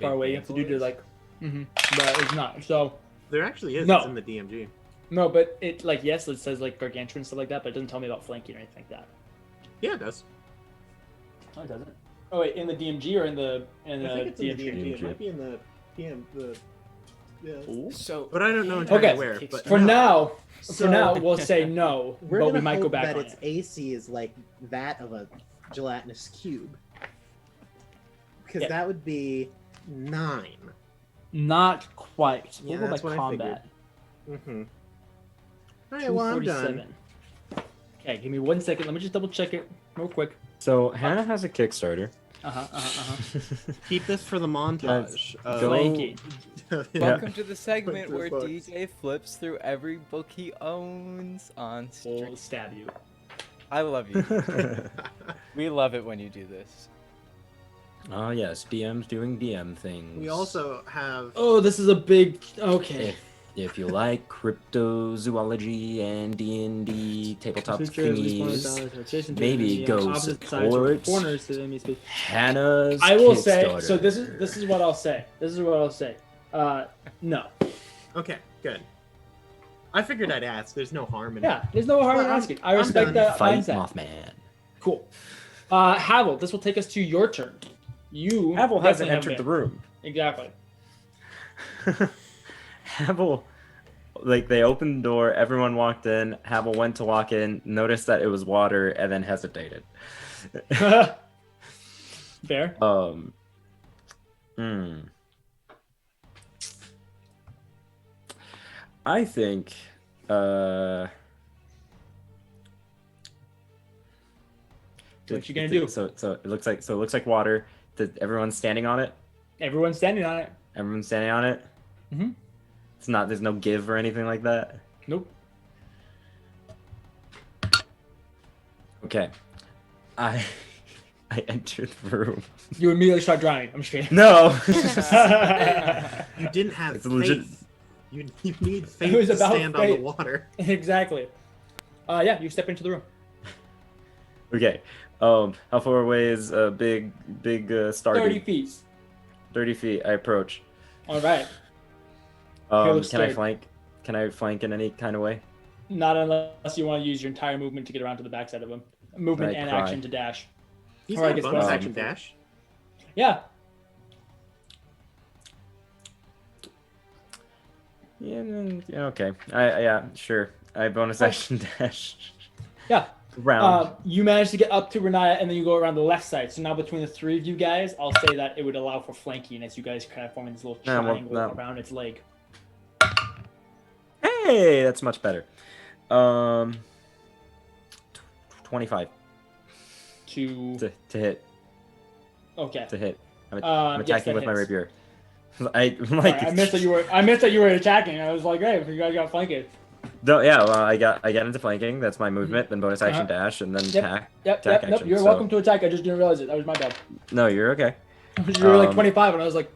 far away you have to do to but it's not. So there actually is. No. It's in the DMG. No, but it yes, it says gargantuan and stuff like that, but it doesn't tell me about flanking or anything like that. Yeah, it does. Oh, it doesn't. Oh wait, in the DMG or in the I think it's in the DMG. It might be in the PM. Yeah. So, but I don't know entirely where. But for now, we'll say no, but we might go back that on its it. AC is like that of a gelatinous cube, because that would be 9. Not quite. Yeah, We'll go that's by what combat. I figured. All right, well, I'm done. Okay, give me 1 second. Let me just double check it real quick. So Hannah has a Kickstarter. Keep this for the montage. Flanking. Welcome to the segment where DJ flips through every book he owns on stream. We'll stab you. I love you. We love it when you do this. Oh yes, DM's doing DM things. We also have. Oh, this is a big. Okay. If you like cryptozoology and D&D tabletop thingies, maybe go support Hannah's I will Kickstarter. say. So this is what I'll say. No. Okay, good. I figured I'd ask. There's no harm in it. Yeah, there's no harm in asking. I respect that Fight mindset. Mothman. Cool. Havel, this will take us to your turn. Havel hasn't entered the room. Exactly. Havel, they opened the door, everyone walked in, Havel went to walk in, noticed that it was water, and then hesitated. Fair. I think, what you gonna do? So it looks like water. Everyone's standing on it? Everyone's standing on it. Everyone's standing on it? Mm-hmm. There's no give or anything like that? Nope. Okay. I entered the room. You immediately start drowning. I'm just kidding. No! You didn't have faith. Legit. You need faith to stand on the water. Exactly. Yeah, you step into the room. Okay. How far away is a big Stargate? 30 feet. 30 feet. I approach. All right. Can I flank? Can I flank in any kind of way? Not unless you want to use your entire movement to get around to the backside of him. Movement and action to dash. He's got bonus action dash. Yeah. Yeah. Okay. Yeah. Sure. I bonus action dash. Yeah. round. You managed to get up to Renaya, and then you go around the left side. So now between the three of you guys, I'll say that it would allow for flanking as you guys kind of form this little triangle around its leg. Hey, that's much better. 25 To hit. Okay. To hit. I'm attacking with my rapier. I missed that you were attacking. I was like, hey, you guys got flanking. No, yeah, well, I got into flanking. That's my movement, then bonus action dash, and then attack. Yep. Action. You're welcome to attack. I just didn't realize it. That was my bad. No, you're okay. You were like 25, and I was like,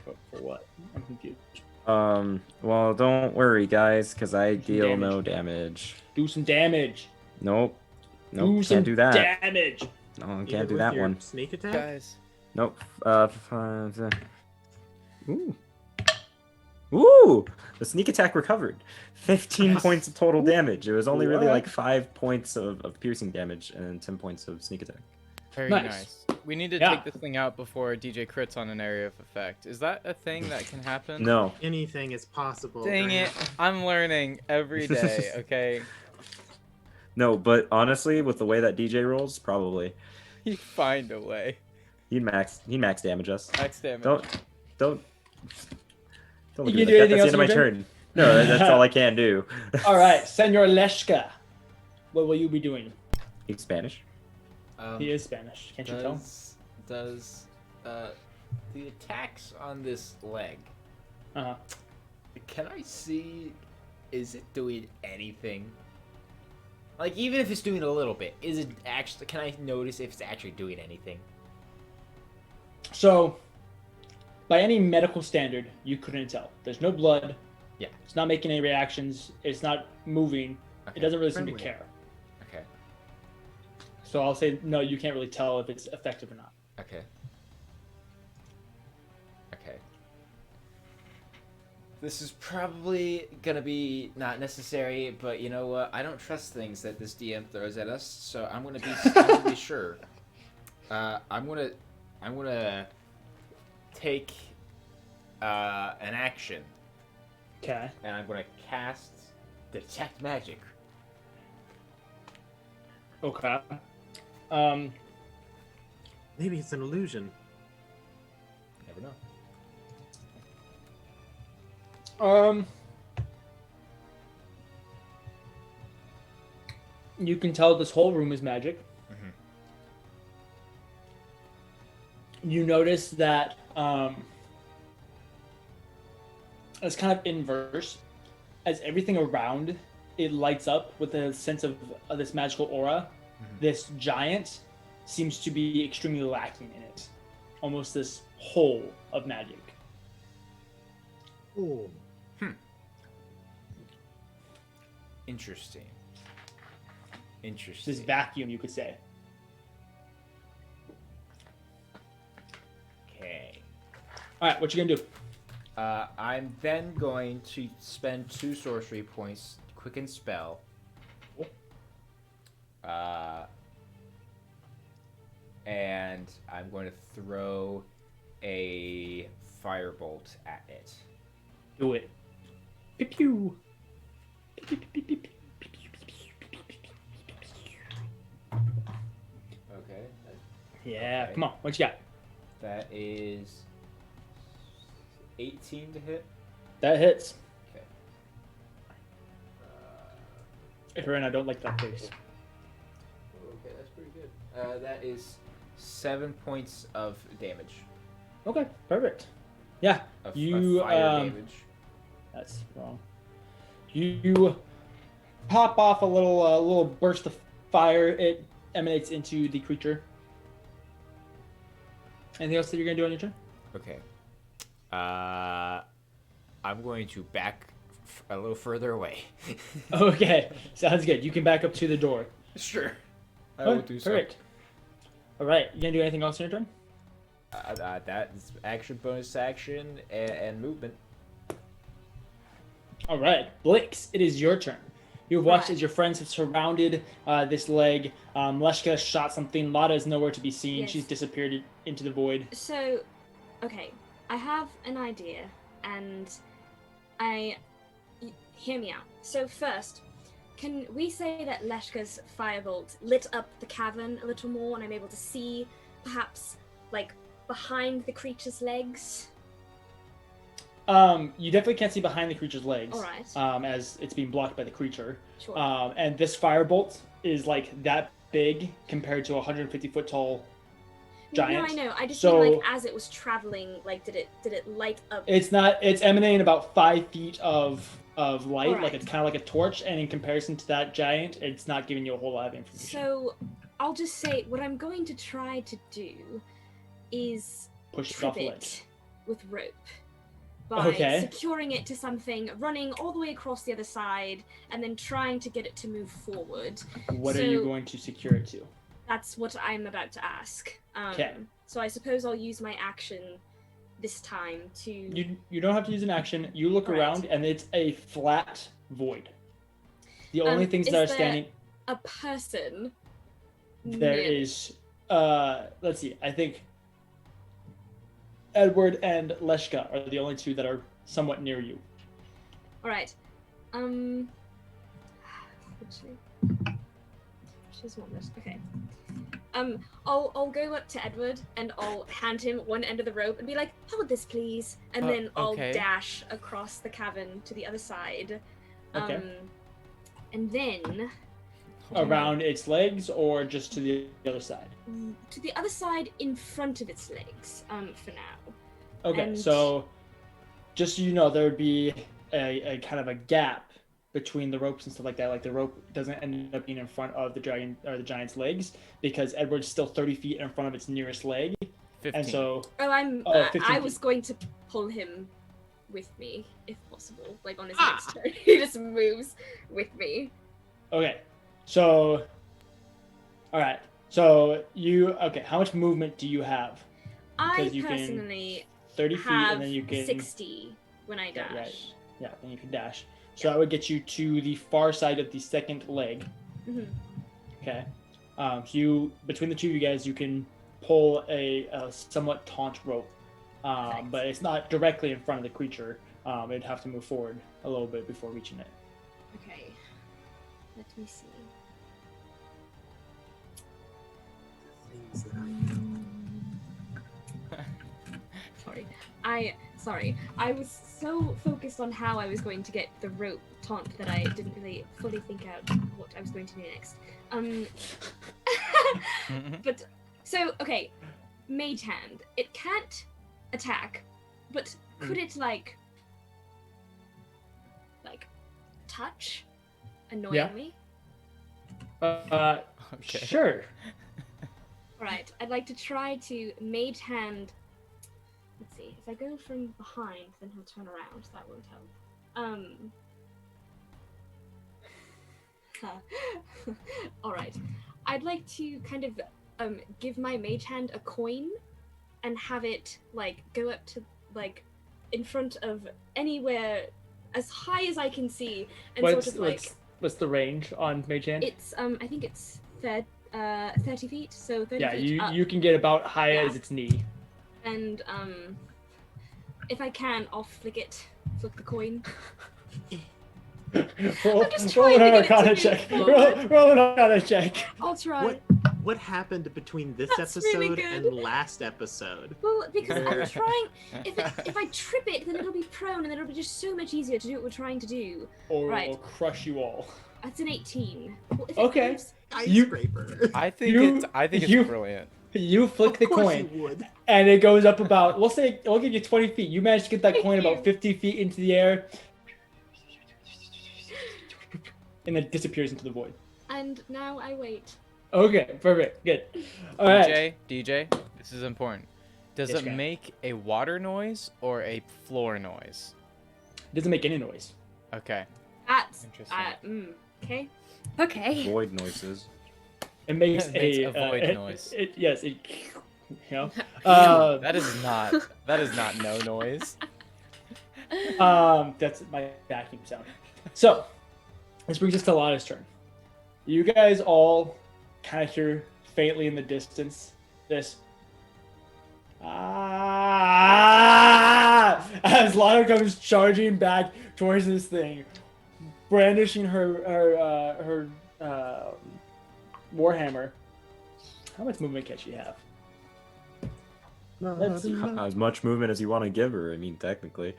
for what? I'm confused. Well, don't worry, guys, because I deal no damage. Do some damage. Nope, can't do that. Damage. No, can't do that one. Sneak attack? Guys. Nope. Ooh! The sneak attack recovered. 15 points of total damage. It was only really like 5 points of piercing damage and 10 points of sneak attack. Very nice. We need to take this thing out before DJ crits on an area of effect. Is that a thing that can happen? No. Anything is possible. Dang it. I'm learning every day, okay? No, but honestly, with the way that DJ rolls, probably. You find a way. He'd max damage us. Max damage. Don't You look can at do that. anything That's the else end of my turn. No, that's all I can do. All right, Senor Leshka. What will you be doing? He's Spanish. He is Spanish. Can't you tell? Does the attacks on this leg? Can I see? Is it doing anything? Like, even if it's doing a little bit, is it actually? Can I notice if it's actually doing anything? So, by any medical standard, you couldn't tell. There's no blood. Yeah. It's not making any reactions. It's not moving. Okay. It doesn't really seem to care. Okay. So I'll say no. You can't really tell if it's effective or not. Okay. Okay. This is probably gonna be not necessary, but you know what? I don't trust things that this DM throws at us, so I'm gonna be sure. I'm gonna take an action. Okay. And I'm gonna cast Detect Magic. Okay. Maybe it's an illusion. Never know. You can tell this whole room is magic. You notice that it's kind of inverse, as everything around it lights up with a sense of this magical aura. This giant seems to be extremely lacking in it, almost this hole of magic. Ooh. Interesting. This vacuum, you could say. Okay. All right, what you gonna do? I'm then going to spend 2 sorcery points, quicken spell. And I'm going to throw a firebolt at it. Do it. Pew pew. Okay. Yeah, Okay. come on. What you got? That is 18 to hit. That hits. Okay. If you're in, I don't like that face. Okay, that's pretty good. That is 7 points of damage. Okay, perfect. Yeah, Of you fire damage. That's wrong. You pop off a little burst of fire. It emanates into the creature. Anything else that you're gonna do on your turn? Okay. I'm going to back a little further away. Okay, sounds good. You can back up to the door. Sure. I will do so. Perfect. All right, you gonna do anything else on your turn? That is action, bonus action, and movement. All right, Blix, it is your turn. You've watched as your friends have surrounded this leg. Leshka shot something. Lada is nowhere to be seen. Yes. She's disappeared into the void. So, okay, I have an idea, and hear me out. So first, can we say that Leshka's firebolt lit up the cavern a little more, and I'm able to see, perhaps, like, behind the creature's legs? You definitely can't see behind the creature's legs. All right. As it's being blocked by the creature. Sure. And this firebolt is like that big compared to a 150-foot tall giant. No, I know. I just So- mean, like, as it was traveling, like, did it light up? It's not. It's emanating about 5 feet of light. Alright. Like it's kind of like a torch. And in comparison to that giant, it's not giving you a whole lot of information. So, I'll just say what I'm going to try to do is Push it trip off the ledge. it with rope by Okay. securing it to something, running all the way across the other side, and then trying to get it to move forward. What are you So- going to secure it to? That's what I'm about to ask. Okay. So I suppose I'll use my action this time to. You don't have to use an action. You look Alright. around, and it's a flat void. The only things is that are there standing a person. there near- is. Let's see. I think Edward and Leshka are the only two that are somewhat near you. All right. Actually, she's one less. Okay. I'll go up to Edward and I'll hand him one end of the rope and be like, "Hold this, please," and then I'll okay. dash across the cavern to the other side. Okay. And then Around its legs, or just to the other side. to the other side in front of its legs. For now. Okay, And- so just so you know, there would be a kind of a gap between the ropes and stuff like that. Like the rope doesn't end up being in front of the dragon or the giant's legs because Edward's still 30 feet in front of its nearest leg, 15. and so Oh, 15 I feet. was going to pull him with me, if possible, like on his next turn. He just moves with me. okay, so all right, so how much movement do you have? I Because you can personally 30 feet, have and then you can 60 when I Yeah, dash. right. Yeah, then you can dash. So that would get you to the far side of the second leg. Mhm. Okay. So you, between the two of you guys, you can pull a somewhat taut rope, Perfect. but it's not directly in front of the creature. It'd have to move forward a little bit before reaching it. Okay. Let me see. Things that Sorry. I was so focused on how I was going to get the rope taunt that I didn't really fully think out what I was going to do next. But so okay, mage hand. It can't attack, but could it like touch annoyingly? Okay. Sure. Alright, I'd like to try to mage hand. Let's see, if I go from behind, then he'll turn around. That won't help. Alright. I'd like to kind of give my mage hand a coin and have it like go up to like in front of anywhere as high as I can see and sort of like What's the range on Mage Hand? it's I think it's 30 feet, so 30 Yeah, feet up. you can get about high Yeah. as its knee. And if I can, I'll flick the coin. roll, just roll trying an to get it to Arcana move check. forward. Roll an Arcana check. I'll try. What happened between this That's episode really good. and last episode? Well, because I'm trying. If I trip it, then it'll be prone, and then it'll be just so much easier to do what we're trying to do. Or Right. will crush you all. That's an 18. Well, if it Okay. moves- You- Skyscraper. I think You- it's you- brilliant. You flick the Of course coin, you would. and it goes up about, we'll give you 20 feet. You manage to get that Thank coin you. about 50 feet into the air, and then disappears into the void. And now I wait. Okay, perfect, good. All right. DJ, this is important. Does Yes, it go ahead. make a water noise or a floor noise? Doesn't make any noise. Okay. That's Interesting. okay. Okay. Void noises. It makes It makes a void it- noise. Yes, you know. That is not no noise. That's my vacuum sound. So, this brings us to Lana's turn. You guys all kind of hear faintly in the distance this as Lana comes charging back towards this thing. brandishing her warhammer. How much movement can she have? Let's see. As much movement as you want to give her. I mean, technically.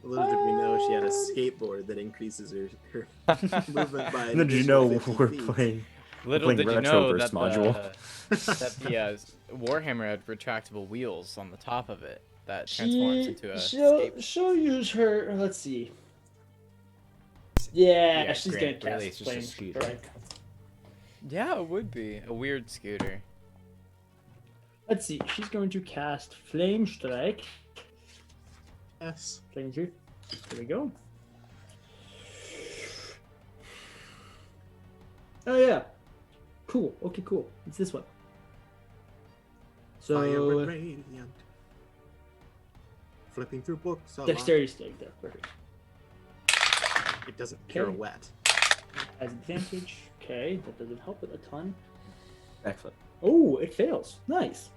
Little did we know she had a skateboard that increases her movement by. Did you know we're playing? Little playing did you know Retroverse that module. that the Warhammer had retractable wheels on the top of it that transforms into a skate. She'll use her. Let's see. Yeah, she's gonna Grant, really, cast it's just a flame scooter. strike. Yeah, it would be a weird scooter. Let's see. She's going to cast flame strike. Yes. Flame strike. There we go. Oh yeah. Cool. Okay, cool. It's this one. Fire So radiant. Flipping through books. a lot. dexterity stake there. Perfect. It doesn't Okay. pirouette. Has advantage. Okay, that doesn't help it a ton. Backflip. Oh, it fails. Nice.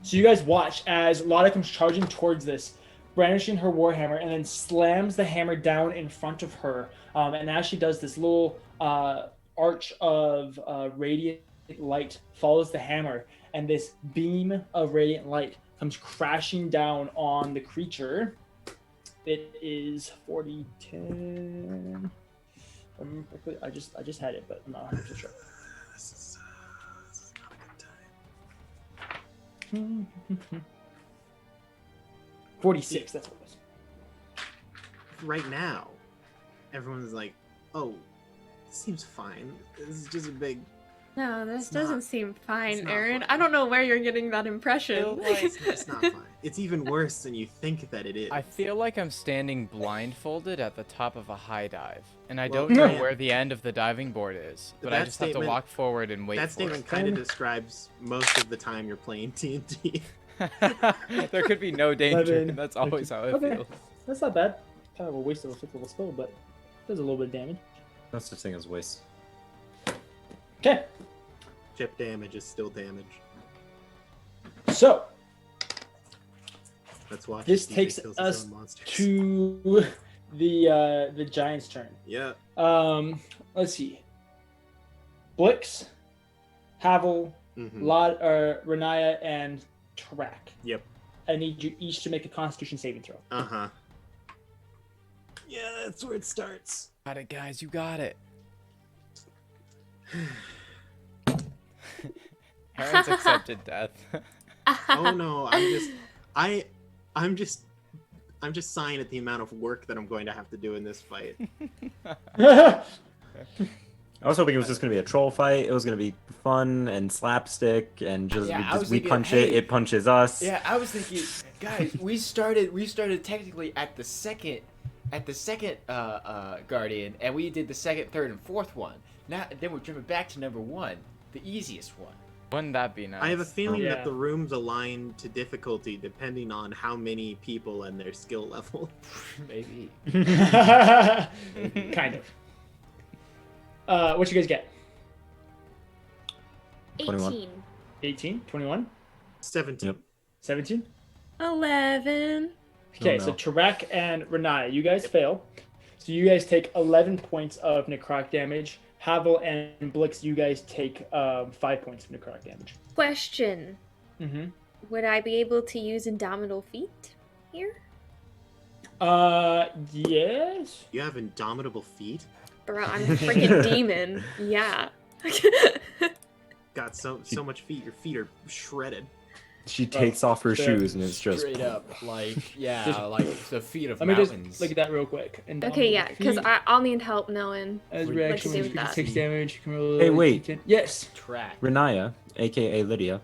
So you guys watch as Lotta comes charging towards this, brandishing her warhammer, and then slams the hammer down in front of her. And as she does, this little arch of radiant light follows the hammer, and this beam of radiant light comes crashing down on the creature. It is 40, 10. I just had it, but I'm not 100% sure. This is not a good time. 46, that's what it was. Right now, everyone's like, "Oh, this seems fine. This is just a big." No, this It's doesn't not- seem fine, it's not Aaron. fine. I don't know where you're getting that impression. It's not fine. It's even worse than you think that it is. I feel like I'm standing blindfolded at the top of a high dive, and I Well, don't know yeah. where the end of the diving board is, but I That just have to statement- walk forward and wait that for statement it. kind of describes most of the time you're playing TNT. There could be no danger. 11, That's always how it okay. feels. That's not bad. Kind of a waste of a fifth level spell, but does a little bit of damage. No such thing as waste. Okay, Chip damage is still damage. so Let's watch. This DJ takes kills his us own monsters. to the giant's turn. Yeah. Let's see. Blix, Havel, Mhm. Renaya, and Trak. Yep. I need you each to make a Constitution saving throw. Uh huh. Yeah, that's where it starts. Got it, guys. You got it. Aaron's accepted death. Oh no, I'm just sighing at the amount of work that I'm going to have to do in this fight. I was hoping it was just gonna be a troll fight. It was gonna be fun and slapstick and just Yeah, I was we thinking, punch hey. it punches us. Yeah, I was thinking, guys, we started technically at the second guardian, and we did the second, third, and fourth one. Now then we're jumping back to number one, the easiest one. Wouldn't that be nice? I have a feeling Yeah. that the rooms align to difficulty depending on how many people and their skill level. Maybe. Kind of. What you guys get? 21. 18. 18, 21, 17. Yep. 17? 11. Okay, no. so Tarak and Renaya, you guys fail. So you guys take 11 points of necrotic damage. Havel and Blix, you guys take 5 points of necrotic damage. Question. Mm-hmm. Would I be able to use Indomitable Feet here? Yes. You have indomitable feet. Bro, I'm a freaking demon. Yeah. Got so much feet. Your feet are shredded. She takes off her so- shoes and it's just Straight up, like yeah, Just- like the feet of Let me mountains. just look at that real quick. Okay, yeah, because I'll need help knowing. As What reaction, to do when with you that? 6 damage, you can roll Hey, wait. D10. Yes. track. Renaya, aka Lydia.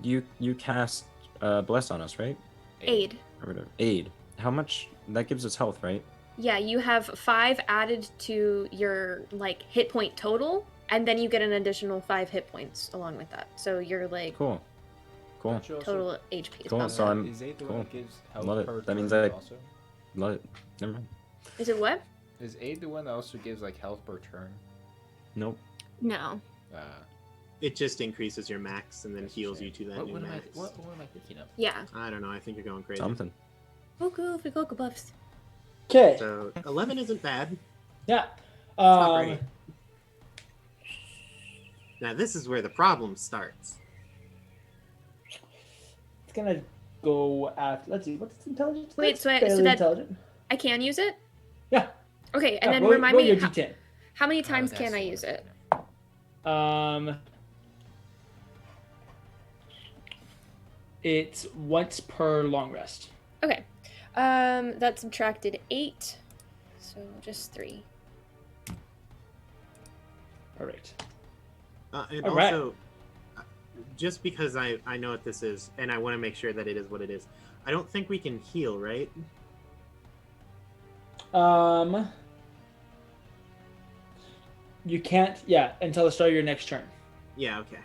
You cast bless on us, right? Aid. Or whatever. Aid. How much? That gives us health, right? Yeah, you have 5 added to your like hit point total, and then you get an additional 5 hit points along with that. So you're like Cool. Cool. total HP is Cool, bumped so up. I'm- Is Aid the cool. one that gives health Love it. per That means turn I- also? Love it. Never mind. Is it what? Is Aid the one that also gives like health per turn? Nope. No. It just increases your max and then heals you to that What, new what am I? max. What am I thinking of? Yeah. I don't know. I think you're going crazy. Something. Cocoa for Cocoa Puffs. Okay. So 11 isn't bad. Yeah. It's not great. Now this is where the problem starts. It's gonna go after. Let's see. What's its intelligence? Wait, That's so fairly that- intelligent. I can use it? Yeah. Okay, and Yeah, then roll, remind roll me your how, D10. how many times that's can I the use it? It's once per long rest. Okay. That subtracted 8. So just 3. All right. And All right. also, just because I know what this is, and I want to make sure that it is what it is, I don't think we can heal, right? You can't. Yeah, until the start of your next turn. Yeah, okay.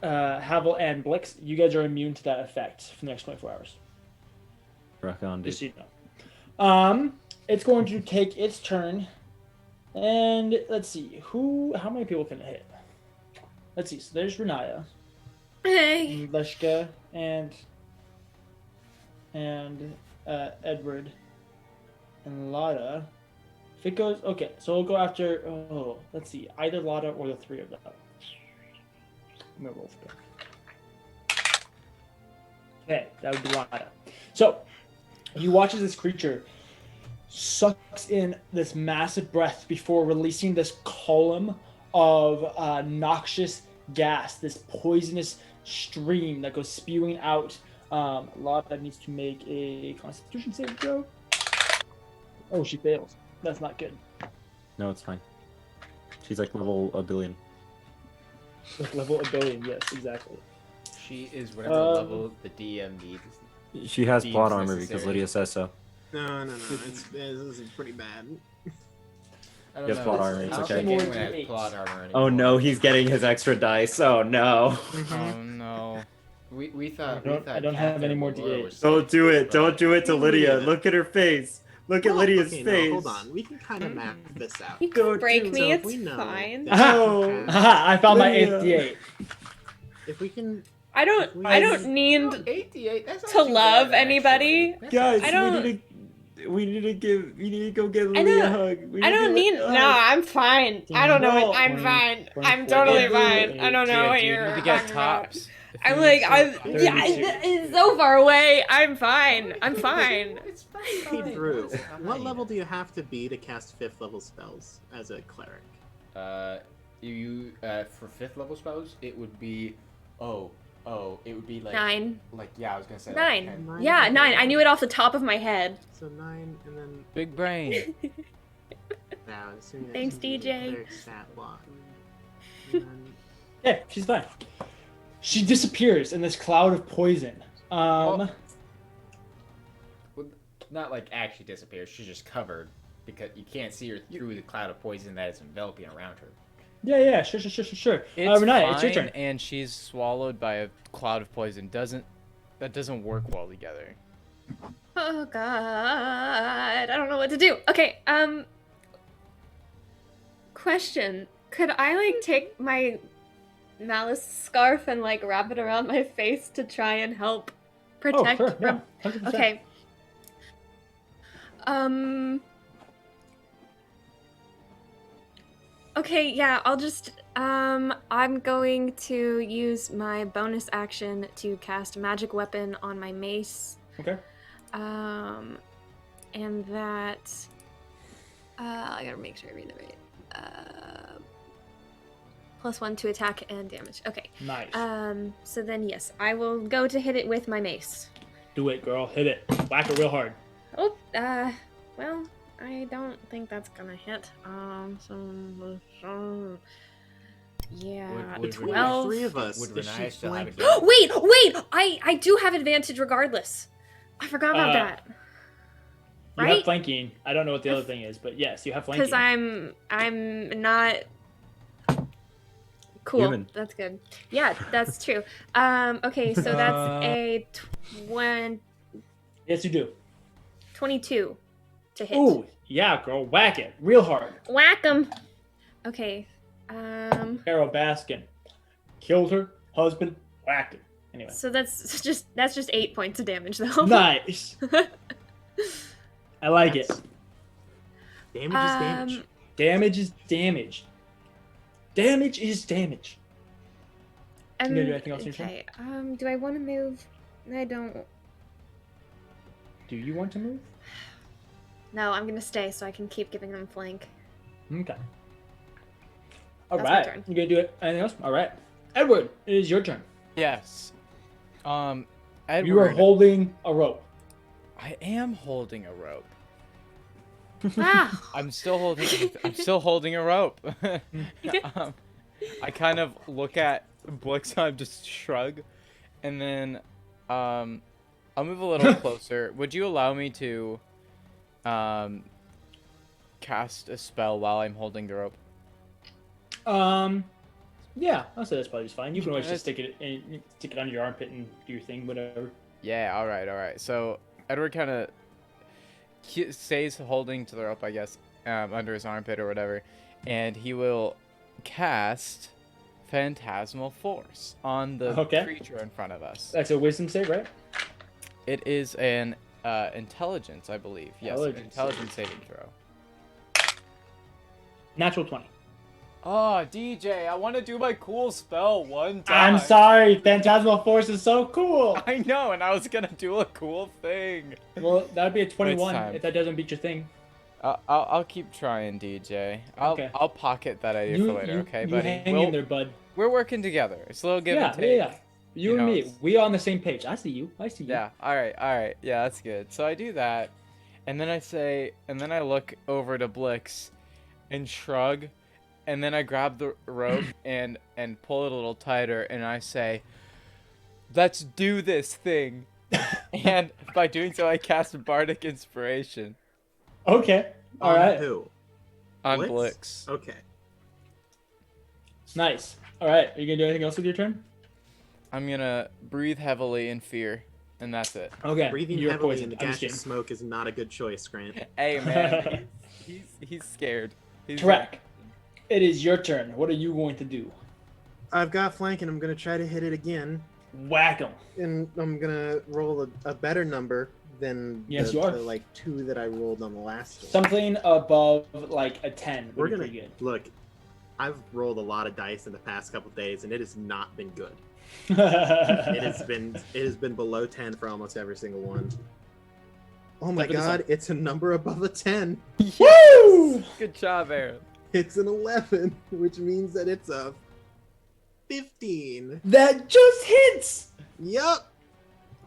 Havel and Blix, you guys are immune to that effect for the next 24 hours. Rock on, dude. Just so you know. It's going to take its turn, and let's see how many people can it hit? Let's see. So there's Renaya, Hey. Leshka, and Edward, and Lada. If it goes okay, so we'll go after. Oh, let's see, either Lada or the three of them. I'm gonna roll for them. Okay, that would be Lada. So you watch as this creature sucks in this massive breath before releasing this column of noxious gas, this poisonous stream that goes spewing out. Lada needs to make a Constitution saving throw. Oh, she fails. That's not good. No, it's fine. She's like level a billion. Level a billion, yes, exactly. She is whatever level the DM needs. She has Deems plot armor because necessary. Lydia says so. No. This is pretty bad. I don't Yes, know. plot armor, I it's don't okay. think anyone has D8. plot armor Oh anymore. no, he's getting his extra dice. Oh no. Oh no. We thought. I don't have Catherine any more and Laura D8s. were Don't safe, do it. but- Don't do it to Lydia. Lydia. Look at her face. Look at Well, Lydia's okay, face. No, hold on. We can kind of map this out. You Don't can break do me, So if it's we know fine. that No. you have- I found my Lydia. 8th D8. if we can, I don't need No, 88, that's not to too love bad, anybody. actually. Guys, I don't- we need to go get I Lydia a don't- hug. We I don't need need. to No, I'm fine. I don't know. No. What, I'm fine. I'm 24, totally 24, fine. I don't know Gia, what do you you're need to get talking about. tops? If I'm you like, need I'm. some- Yeah, it's so far away. I'm fine. I'm fine. It's fine. hey Drew, It's what fine. level do you have to be to cast 5th level spells as a cleric? For 5th level spells, it would be, it would be like 9. Like yeah, I was gonna say 9. Like 10. Yeah, 9. I knew it off the top of my head. So 9, and then Big brain. now assuming that Thanks, can be DJ. cleric stat block. And then- Yeah, she's fine. She disappears in this cloud of poison. Well, not like actually disappears. She's just covered because you can't see her through the cloud of poison that is enveloping around her. Yeah, sure. It's Renaya, fine, it's your turn. and she's swallowed by a cloud of poison. That doesn't work well together. Oh god, I don't know what to do. Okay, question. Could I like take my malice scarf and like wrap it around my face to try and help protect Oh, sure, yeah, from 100%. Okay. Okay, yeah, I'll just I'm going to use my bonus action to cast magic weapon on my mace. Okay. And that I gotta make sure I read it right. +1 to attack and damage. Okay. Nice. So then yes, I will go to hit it with my mace. Do it, girl. Hit it. Whack it real hard. Oh, well, I don't think that's gonna hit. Yeah, Would Between the 12. 3 of us, Would is she Renaya still have flanking? advantage? Wait! I do have advantage regardless. I forgot about that. You Right? have flanking. I don't know what the other thing is, but yes, you have flanking. Because I'm not cool. Human. That's good. Yeah, that's true. Okay, so that's a 20, Yes, you do. 22 to hit. Ooh, yeah, girl. Whack it real hard. Whack 'em. Okay, Carol Baskin killed her husband, whacked him. Anyway. So that's just 8 points of damage though. Nice. I like it. Damage is damage. Damage is damage. Damage is damage. You gonna do anything else in your turn? Okay. Do I want to move? I don't. Do you want to move? No, I'm gonna stay so I can keep giving them flank. Okay. That's my Alright. turn. You gonna do it? Anything else? Alright. Edward, it is your turn. Yes. Edward, You are holding a rope. I am holding a rope. Ah! I'm still holding a rope. I kind of look at Blix and I just shrug, and then I'll move a little closer. Would you allow me to cast a spell while I'm holding the rope? Yeah, I'll say that's probably just fine. You can always just stick it under your armpit and do your thing, whatever. Yeah, all right. So Edward kind of stays holding to the rope, I guess, under his armpit or whatever, and he will cast Phantasmal Force on the creature in front of us. That's a wisdom save, right? It is an intelligence, I believe. Yes, an intelligence saving throw. Natural 20. Oh, DJ, I want to do my cool spell one time. I'm sorry, Phantasmal Force is so cool. I know, and I was gonna do a cool thing. Well, that would be a 21 time. if that doesn't beat your thing. I'll keep trying, DJ. I'll pocket that idea for later, okay, buddy? Hang in there, bud. We're working together. It's a little give and take. Yeah. You and me, we are on the same page. I see you. Yeah. All right. Yeah, that's good. So I do that, and then I look over to Blix, and shrug. And then I grab the rope and pull it a little tighter, and I say, "Let's do this thing." And by doing so, I cast Bardic Inspiration. Okay. All right. Who? On Blix. Okay. Nice. All right. Are you gonna do anything else with your turn? I'm gonna breathe heavily in fear, and that's it. Okay. Breathing You're heavily poisoned. in the gaseous smoke is not a good choice, Grant. Hey man, he's scared. Trek. It is your turn. What are you going to do? I've got flank, and I'm gonna try to hit it again. Whack him. And I'm gonna roll a better number than Yes, you are. the like 2 that I rolled on the last one. Something above like a 10. We're Would be gonna pretty good. look. I've rolled a lot of dice in the past couple days, and it has not been good. It has been below 10 for almost every single one. Oh my god, it's a number above a 10. Woo! Good job, Aaron. It's an 11, which means that it's a 15. That just hits. Yup.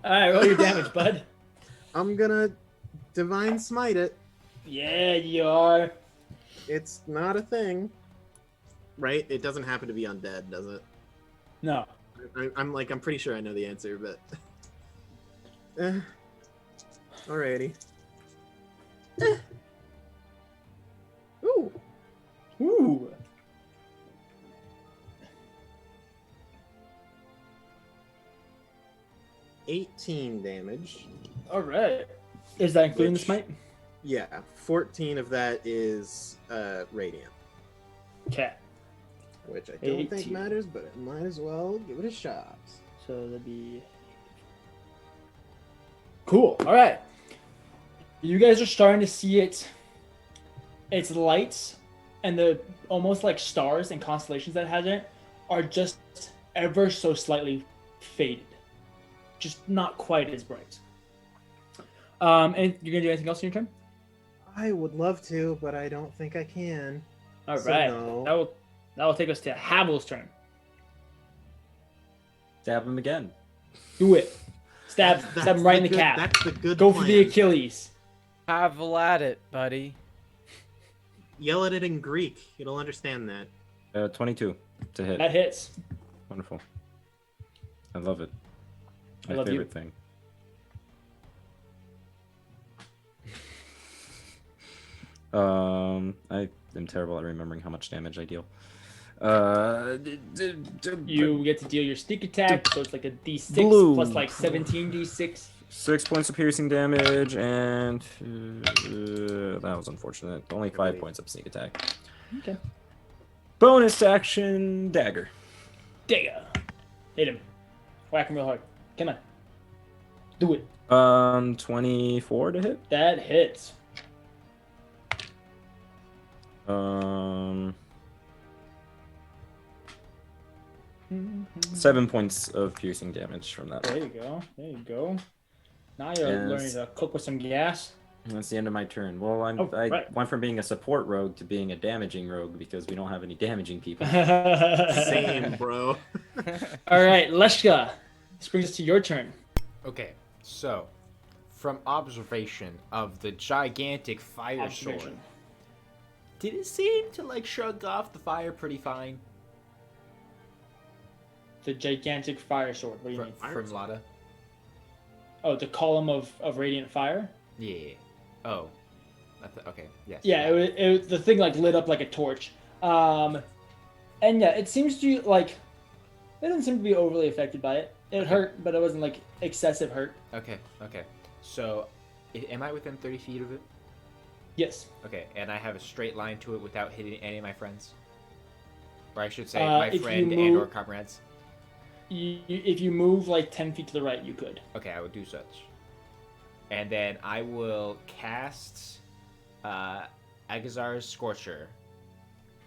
All right, roll your damage, bud. I'm gonna divine smite it. Yeah, you are. It's not a thing. Right? It doesn't happen to be undead, does it? No. I'm pretty sure I know the answer, but. Alrighty. Ooh. Ooh. $18 damage. All right. Is that including the smite? Yeah, 14 of that is radiant, Okay. which I don't think 18. matters, but I might as well give it a shot. So that'd be cool. All right. You guys are starting to see it. Its lights and the almost like stars and constellations that it has in it are just ever so slightly faded, just not quite as bright. And you're gonna do anything else in your turn? I would love to, but I don't think I can. All So right. no. That will take us to Havel's turn. Stab him again. Do it. Stab That's him right in the good- calf. That's the good Go for the plan. Achilles. Have at it, buddy. Yell at it in Greek. It'll understand that. 22 to hit. That hits. Wonderful. I love it. I My love you. favorite thing. I am terrible at remembering how much damage I deal. You get to deal your sneak attack, so it's like a d6 Blue. plus like 17 d6. 6 points of piercing damage, and that was unfortunate. Only 5 points of sneak attack. Okay. Bonus action dagger. Dagger. Hit him. Whack him real hard. Come on. Do it. 24 to hit. That hits. 7 points of piercing damage from that. There you go. There you go. Now you're Yes. learning to cook with some gas. That's the end of my turn. Well, I right. went from being a support rogue to being a damaging rogue because we don't have any damaging people. Same, bro. All right, Leshka. This brings us to your turn. Okay, so from observation of the gigantic fire sword, Observation. did it seem to like shrug off the fire pretty fine The gigantic fire sword. What do you mean? from Lada? Oh, the column of radiant fire? Yeah. Oh. Okay. Yes. Yeah, it was the thing like lit up like a torch. And yeah, it seems to like it didn't seem to be overly affected by it. It hurt, but it wasn't like excessive hurt. Okay. Okay. So, am I within 30 feet of it? Yes. Okay, and I have a straight line to it without hitting any of my friends? Or I should say, my If you friend move- and or comrades? If you move like 10 feet to the right, you could. Okay, I will do such. And then I will cast Agazar's Scorcher.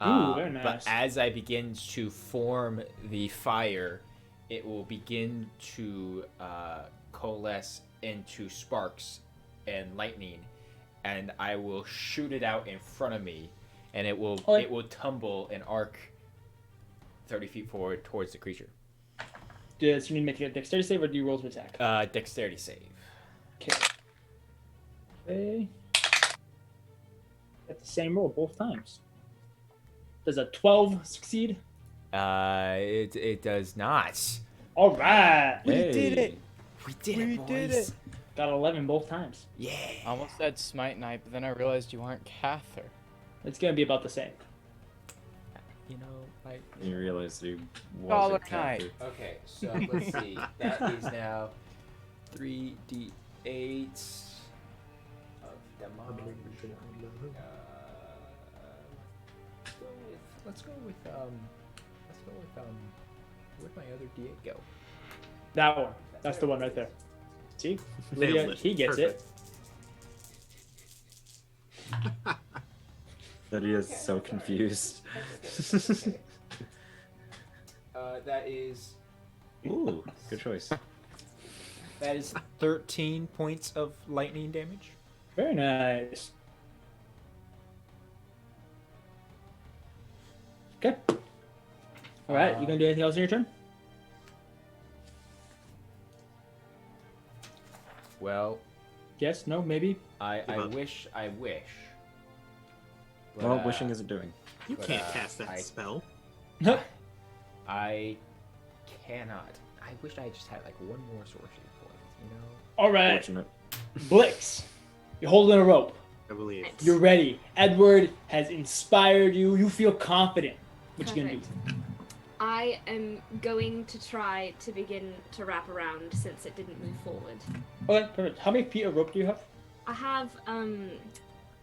Ooh, very But nice. as I begin to form the fire, it will begin to coalesce into sparks and lightning, and I will shoot it out in front of me, and it will tumble and arc 30 feet forward towards the creature. Does you need to make a dexterity save or do you roll to attack? Dexterity save. Okay. Got the same roll both times. Does a 12 succeed? It does not. All right. We did it. We did it. Got 11 both times. Yeah. I almost said Smite Knight, but then I realized you aren't Cather. It's gonna be about the same. You know, like. You realize you Dollar wasn't Knight. Cather. Okay, so let's see. That is now 3d8 of damage. Let's go with where'd my other d8 go? That one. That's the one right there. See? Nailed it. He gets Perfect. That he is so confused. That is Ooh, good choice. 13 points of lightning damage. Very nice. Okay. All right. You gonna do anything else in your turn? Well, Yes. No. Maybe. I up. wish. But, Well, wishing isn't doing. You But, can't cast that I- spell. I cannot. I wish I just had like one more sorcery point, you know? All right. Fortunate. Blix. You're holding a rope. I believe. You're ready. Edward has inspired you. You feel confident. What you gonna do? I am going to try to begin to wrap around since it didn't move forward. Okay. Perfect. How many feet of rope do you have? I have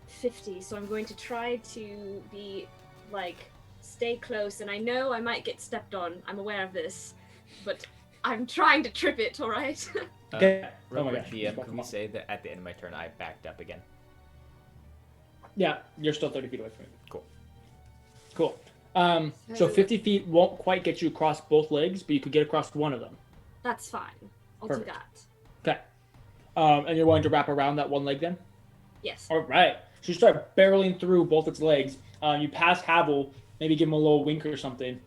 50, so I'm going to try to be like stay close, and I know I might get stepped on. I'm aware of this, but I'm trying to trip it, all right? Okay. Real Oh my quick, gosh. DM, Come can we on. say that at the end of my turn I backed up again? Yeah, you're still 30 feet away from me. Cool. Cool. So 50 feet won't quite get you across both legs, but you could get across one of them. That's fine. I'll Perfect. do that. Okay. And you're wanting to wrap around that one leg then? Yes. All right. So you start barreling through both its legs. You pass Havel, maybe give him a little wink or something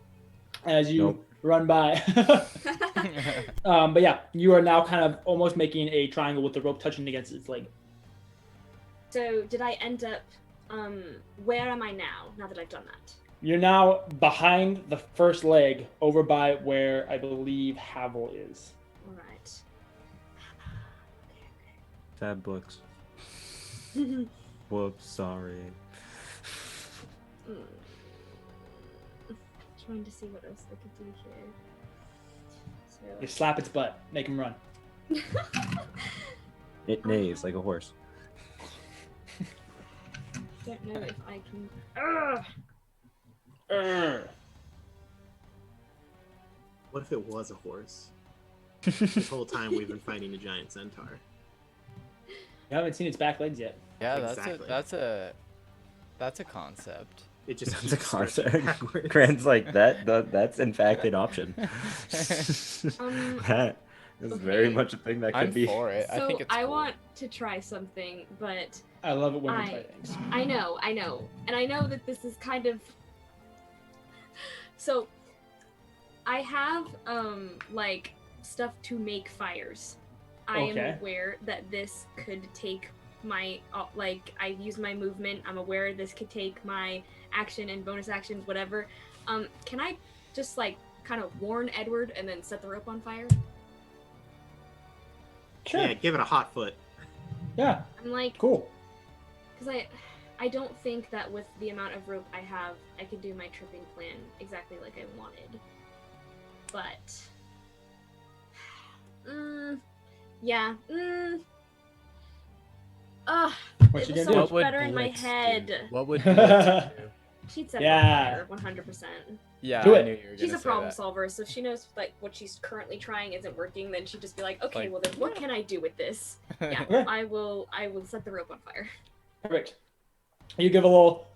as you Nope. run by. But yeah, you are now kind of almost making a triangle with the rope touching against its leg. So did I end up? Where am I now? Now that I've done that. You're now behind the first leg, over by where I believe Havel is. All right. Tab books. Whoops, sorry. Trying to see what else I could do here. You slap its butt, make him run. So. It neighs like a horse. Don't know if I can. Ugh! What if it was a horse? This whole time we've been fighting a giant centaur. You haven't seen its back legs yet. Yeah, Exactly. that's a concept. It just That's a keeps stretching concept. backwards. Grant's like that's in fact an option. That is very okay. much a thing that could I'm be. for it. I So think it's I cool. want to try something, but I love it when we try things. I know, and I know that this is kind of. So, I have like stuff to make fires. I Okay. am aware that this could take my like I use my movement. I'm aware this could take my action and bonus actions, whatever. Can I just like kind of warn Edward and then set the rope on fire? Sure. Yeah, give it a hot foot. Yeah. I'm like, Cool. because I don't think that with the amount of rope I have, I could do my tripping plan exactly like I wanted. But, yeah, What it you was gonna so do? much would better in my Blix do? head. What would Blix do? She'd set Yeah. on fire, 100%. Yeah, Do I it. knew you were gonna She's a say problem that. solver, so if she knows like what she's currently trying isn't working, then she'd just be like, okay, Like- well then what can I do with this? Yeah, Okay. I will set the rope on fire. Perfect. You give a little,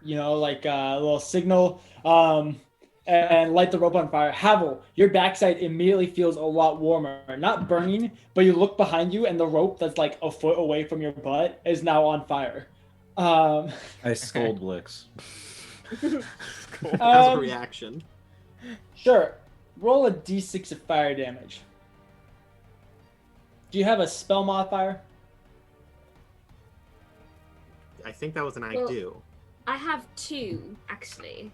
like a little signal, and light the rope on fire. Havel, your backside immediately feels a lot warmer. Not burning, but you look behind you and the rope that's like a foot away from your butt is now on fire. I scold Blix. As a Um, reaction. Sure. Roll a d6 of fire damage. Do you have a spell modifier? I think that was an I Well- do. I have two actually.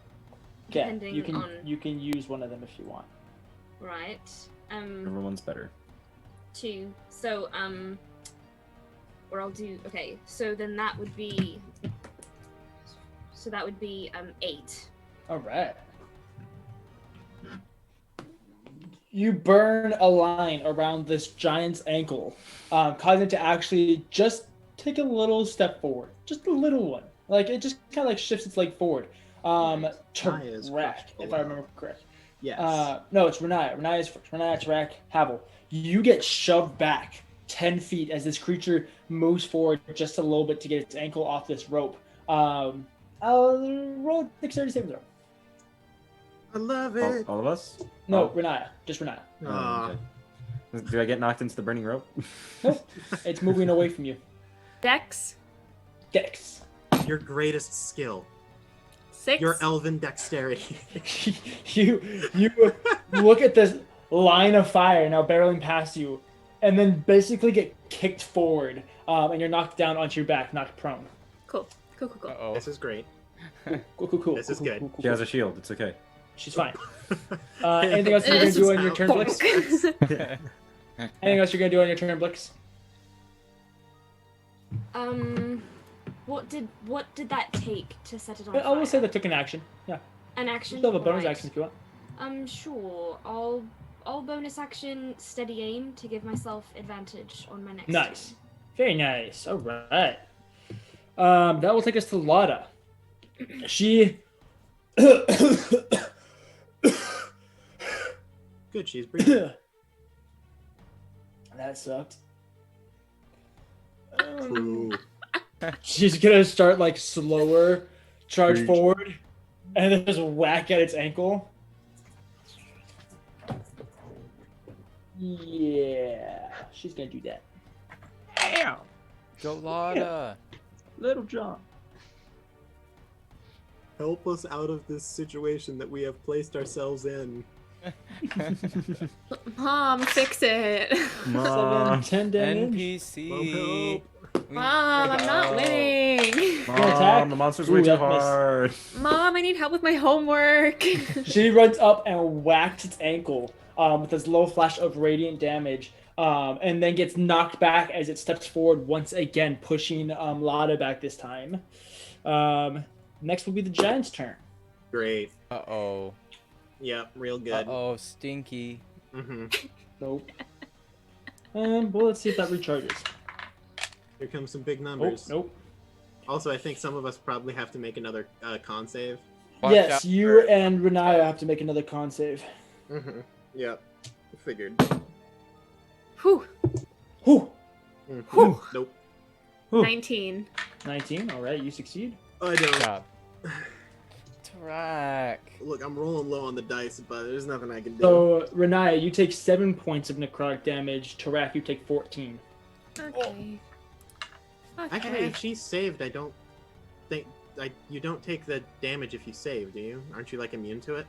Okay, Depending you can on- you can use one of them if you want. Right. Everyone's better. Two. So, or I'll do, okay, so then that would be, 8. All right. You burn a line around this giant's ankle, causing it to actually just take a little step forward, just a little one. Like it just kind of like shifts its leg forward. To Renaya is Rack, first if below. I remember correct. Yes. No, it's Renaya. Renaya's first. Renaya, Tarak, Havel. You get shoved back 10 feet as this creature moves forward just a little bit to get its ankle off this rope. I'll roll a dexterity saving throw. I love All, it. all of us? No, Oh. Renaya. Just Renaya. Aw. Okay. Do I get knocked into the burning rope? Nope. It's moving away from you. Dex Dex. Your greatest skill. 6. Your elven dexterity. you look at this line of fire now barreling past you, and then basically get kicked forward, and you're knocked down onto your back, knocked prone. Cool. Uh-oh. This is great. Cool. This is good. She has a shield. It's okay. She's fine. Anything else you're gonna This do is on your how turn, Blix Blix? Anything else you're gonna do on your turn, Blix? What did that take to set it on I will fire? say that took an action. Yeah. An You action? still have a bonus Right. action if you want. Sure. I'll bonus action steady aim to give myself advantage on my next Nice. turn. Very nice. All right. That will take us to Lada. She. Good, she's breathing. That sucked. Ooh. She's gonna start like slower, charge Preach. forward, and then just whack at its ankle. Yeah, she's gonna do that. Damn. Go Lada. Little John. Help us out of this situation that we have placed ourselves in. Mom, fix it. Mom. 10 damage. NPC. Mom, I'm not winning. attack? Mom, the monster's Ooh, way too that missed. hard. Mom, I need help with my homework. She runs up and whacks its ankle with this low flash of radiant damage, and then gets knocked back as it steps forward once again, pushing Lada back this time. Next will be the giant's turn. Great. Uh-oh. Yep, real good. Uh-oh, stinky. Mm-hmm. Nope. Well, let's see if that recharges. Here comes some big Oh, numbers. nope. Also, I think some of us probably have to make another con save. Watch Yes, out you for- and Renaya have to make another con save. Mm-hmm. Yep. Figured. Whew. Whew. Mhm. Nope. 19. 19. All right, you succeed. I Good don't. job. Track. Look, I'm rolling low on the dice, but there's nothing I can do. So, Renaya, you take 7 points of necrotic damage. Tarak, you take 14. Okay. Actually, Okay. if she's saved, I don't think you don't take the damage if you save, do you? Aren't you like immune to it?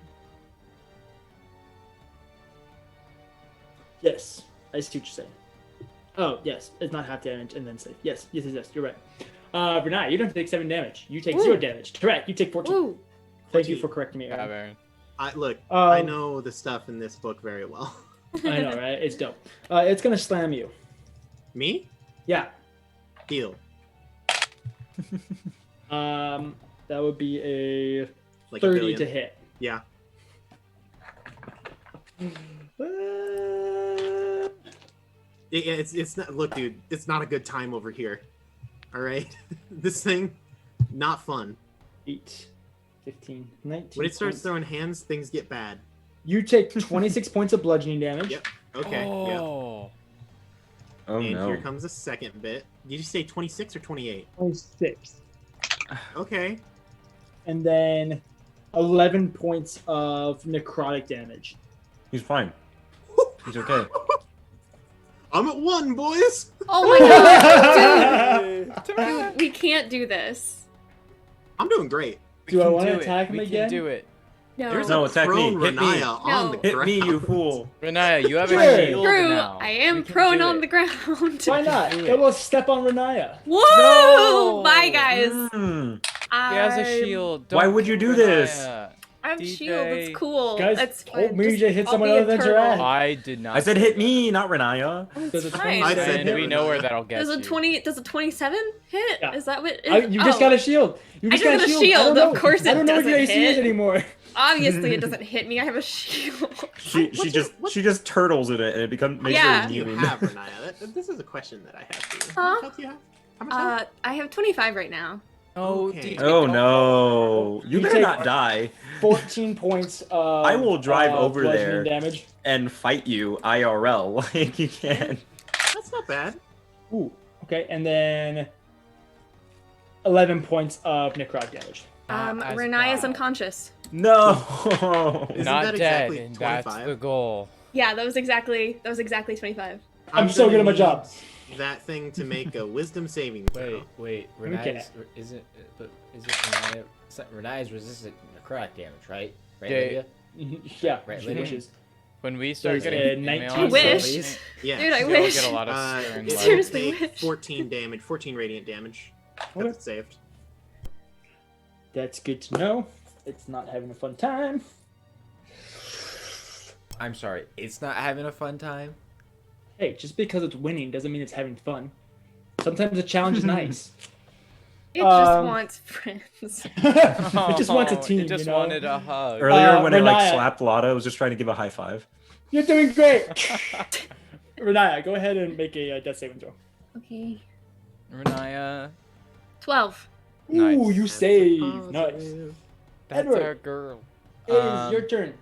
Yes, I see what you're saying. Oh, yes, it's not half damage and then save. Yes, you're right. Renaya, you don't take 7 damage. You take 0 damage. Tarak, you take 14. Ooh. Thank you for correcting me, Yeah, Aaron. Baron. I know the stuff in this book very well. I know, right? It's dope. It's gonna slam you. Me? Yeah. Deal. That would be a Like 30 a billion. to hit. Yeah. It's not. Look, dude, it's not a good time over here. All right, this thing, not fun. 8, 15, 19. When it starts points. throwing hands, things get bad. You take 26 points of bludgeoning damage. Yep. Okay. Yeah. Oh. Oh And no. here comes the second bit. Did you say 26 or 28? 26. Okay. And then 11 points of necrotic damage. He's fine. He's okay. I'm at 1, boys. Oh my god! Dude, we can't do this. I'm doing great. Do I can want to do it. attack him We again? can do it. No. There's No, a attack me. prone Hit me. Renaya on the No. Hit ground. me, you fool. Renaya, you have Sure. a shield True. now. I We am can prone do on it. the ground. Why not? do It it. will step on Renaya. Woo! No! Bye, guys. Mm. He has a shield. Why Don't would you kill do this? Renaya. I have DJ. shield. It's cool. Guys, That's told fine. me Just- to hit I'll someone be a other than turtle. Tarak. I did not. I said say hit that. me, not Renaya. Does a It's 20 fine. I said And hit we know where Renaya. that'll get Does a you. 20? Does a 27 hit? Yeah. Is that what? You just got a shield. You I just just got a got a shield. I shield. don't know. Of course I it don't know what your doesn't AC is hit. anymore. Obviously, it doesn't hit me. I have a shield. She just turtles in it and it becomes makes Yeah. her What do you immune. have, Renaya? This is a question that I have for you. How Huh? much health do you have? How much health? I have 25 right now. Oh, Okay. DJ, Oh don't- no. You You better take- not die 14 points of I will drive over bludgeoning there. damage. and fight you IRL like you can. That's not bad. Ooh, okay, and then 11 points of necrotic damage. Not as Renaya's bad. unconscious. No. Isn't Not that dead, exactly and that's 25? the goal. Yeah, that was exactly 25. I'm so good at my job. That thing to make a wisdom saving throw. Wait. Okay. Isn't Renaya? Renaya's resistant necrotic damage, right? Right, Yeah. Lydia? Yeah, Right, she Lydia? wishes. When we start There's getting a email 19 on wish. Please, Yeah. Dude, I you'll wish. get a lot of stern It love. Seriously, take wish. 14 damage, 14 radiant damage. Okay. That's saved. That's good to know. It's not having a fun time. I'm sorry. It's not having a fun time. Hey, just because it's winning doesn't mean it's having fun. Sometimes a challenge is nice. It just Um, wants friends. It just wants a team, It just you know? wanted a hug. Earlier when I like Renaya. slapped Lotta, I was just trying to give a high five. You're doing great. Renaya, go ahead and make a death saving throw. Okay. Renaya, 12. Ooh, Nice. you saved. Nice. Positive. that's Edward. our girl. It is your turn.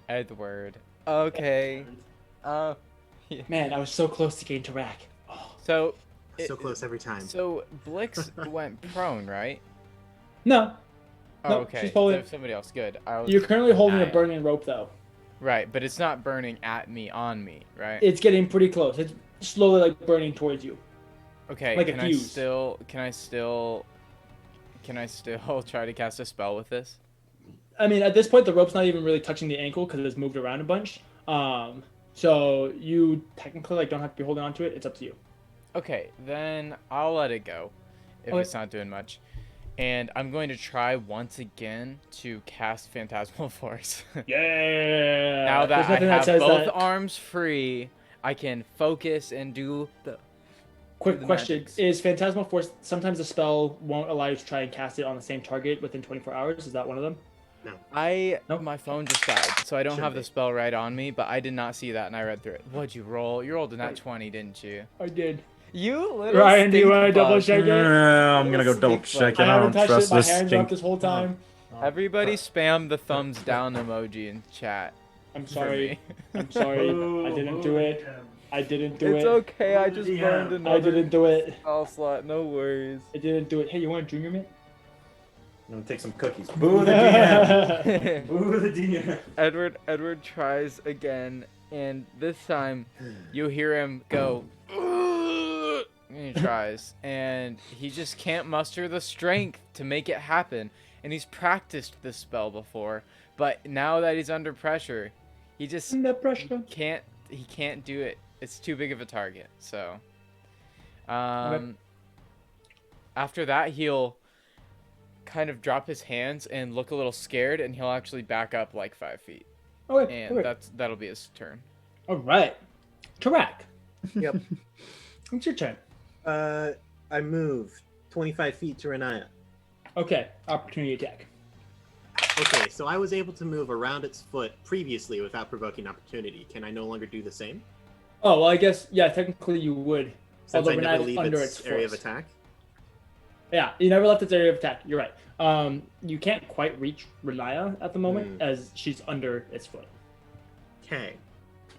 Edward. Okay. Man, I was so close to getting to rack. So. So close every time. So Blix went prone, right? No, Oh, Nope, okay. she's holding- So somebody else. Good. I was... you're currently holding a Renaya. burning rope though. Right, but it's not burning at me, on me, right? It's getting pretty close. It's slowly like burning towards you. Okay. like a can I fuse. still? Can I still try to cast a spell with this? I mean, at this point, the rope's not even really touching the ankle because it's moved around a bunch. So you technically like don't have to be holding on to it. It's up to you. Okay, then I'll let it go if Okay. it's not doing much. And I'm going to try once again to cast Phantasmal Force. Yeah. Now that There's I nothing have says both that. arms free, I can focus and do the... Quick the question: magics. is Phantasmal Force sometimes the spell won't allow you to try and cast it on the same target within 24 hours? Is that one of them? Nope. My phone just died, so I don't Should have be. the spell right on me, but I did not see that and I read through it. What'd you roll? You rolled a nat Right. 20, didn't you? I did. You little Ryan, do you stink want to double bug. check it? I'm gonna go double Stink check it. I I haven't don't touched it. trust My this hands are up stink. this whole time. Everybody spam the thumbs down emoji in chat. I'm for sorry. me. I'm sorry. I didn't do it. I didn't do It's it. okay, I just burned another I didn't do it. spell slot, no worries. I didn't do it. Hey, you want a junior mint? I'm gonna take some cookies. Boo the DM. Boo the DM. Edward tries again, and this time you hear him go. And he tries, and he just can't muster the strength to make it happen. And he's practiced this spell before, but now that he's under pressure, he just Under pressure. can't. He can't do it. It's too big of a target. So, Okay. after that, he'll kind of drop his hands and look a little scared, and he'll actually back up like 5 feet. Okay. And Okay. that'll be his turn. All right. Tarak. Yep. It's your turn. I move 25 feet to Renaya. Okay. Opportunity attack. Okay, so I was able to move around its foot previously without provoking opportunity. Can I no longer do the same? Oh well, I guess yeah. Technically, you would. Since Although I we're never not leave under its its area of force. attack? Yeah, you never left its area of attack. You're right. You can't quite reach Relaya at the moment as she's under its foot. Okay.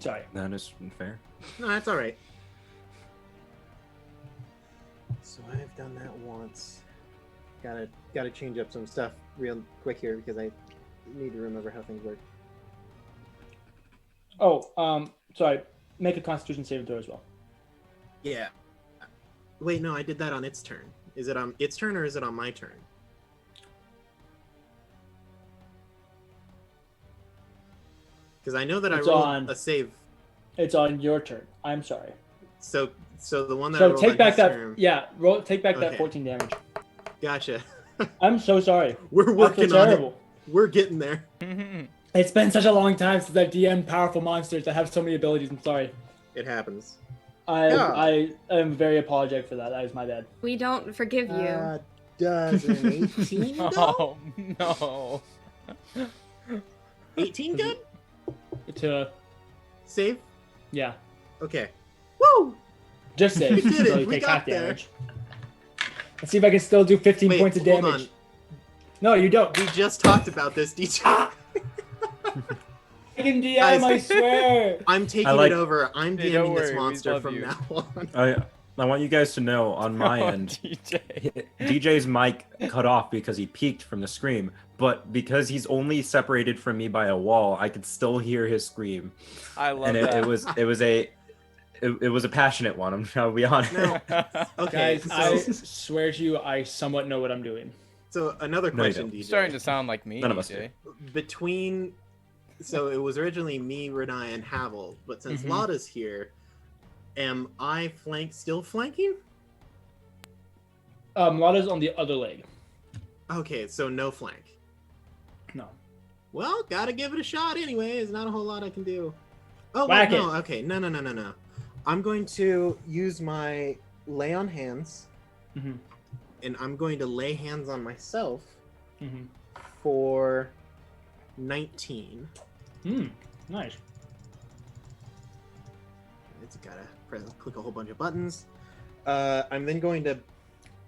Sorry. That is fair. No, that's alright. So I've done that once. Gotta change up some stuff real quick here because I need to remember how things work. Oh, sorry. Make a Constitution saving throw as well. Yeah. Wait, no, I did that on its turn. Is it on its turn or is it on my turn? Because I know that It's I rolled on- a save. It's on your turn. I'm sorry. So the one that I So rolled take on back his that. turn- Yeah, take back that Okay. 14 damage. Gotcha. I'm so sorry. We're I feel working on it. terrible. We're getting there. It's been such a long time since I've DM'd powerful monsters that have so many abilities. I'm sorry. It happens. I am very apologetic for that. That is my bad. We don't forgive you. Does an 18 go? Oh no. 18 good? To Save? yeah, Okay. Woo! just save. We did so it. you We take got half there. damage. Let's see if I can still do 15 Wait, points of hold damage. on. No, you don't. We just talked about this, DJ. I can DM, Guys. I swear. I'm taking I like- it over. I'm Hey, don't DMing this worry, we monster love from you. now on. I want you guys to know on my Oh, end, DJ. DJ's mic cut off because he peaked from the scream, but because he's only separated from me by a wall, I could still hear his scream, I love and that. it was a passionate one. I'll be honest. No. Okay, Guys, I so, swear to you, I somewhat know what I'm doing. so another No, you question, don't. DJ. Starting to sound like me, None of us DJ. Between, so it was originally me, Renai, and Havel, but since Mhm. Lotta's here, am I still flanking? Lada's on the other leg. Okay, so no flank. No. Well, gotta give it a shot anyway. There's not a whole lot I can do. Oh, Whack wait, no, okay, no. I'm going to use my lay on hands, Mm-hmm. and I'm going to lay hands on myself Mm-hmm. for 19. Nice. It's gotta click a whole bunch of buttons. I'm then going to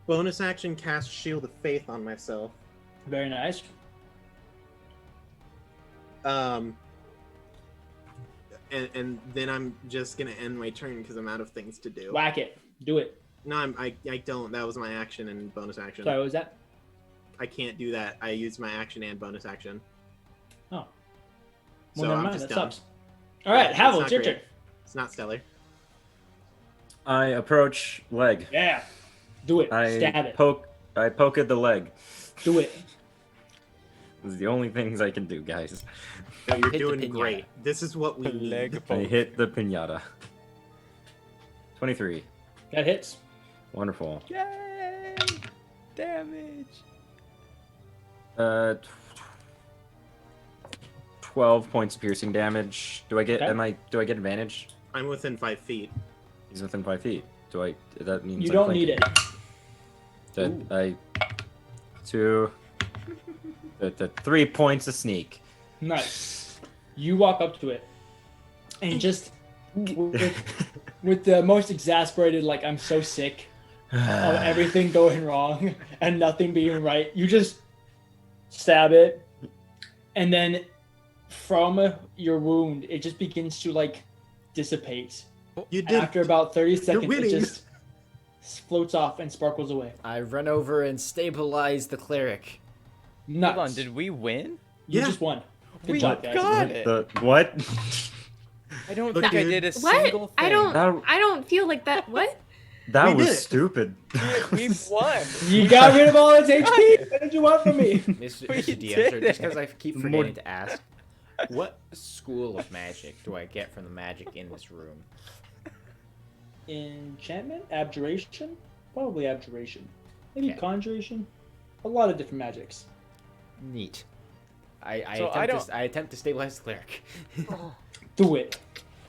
bonus action cast Shield of Faith on myself. Very nice. And then I'm just gonna end my turn because I'm out of things to do. Whack it. Do it. No, I don't. That was my action and bonus action. Sorry, what was that? I can't do that. I used my action and bonus action. Oh. Well, So never I'm mind. just That done. sucks. All right, It's Havel, not it's your great. turn. It's not stellar. I approach leg. Yeah. Do it. I Stab it. poke at the leg. Do it. This is the only things I can do, guys. No, you're Hit the doing pinata. great. This is what we Leg need. I poke. hit the pinata. 23. That hits. Wonderful. Yay! Damage. 12 points of piercing damage. Do I get Okay. do I get advantage? I'm within 5 feet. He's within 5 feet. That means You I'm don't need it. flanking. I 3 points of sneak. Nice. You walk up to it, and just with the most exasperated, like I'm so sick of everything going wrong and nothing being right, you just stab it, and then from your wound, it just begins to like dissipate. You And did. after about 30 seconds, it winning. just floats off and sparkles away. I run over and stabilize the cleric. Nuts. Hold on, did we win? You Yeah. just won. Good We job, guys. got it. The what? I don't Look, think I dude. did a What? single thing. I don't. That, I don't feel like that. What? that We was did it. stupid. We won. You got rid of all its HP. What did you want from me? Mr. We Mr. DM, did sir, just it. because I keep More- forgetting to ask, what school of magic do I get from the magic in this room? Enchantment, abjuration, probably abjuration, maybe Okay. conjuration. A lot of different magics. Neat. I So I attempt to stabilize the cleric. Do it.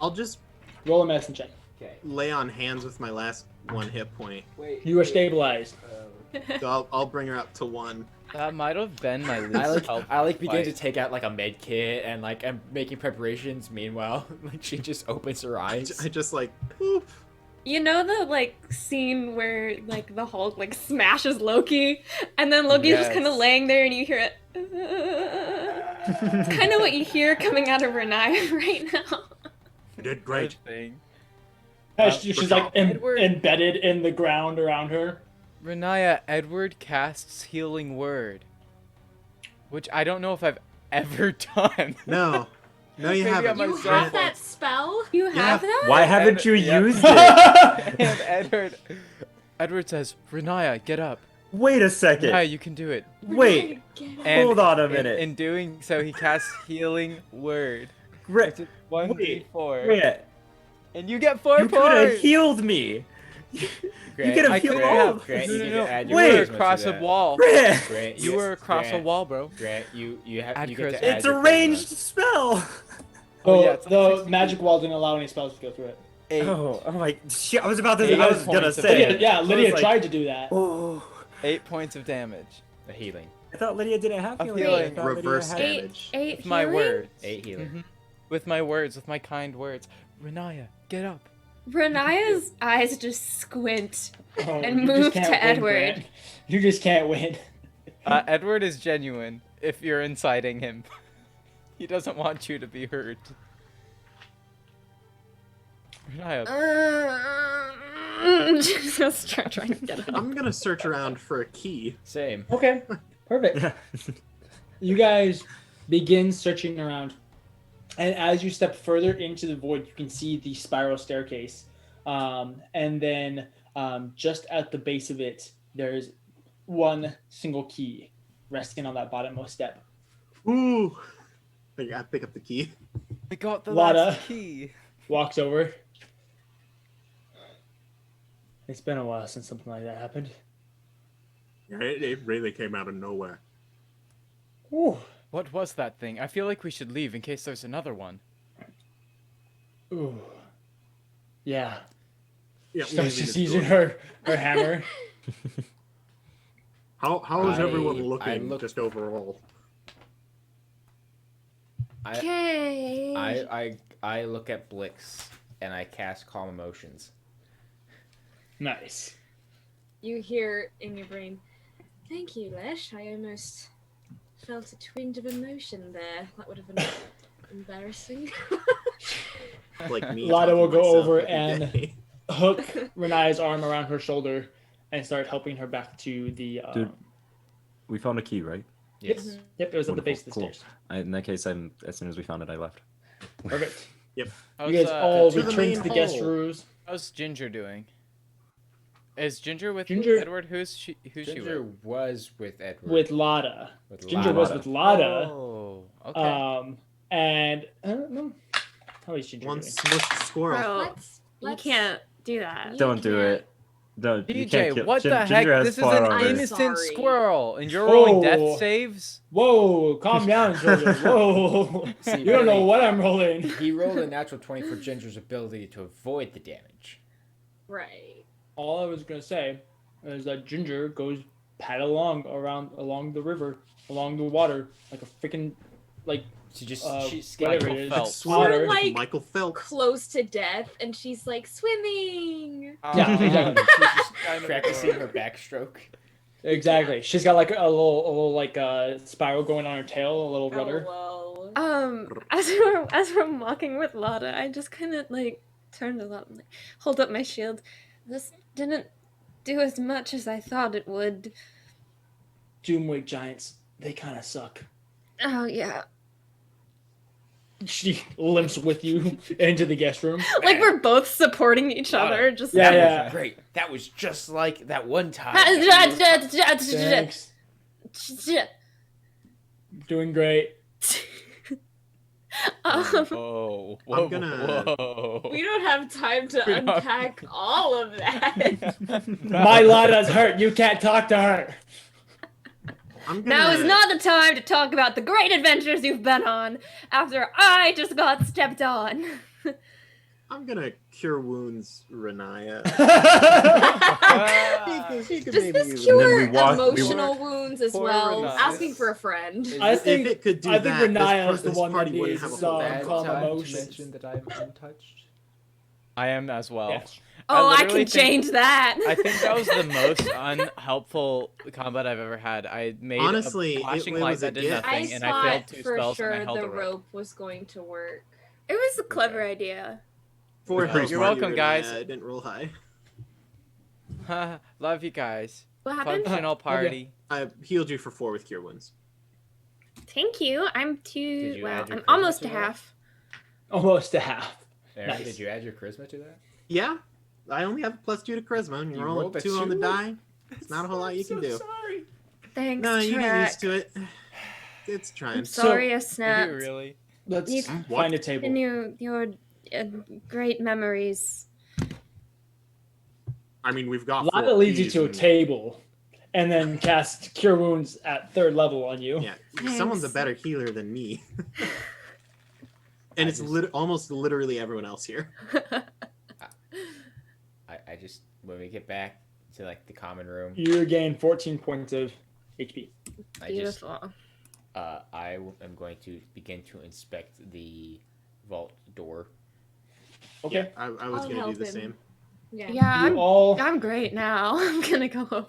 I'll just Roll a medicine check. Okay. lay on hands with my last 1 hit point. You are stabilized. So I'll bring her up to 1. That might have been my least I like begin to fight. take out like a med kit and like I'm making preparations. Meanwhile, like she just opens her eyes. I just like, boop. You know the like scene where like the Hulk like smashes Loki, and then Loki's just kind of Yes. laying there, and you hear it. It's kind of what you hear coming out of Renai right now. You did great. Thing. She's like Edward- embedded in the ground around her. Renaya, Edward casts Healing Word, which I don't know if I've ever done. No. No, you Maybe haven't. I'm You myself. have that spell? You have that? Why haven't you Yeah. used it? And Edward says, Renaya, get up. Wait a second. Renaya, you can do it. Wait. And Hold on a in- minute. In doing so, he casts Healing Word. Great. 1d4. Wait. And you get 4 You could have points! healed me. You Great. could I have healed couldn't all have. of Grant, No, you no, get no. to add You your were charisma to across a that. wall. Grant, Grant, You were across a Grant, wall, bro. Grant, you Add get to charisma. add it's a your ranged charisma. spell. Oh, yeah, it's like the 60 magic wall didn't allow any spells to go through it. 8, Oh my shit! I was about to. Eight I was gonna points of say. damage. it. Yeah, I was Lydia like, tried to do that. Oh. 8 points of damage. The healing. I thought Lydia didn't have Of healing. healing. I thought Lydia Reverse had- damage. Eight With my healing? words. 8 healing. Mhm. With my words, with my kind words. Renaya, get up. Renaya's eyes just squint. Oh, And you just move can't to win, Edward. Grant. You just can't win. Edward is genuine if you're inciting him. He doesn't want you to be hurt. Renaya, Just trying to get it. I'm gonna search around for a key. Same. Okay, perfect. You guys begin searching around, and as you step further into the void, you can see the spiral staircase. And then just at the base of it, there's one single key resting on that bottommost step. Ooh. I gotta pick up the key. I got the Lada. last key. Walks over. It's been a while since something like that happened. Yeah, it really came out of nowhere. Ooh. What was that thing? I feel like we should leave in case there's another one. Ooh. Yeah. Yeah, Starts maybe just using it's her hammer. How is everyone I looking look- just overall? Okay. I look at Blix and I cast Calm Emotions. Nice. You hear in your brain, "Thank you, Lesh. I almost felt a twinge of emotion there. That would have been embarrassing." Like me. Lada talking will go myself over every and- day. Hook Renae's arm around her shoulder and start helping her back to the. Dude. We found a key, right? Yes. Yep, it was at the Wonderful, base of the cool. stairs. In that case, as soon as we found it, I left. Perfect. How's, You guys all to the return main to the guest hall. rooms. how's Ginger doing? Is Ginger with Ginger- Edward? Who's she Ginger with? was with Edward. With Lada. With Ginger Lada. was with Lada. Oh, okay. And I don't know. How is Ginger One doing? smushed squirrel. Bro, Let's you can't do that. You Don't do can't. it. Don't. You DJ, can't kill. what the Ginger heck? has This is far an armor. innocent Sorry. squirrel, and you're rolling Oh. death saves? Whoa, calm down, Ginger. Whoa. See, You don't know really, what I'm rolling. He rolled a natural 20 for Ginger's ability to avoid the damage. Right. All I was going to say is that Ginger goes paddle along the river, along the water, like a freaking, like, She just whatever skated. it is. Phelps. Swatter. You're like Michael Phelps. close to death, and she's like swimming. Yeah, exactly. She's just Kind of practicing her adorable. backstroke. Exactly. She's got like a little like spiral going on her tail, a little rudder. Oh, As we're walking with Lotta, I just kind of like turn to Lotta and like, hold up my shield. This didn't do as much as I thought it would. Doomwig giants, they kind of suck. Oh yeah. She limps with you into the guest room. Like we're both supporting each other. Just Yeah, like, yeah. Great. That was just like that one time. Thanks. Doing great. Oh, whoa, I'm gonna- whoa. we don't have time to We don't- unpack all of that. My Lada's hurt. You can't talk to her. I'm gonna. now is not the time to talk about the great adventures you've been on after I just got stepped on. I'm gonna cure wounds, Renaya. She could Does maybe this use it. cure we walk- emotional wounds as Poor well? Renata. Asking for a friend. I think if it could do I think that, Renaya this is the this one that party wouldn't needs have a some whole Bad calm time to emotions. mention that I'm untouched. I am as well. Yes. Oh, I literally can think- change that. I think that was the most unhelpful combat I've ever had. I made Honestly, a flashing it light was a that did gift. nothing, I and I failed thought 2 for spells sure and I held the a rope. rope was going to work. It was a clever idea. For You're health, welcome, Renaya, guys. I didn't roll high. Love you guys. What happened? Functional party. I healed you for 4 with cure wounds. Thank you. I'm Did too. you Well, add your I'm charisma almost to to that? half. Almost a half. Aaron, Nice. did you add your charisma to that? Yeah, I only have a +2 to charisma, and you You roll rolled a a 2 on the 2? die. It's not a whole lot you can do. Sorry. Thanks, No, you get Track. used to it. It's trying. I'm sorry I Did snapped. you really? Let's You- find a table. And your great memories. I mean, we've got. Lada 4 leads you keys to a and- table, and then casts Cure Wounds at 3rd level on you. Yeah, someone's a Thanks. better healer than me. And it's almost literally everyone else here. I just when we get back to like the common room, You regain 14 points of HP. I just Beautiful. am going to begin to inspect the vault door. Okay. I was I'll going to do help the him. same. Yeah. Yeah, You all I'm great now. I'm gonna go over.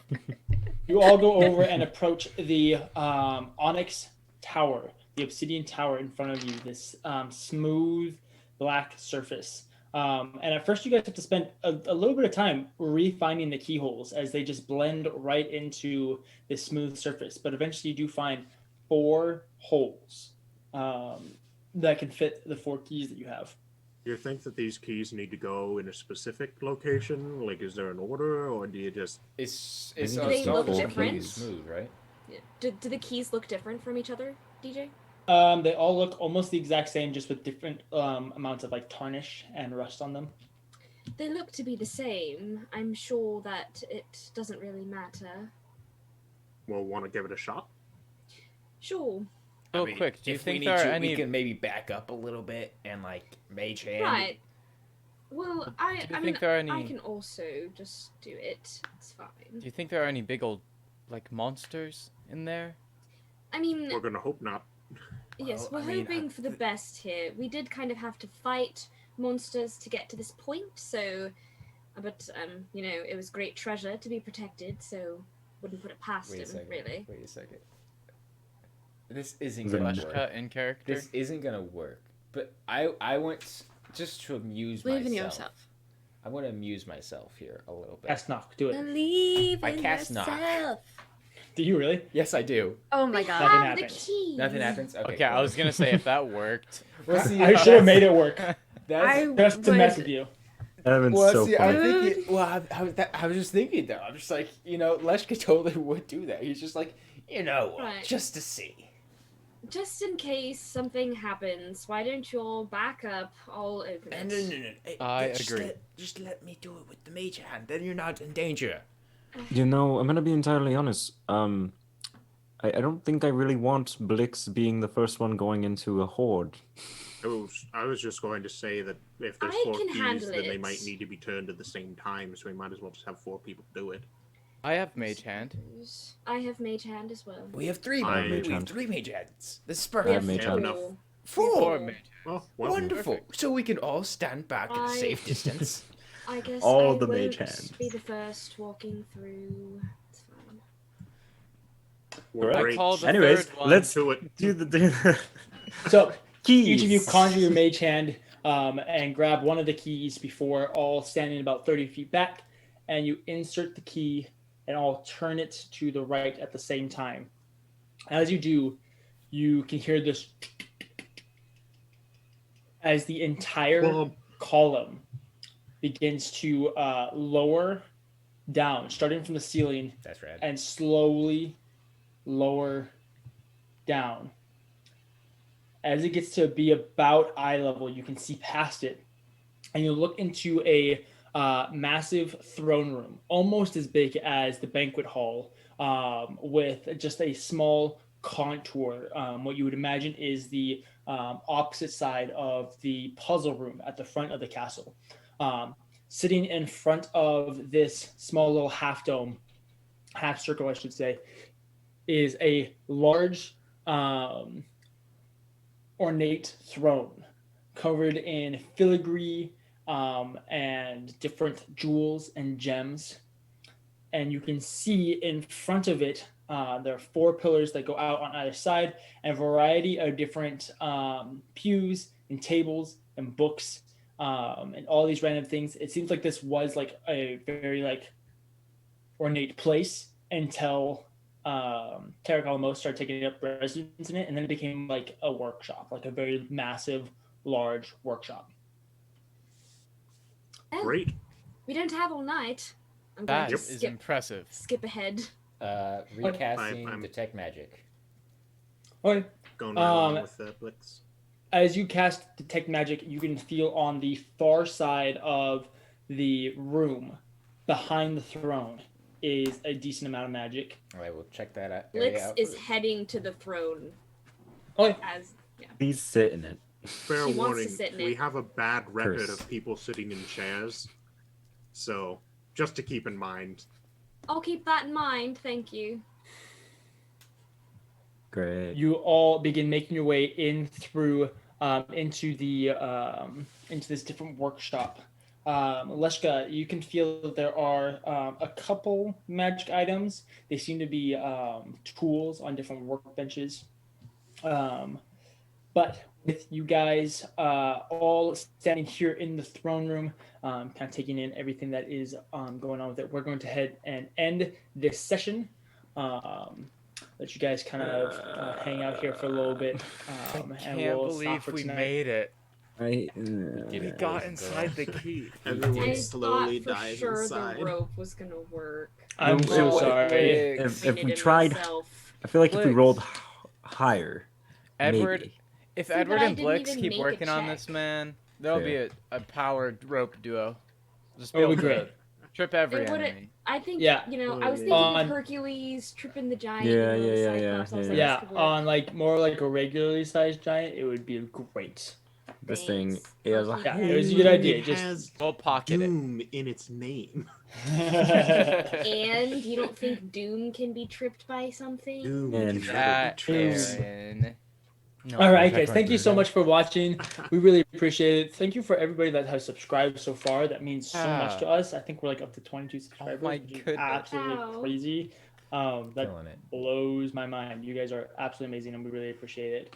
you all go over and approach the onyx tower, the obsidian tower in front of you. This smooth black surface. And at first, you guys have to spend a little bit of time refining the keyholes as they just blend right into this smooth surface. But eventually, you do find 4 holes that can fit the 4 keys that you have. You think that these keys need to go in a specific location? Like, is there an order, or do you just... It's Do they look pretty different? smooth, right? Do the keys look different from each other, DJ? They all look almost the exact same, just with different amounts of like tarnish and rust on them. They look to be the same. I'm sure that it doesn't really matter. Well, want to give it a shot? Sure. Real quick, do you if think we there need are to, any? we can maybe back up a little bit and like mage hand. Right. Well, I you mean, think there are I any- can also just do it. It's fine. Do you think there are any big old, like monsters in there? I mean, We're going to hope not. yes, Well, we're I mean, hoping for the best here. We did kind of have to fight monsters to get to this point, so, but you know, it was great treasure to be protected, so wouldn't put it past Wait a him, second. really. Wait a second. This isn't The gonna Flash work. cut in character. This isn't gonna work. But I want just to amuse Believe in myself. yourself. I want to amuse myself here a little bit. Cast knock. Do it. Believe I in cast knock. yourself. Do you really? Yes, I do. Oh my We god. Nothing have the happens. key. Nothing happens. Okay. Okay, I was gonna say if that worked. Well, see, I should have made it work That's, just to mess would- with you. Evan's well, so see, funny. I'm thinking. Well, I was just thinking though. I'm just like, you know, Leshka totally would do that. He's just like, you know, what, Right. just to see. Just in case something happens, why don't you all back up? I'll open it. No. I agree. Just let me do it with the mage hand. Then you're not in danger. You know, I'm gonna be entirely honest. I don't think I really want Blix being the first one going into a horde. I was just going to say that if there's I 4 can keys, handle then they it. might need to be turned at the same time, so we might as well just have 4 people do it. I have mage hand. I have mage hand as well. We have 3 I- mage. We have hand. 3 mage hands. This is We perfect. have mage four. hand. Enough. Four. Four mage. Well, Wonderful. So we can all stand back at a I- safe distance. I guess All I the won't mage hand. be the first walking through. It's fine. Correct. Great. I call the Anyways, third one. let's Do it. do the So keys. each of you conjure your mage hand and grab one of the keys before all standing about 30 feet back, and you insert the key and all turn it to the right at the same time. As you do, you can hear this as the entire Boom. column begins to lower down, starting from the ceiling That's rad. and slowly lower down. As it gets to be about eye level, you can see past it, and you look into a massive throne room, almost as big as the banquet hall, with just a small contour. What you would imagine is the opposite side of the puzzle room at the front of the castle. Sitting in front of this small little half dome, half circle, I should say, is a large ornate throne covered in filigree and different jewels and gems. And you can see in front of it, there are 4 pillars that go out on either side, and a variety of different pews and tables and books and all these random things. It seems like this was like a very like ornate place until Tarek Alamos started taking up residence in it, and then it became like a workshop, like a very massive, large workshop. Great. We don't have all night. I'm That going to is impressive. skip ahead. Recasting I'm- detect magic. Okay. Going right along with Blix. As you cast detect magic, you can feel on the far side of the room, behind the throne, is a decent amount of magic. All right, we'll check that out. Blix is heading to the throne. Okay. As yeah. Please sit in it. Fair He wants to warning, sit in we it. have a bad record Curse. of people sitting in chairs. So, just to keep in mind. I'll keep that in mind. Thank you. Great. You all begin making your way in through into this different workshop. Leshka, you can feel that there are a couple magic items. They seem to be tools on different workbenches. But with you guys all standing here in the throne room, kind of taking in everything that is going on with it, we're going to head and end this session. Let you guys kind of hang out here for a little bit. I And can't we'll stop believe for we tonight. made it. I, We got inside the key. Everyone I slowly thought for dies sure inside. the rope was gonna work. I'm It so was- sorry. if Did we it tried, myself. I feel like if we Blix. rolled higher, Edward, maybe. if See, Edward but I and didn't Blix even keep make a working on check. this, man, there'll Fair. be a powered rope duo. Just be It'll able be to great. trip every It wouldn't- enemy. I think, Yeah. I was thinking On- Hercules tripping the giant. Yeah, and the yeah, Cyclops. I was like, Yeah, this could work. on like more like a regularly sized giant, it would be great. This thing Thanks. is I'll keep Yeah, it. it was a good idea. It Just has We'll pocket it. Doom in its name. And you don't think Doom can be tripped by something? Doom And can That, never be true. Aaron. No, All right, that guys. Thank you so much for watching. We really appreciate it. Thank you for everybody that has subscribed so far. That means so much to us. I think we're like up to 22 subscribers, my which is goodness. absolutely Wow. crazy. That Killing it. blows my mind. You guys are absolutely amazing, and we really appreciate it.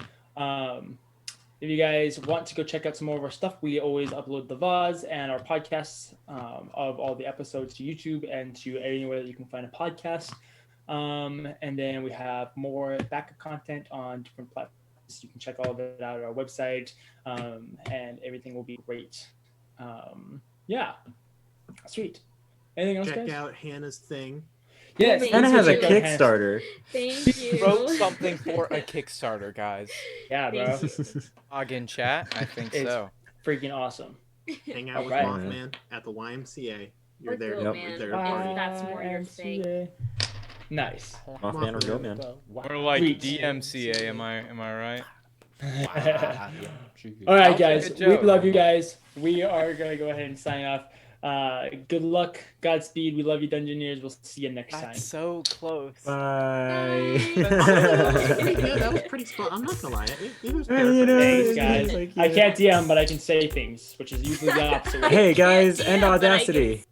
If you guys want to go check out some more of our stuff, we always upload the VODs and our podcasts of all the episodes to YouTube and to anywhere that you can find a podcast. And then we have more backup content on different platforms. You can check all of it out at our website, and everything will be great. Yeah, sweet. Anything else, Check guys? out Hannah's thing. Yes, Thank Anna you. has a check out Hannah's- Kickstarter. Thank you. Wrote something for a Kickstarter, guys. Yeah, bro, Log in chat? I think It's- so. freaking awesome. Hang out with Alright. Mothman at the YMCA. You're Or there. Goat Yep. Man, There. if that's more your thing. YMCA. Nice. Mothman or Goatman. Or like Sweet. DMCA, am I right? All right, That was a guys. good We joke. love you guys. We are gonna go ahead and sign off. Good luck, Godspeed. We love you, Dungeoneers. We'll see you next time. That's so close. Bye. Yeah, that was pretty spot. I'm not gonna lie. It was You know, Thanks, perfect. guys. like, I can't DM, but I can say things, which is usually the opposite. Hey guys, Yeah, and but I Audacity. guess-